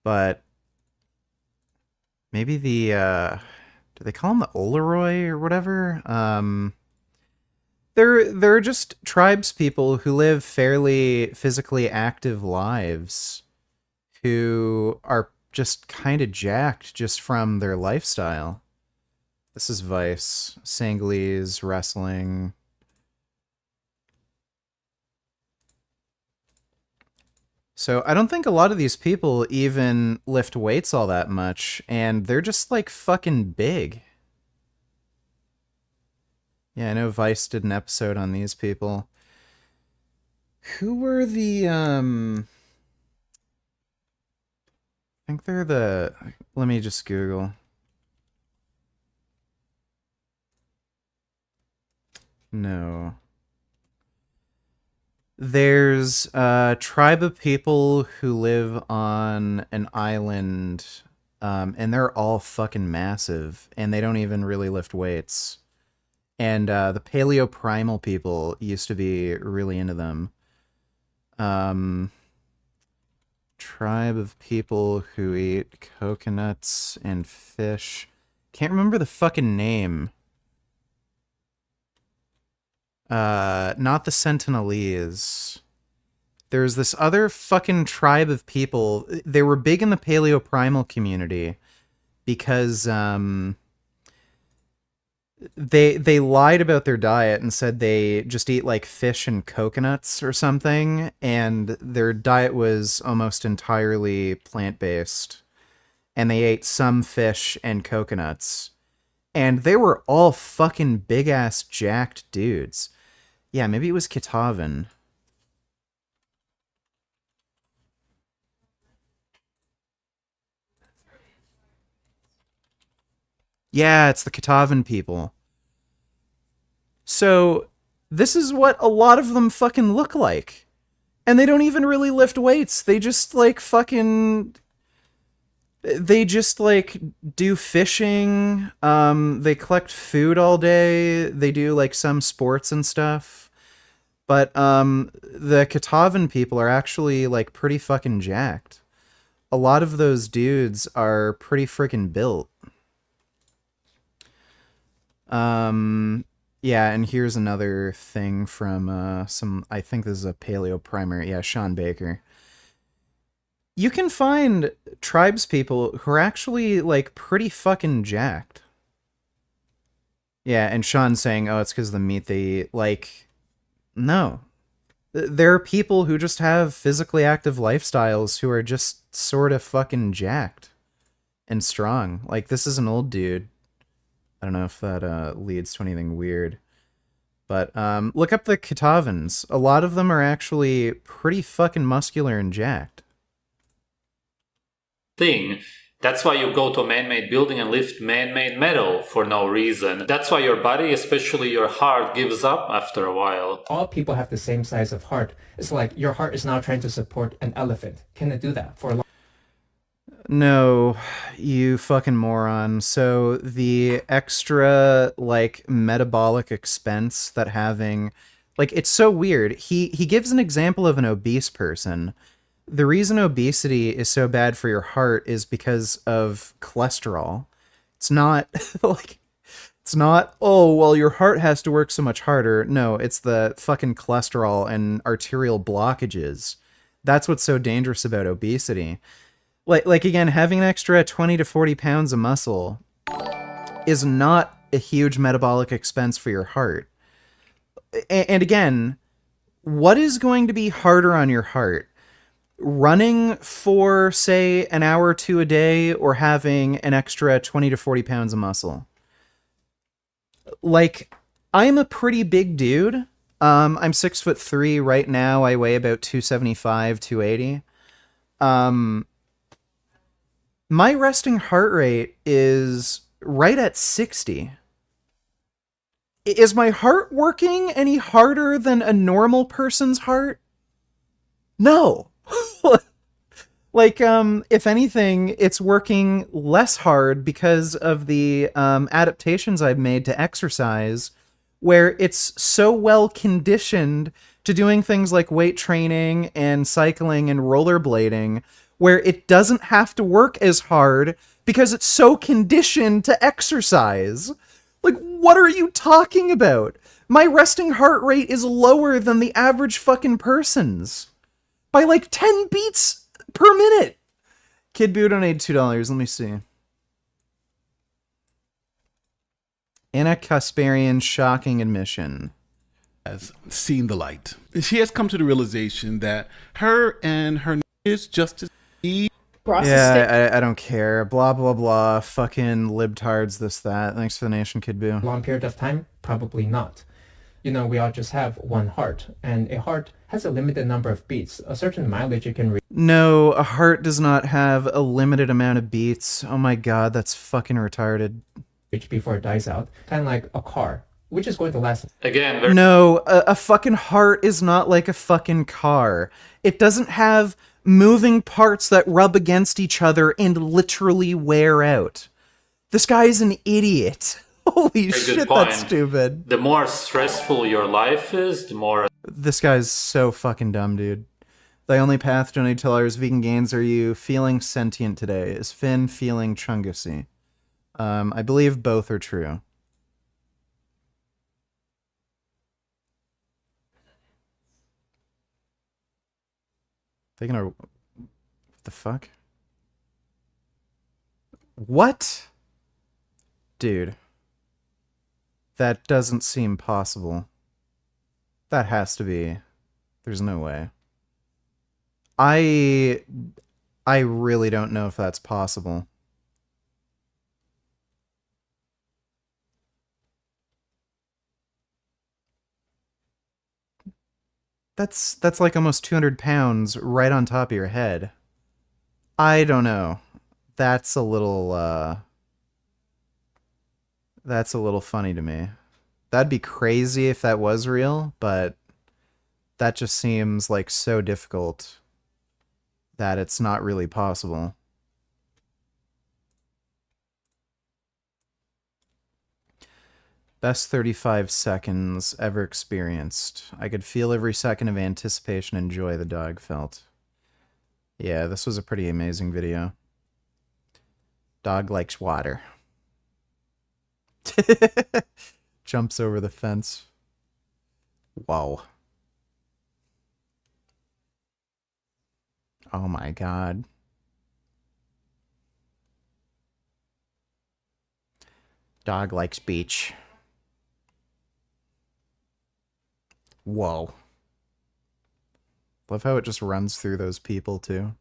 but maybe the, do they call them the Oleroi or whatever? They're just tribes people who live fairly physically active lives, who are just kind of jacked just from their lifestyle. This is Vice. Sanglese, wrestling. So I don't think a lot of these people even lift weights all that much, and they're just like fucking big. Yeah, I know Vice did an episode on these people. Who were the, I think they're the... Let me just Google. No. There's a tribe of people who live on an island, and they're all fucking massive, and they don't even really lift weights. And the paleo-primal people used to be really into them. Tribe of people who eat coconuts and fish. Can't remember the fucking name. Not the Sentinelese. There's this other fucking tribe of people. They were big in the paleo-primal community because, they lied about their diet and said they just eat like fish and coconuts or something, and their diet was almost entirely plant-based, and they ate some fish and coconuts, and they were all fucking big-ass jacked dudes. Yeah, maybe it was Kitavan. Yeah, it's the Kitavan people. So, this is what a lot of them fucking look like. And they don't even really lift weights. They just, like, fucking... They just, like, do fishing. They collect food all day. They do, like, some sports and stuff. But, the Kitavan people are actually, like, pretty fucking jacked. A lot of those dudes are pretty freaking built. Yeah, and here's another thing from, I think this is a paleo primer. Yeah, Sean Baker. You can find tribes people who are actually, like, pretty fucking jacked. Yeah, and Sean's saying, oh, it's because of the meat they eat. Like, no. There are people who just have physically active lifestyles who are just sort of fucking jacked and strong. Like, this is an old dude. I don't know if that leads to anything weird. But look up the Kitavans. A lot of them are actually pretty fucking muscular and jacked. Thing. That's why you go to a man-made building and lift man-made metal for no reason. That's why your body, especially your heart, gives up after a while. All people have the same size of heart. It's like your heart is now trying to support an elephant. Can it do that for a long? No, you fucking moron. So the extra, like, metabolic expense that having... Like, it's so weird. He gives an example of an obese person. The reason obesity is so bad for your heart is because of cholesterol. It's not, like... It's not, oh, well, your heart has to work so much harder. No, it's the fucking cholesterol and arterial blockages. That's what's so dangerous about obesity. Like again, having an extra 20 to 40 pounds of muscle is not a huge metabolic expense for your heart. And again, what is going to be harder on your heart? Running for, say, an hour or two a day, or having an extra 20 to 40 pounds of muscle? Like, I'm a pretty big dude. I'm 6'3" right now. I weigh about 275, 280. My resting heart rate is right at 60. Is my heart working any harder than a normal person's heart? No. Like, if anything, it's working less hard because of the adaptations I've made to exercise, where it's so well conditioned to doing things like weight training and cycling and rollerblading, where it doesn't have to work as hard because it's so conditioned to exercise. Like, what are you talking about? My resting heart rate is lower than the average fucking person's. By like 10 beats per minute. Kid Boo donated $2. Let me see. Anna Kasparian's shocking admission. Has seen the light. She has come to the realization that her and her is just as Yeah, I don't care. Blah, blah, blah. Fucking libtards, this, that. Thanks for the nation, Kid Boo. Long period of time? Probably not. You know, we all just have one heart, and a heart has a limited number of beats, a certain mileage it can reach. No, a heart does not have a limited amount of beats. Oh my god, that's fucking retarded. Before it dies out, kind of like a car, which is going to last. Again, no, a fucking heart is not like a fucking car. It doesn't have moving parts that rub against each other and literally wear out. This guy's an idiot. Holy shit, that's stupid. The more stressful your life is, the more... This guy's so fucking dumb, dude. The only path donated $2 vegan gains. Are you feeling sentient today? Is Finn feeling chungusy? I believe both are true. They gonna... What the fuck? What? Dude. That doesn't seem possible. That has to be... There's no way. I really don't know if that's possible. That's like almost 200 pounds right on top of your head. I don't know. That's a little funny to me. That'd be crazy if that was real, but that just seems like so difficult that it's not really possible. Best 35 seconds ever experienced. I could feel every second of anticipation and joy the dog felt. Yeah, this was a pretty amazing video. Dog likes water. Jumps over the fence. Wow. Oh my god. Dog likes beach. Whoa. Love how it just runs through those people, too.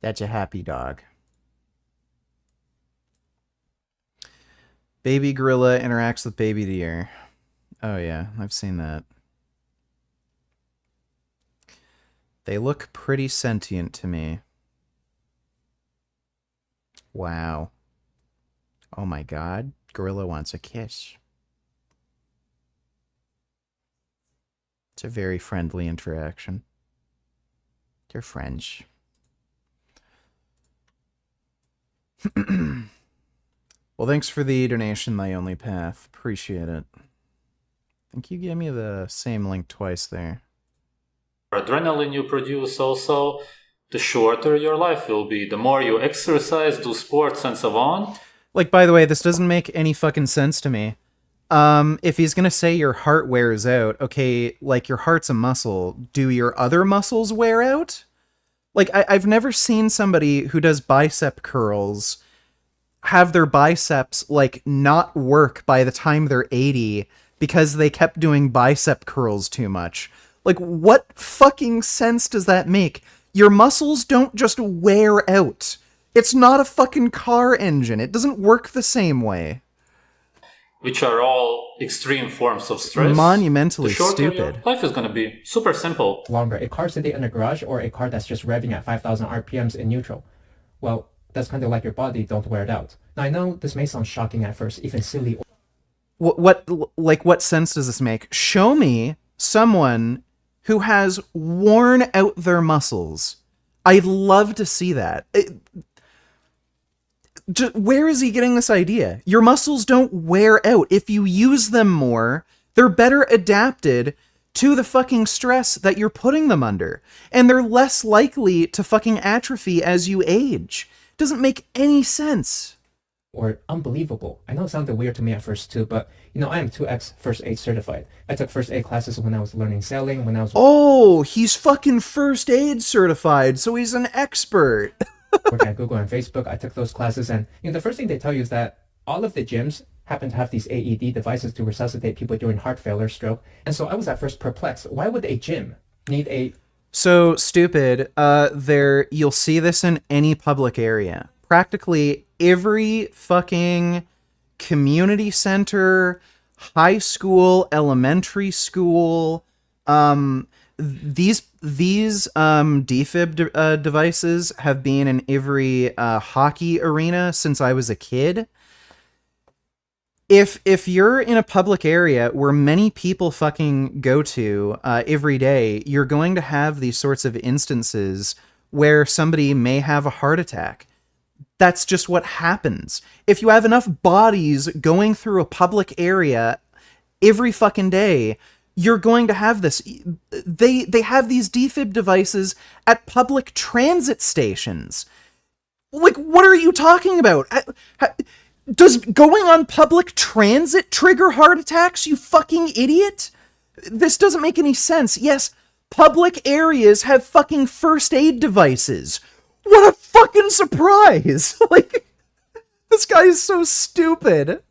That's a happy dog. Baby gorilla interacts with baby deer. Oh yeah, I've seen that. They look pretty sentient to me. Wow. Oh my god, gorilla wants a kiss. It's a very friendly interaction. They're friends. Well, thanks for the donation, My Only Path. Appreciate it. I think you gave me the same link twice there. Adrenaline you produce also, the shorter your life will be. The more you exercise, do sports, and so on. Like, by the way, this doesn't make any fucking sense to me. If he's gonna say your heart wears out, okay, like, your heart's a muscle. Do your other muscles wear out? Like, I've never seen somebody who does bicep curls have their biceps, like, not work by the time they're 80 because they kept doing bicep curls too much. Like, what fucking sense does that make? Your muscles don't just wear out. It's not a fucking car engine. It doesn't work the same way. Which are all extreme forms of stress. Monumentally the shorter stupid. Your life is going to be super simple. Longer, a car sitting in a garage or a car that's just revving at 5,000 RPMs in neutral. Well, that's kind of like your body, don't wear it out. Now, I know this may sound shocking at first, even silly. What sense does this make? Show me someone who has worn out their muscles. I'd love to see that. Where is he getting this idea? Your muscles don't wear out. If you use them more, they're better adapted to the fucking stress that you're putting them under. And they're less likely to fucking atrophy as you age. Doesn't make any sense. Or unbelievable. I know it sounded weird to me at first too, but you know, I am 2X first aid certified. I took first aid classes when I was learning sailing, when I was... Oh, he's fucking first aid certified, so he's an expert. working at Google and Facebook. I took those classes, and you know, the first thing they tell you is that all of the gyms happen to have these AED devices to resuscitate people during heart failure, stroke. And so I was at first perplexed. Why would a gym need a... So stupid. You'll see this in any public area. Practically every fucking community center, high school, elementary school, these defib devices have been in every hockey arena since I was a kid. If you're in a public area where many people fucking go to every day, you're going to have these sorts of instances where somebody may have a heart attack. That's just what happens. If you have enough bodies going through a public area every fucking day, you're going to have this. They have these defib devices at public transit stations. Like, what are you talking about? Does going on public transit trigger heart attacks, you fucking idiot? This doesn't make any sense. Yes, public areas have fucking first aid devices. What a fucking surprise! Like, this guy is so stupid.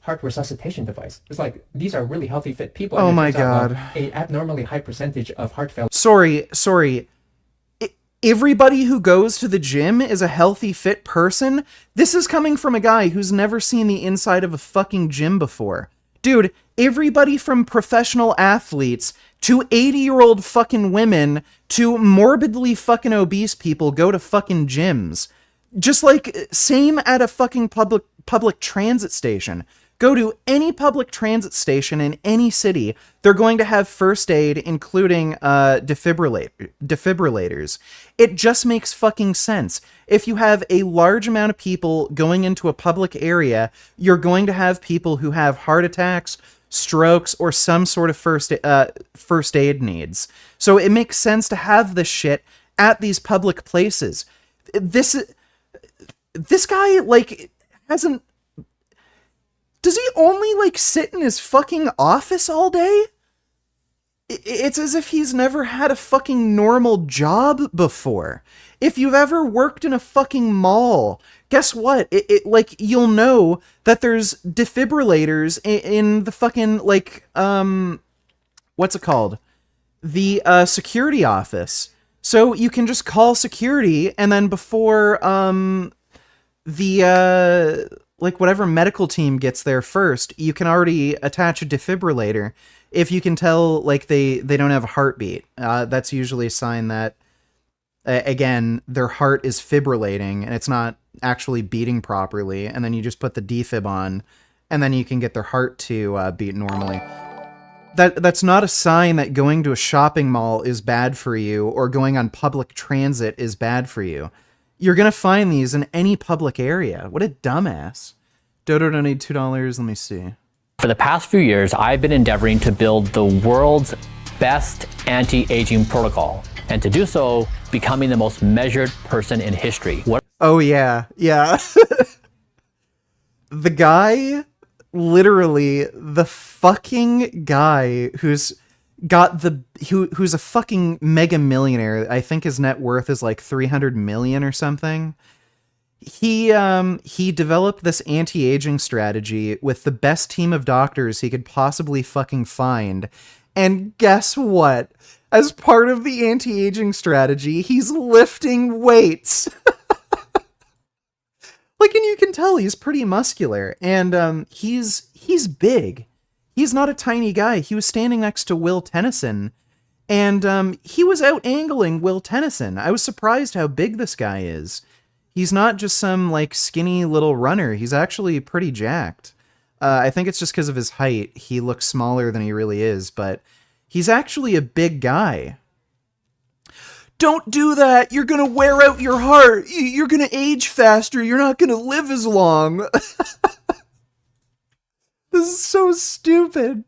Heart resuscitation device. It's like, these are really healthy, fit people. Oh my god. A abnormally high percentage of heart failure. Sorry. Everybody who goes to the gym is a healthy, fit person? This is coming from a guy who's never seen the inside of a fucking gym before. Dude, everybody from professional athletes to 80-year-old fucking women to morbidly fucking obese people go to fucking gyms. Just like, same at a fucking public transit station. Go to any public transit station in any city, they're going to have first aid, including defibrillators. It just makes fucking sense. If you have a large amount of people going into a public area, you're going to have people who have heart attacks, strokes, or some sort of first aid needs. So it makes sense to have this shit at these public places. This guy, like, hasn't... Does he only, like, sit in his fucking office all day? It's as if he's never had a fucking normal job before. If you've ever worked in a fucking mall, guess what? Like, you'll know that there's defibrillators in the fucking, like, what's it called? The, security office. So you can just call security, and then before, like whatever medical team gets there first, you can already attach a defibrillator. If you can tell like they don't have a heartbeat, that's usually a sign that again their heart is fibrillating and it's not actually beating properly. And then you just put the defib on, and then you can get their heart to beat normally. That's not a sign that going to a shopping mall is bad for you or going on public transit is bad for you. You're going to find these in any public area. What a dumbass. Dodo donated $2. Let me see. For the past few years, I've been endeavoring to build the world's best anti-aging protocol. And to do so, becoming the most measured person in history. Oh, yeah. Yeah. The guy... Literally, the fucking guy who's a fucking mega millionaire. I think his net worth is like 300 million or something. He developed this anti-aging strategy with the best team of doctors he could possibly fucking find. And guess what? As part of the anti-aging strategy, he's lifting weights. Like, and you can tell he's pretty muscular, and he's big. He's not a tiny guy. He was standing next to Will Tennyson, and he was out angling Will Tennyson. I was surprised how big this guy is. He's not just some, like, skinny little runner. He's actually pretty jacked. I think it's just because of his height. He looks smaller than he really is, but he's actually a big guy. Don't do that. You're going to wear out your heart. You're going to age faster. You're not going to live as long. This is so stupid.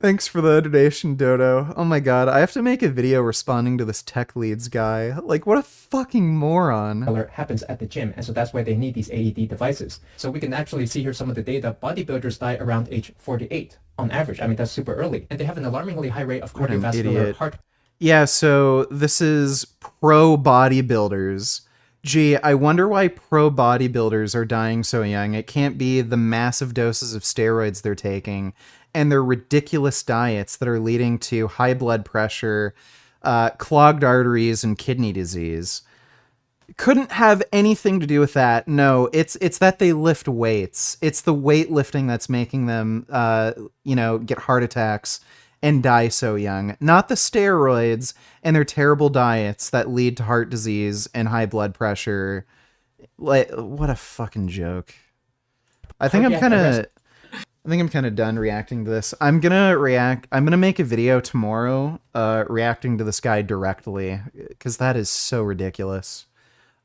Thanks for the donation, Dodo. Oh my god, I have to make a video responding to this tech leads guy. Like, what a fucking moron. Happens at the gym, and so that's why they need these AED devices. So we can actually see here some of the data. Bodybuilders die around age 48 on average. I mean, that's super early. And they have an alarmingly high rate of cardiovascular heart. Yeah, so this is pro bodybuilders. Gee, I wonder why pro bodybuilders are dying so young. It can't be the massive doses of steroids they're taking and their ridiculous diets that are leading to high blood pressure, clogged arteries, and kidney disease. Couldn't have anything to do with that. No, it's that they lift weights. It's the weightlifting that's making them, get heart attacks and die so young. Not the steroids and their terrible diets that lead to heart disease and high blood pressure. Like, what a fucking joke. I think I'm kind of done reacting to this. I'm gonna make a video tomorrow reacting to this guy directly, because that is so ridiculous.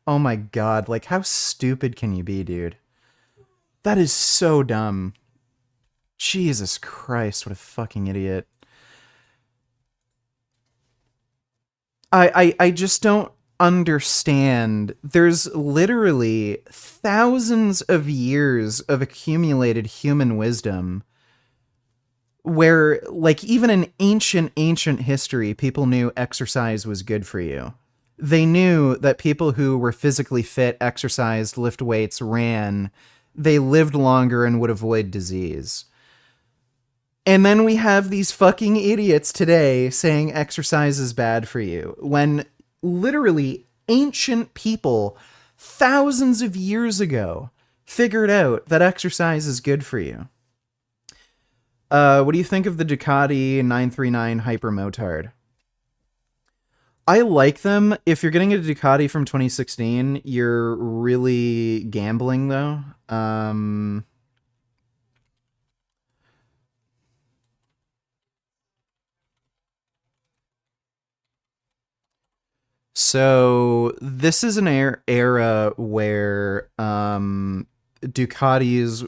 Oh my god, like, how stupid can you be, dude? That is so dumb. Jesus Christ, what a fucking idiot. I just don't understand. There's literally thousands of years of accumulated human wisdom where, like, even in ancient history, people knew exercise was good for you. They knew that people who were physically fit, exercised, lift weights, ran, they lived longer and would avoid disease. And then we have these fucking idiots today saying exercise is bad for you, when literally ancient people thousands of years ago figured out that exercise is good for you. What do you think of the Ducati 939 Hyper Motard? I like them. If you're getting a Ducati from 2016, you're really gambling, though. So this is an era where Ducatis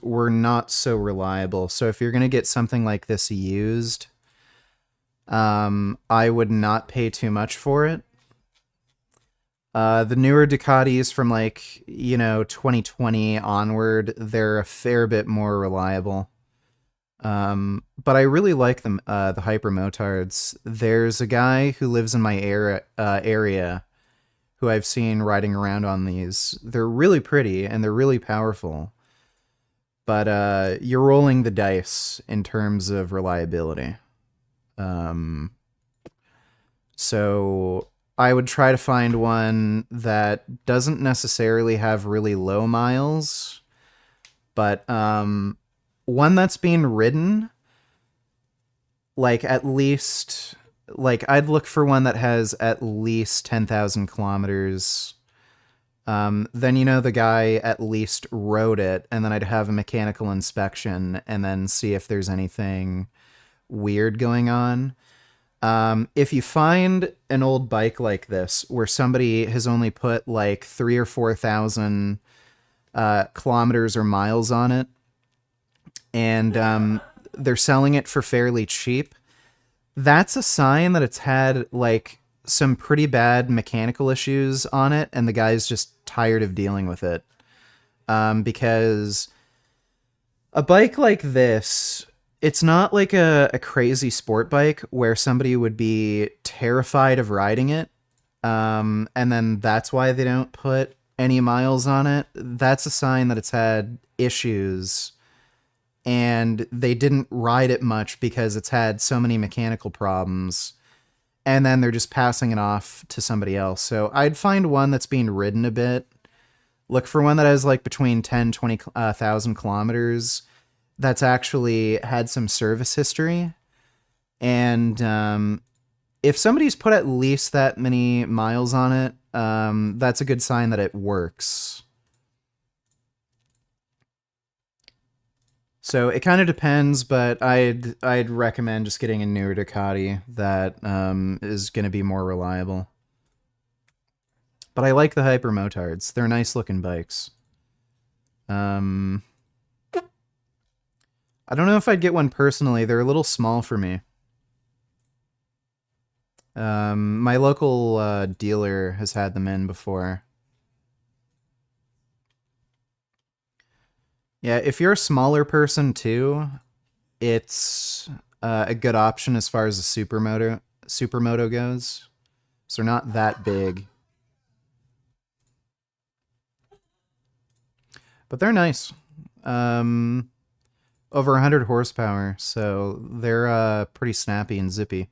were not so reliable. So if you're going to get something like this used, I would not pay too much for it. The newer Ducatis from 2020 onward, they're a fair bit more reliable. But I really like them, the Hyper Motards. There's a guy who lives in my area who I've seen riding around on these. They're really pretty and they're really powerful. But you're rolling the dice in terms of reliability. So I would try to find one that doesn't necessarily have really low miles, But one that's being ridden, like at least, like I'd look for one that has at least 10,000 kilometers. Then, you know, the guy at least rode it, and then I'd have a mechanical inspection and then see if there's anything weird going on. If you find an old bike like this where somebody has only put like 3,000 or 4,000 kilometers or miles on it, and they're selling it for fairly cheap, that's a sign that it's had like some pretty bad mechanical issues on it, and the guy's just tired of dealing with it. Because a bike like this, it's not like a crazy sport bike where somebody would be terrified of riding it, and then that's why they don't put any miles on it. That's a sign that it's had issues, and they didn't ride it much because it's had so many mechanical problems, and then they're just passing it off to somebody else. So I'd find one that's being ridden a bit. Look for one that has like between 10, 20,000 kilometers that's actually had some service history. And if somebody's put at least that many miles on it, that's a good sign that it works. So it kind of depends, but I'd recommend just getting a newer Ducati that is going to be more reliable. But I like the Hyper Motards. They're nice looking bikes. I don't know if I'd get one personally. They're a little small for me. My local dealer has had them in before. Yeah, if you're a smaller person too, it's a good option as far as the Supermoto goes. So they're not that big. But they're nice. Over 100 horsepower, so they're pretty snappy and zippy.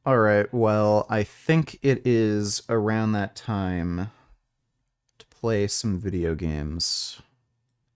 Alright, well, I think it is around that time to play some video games.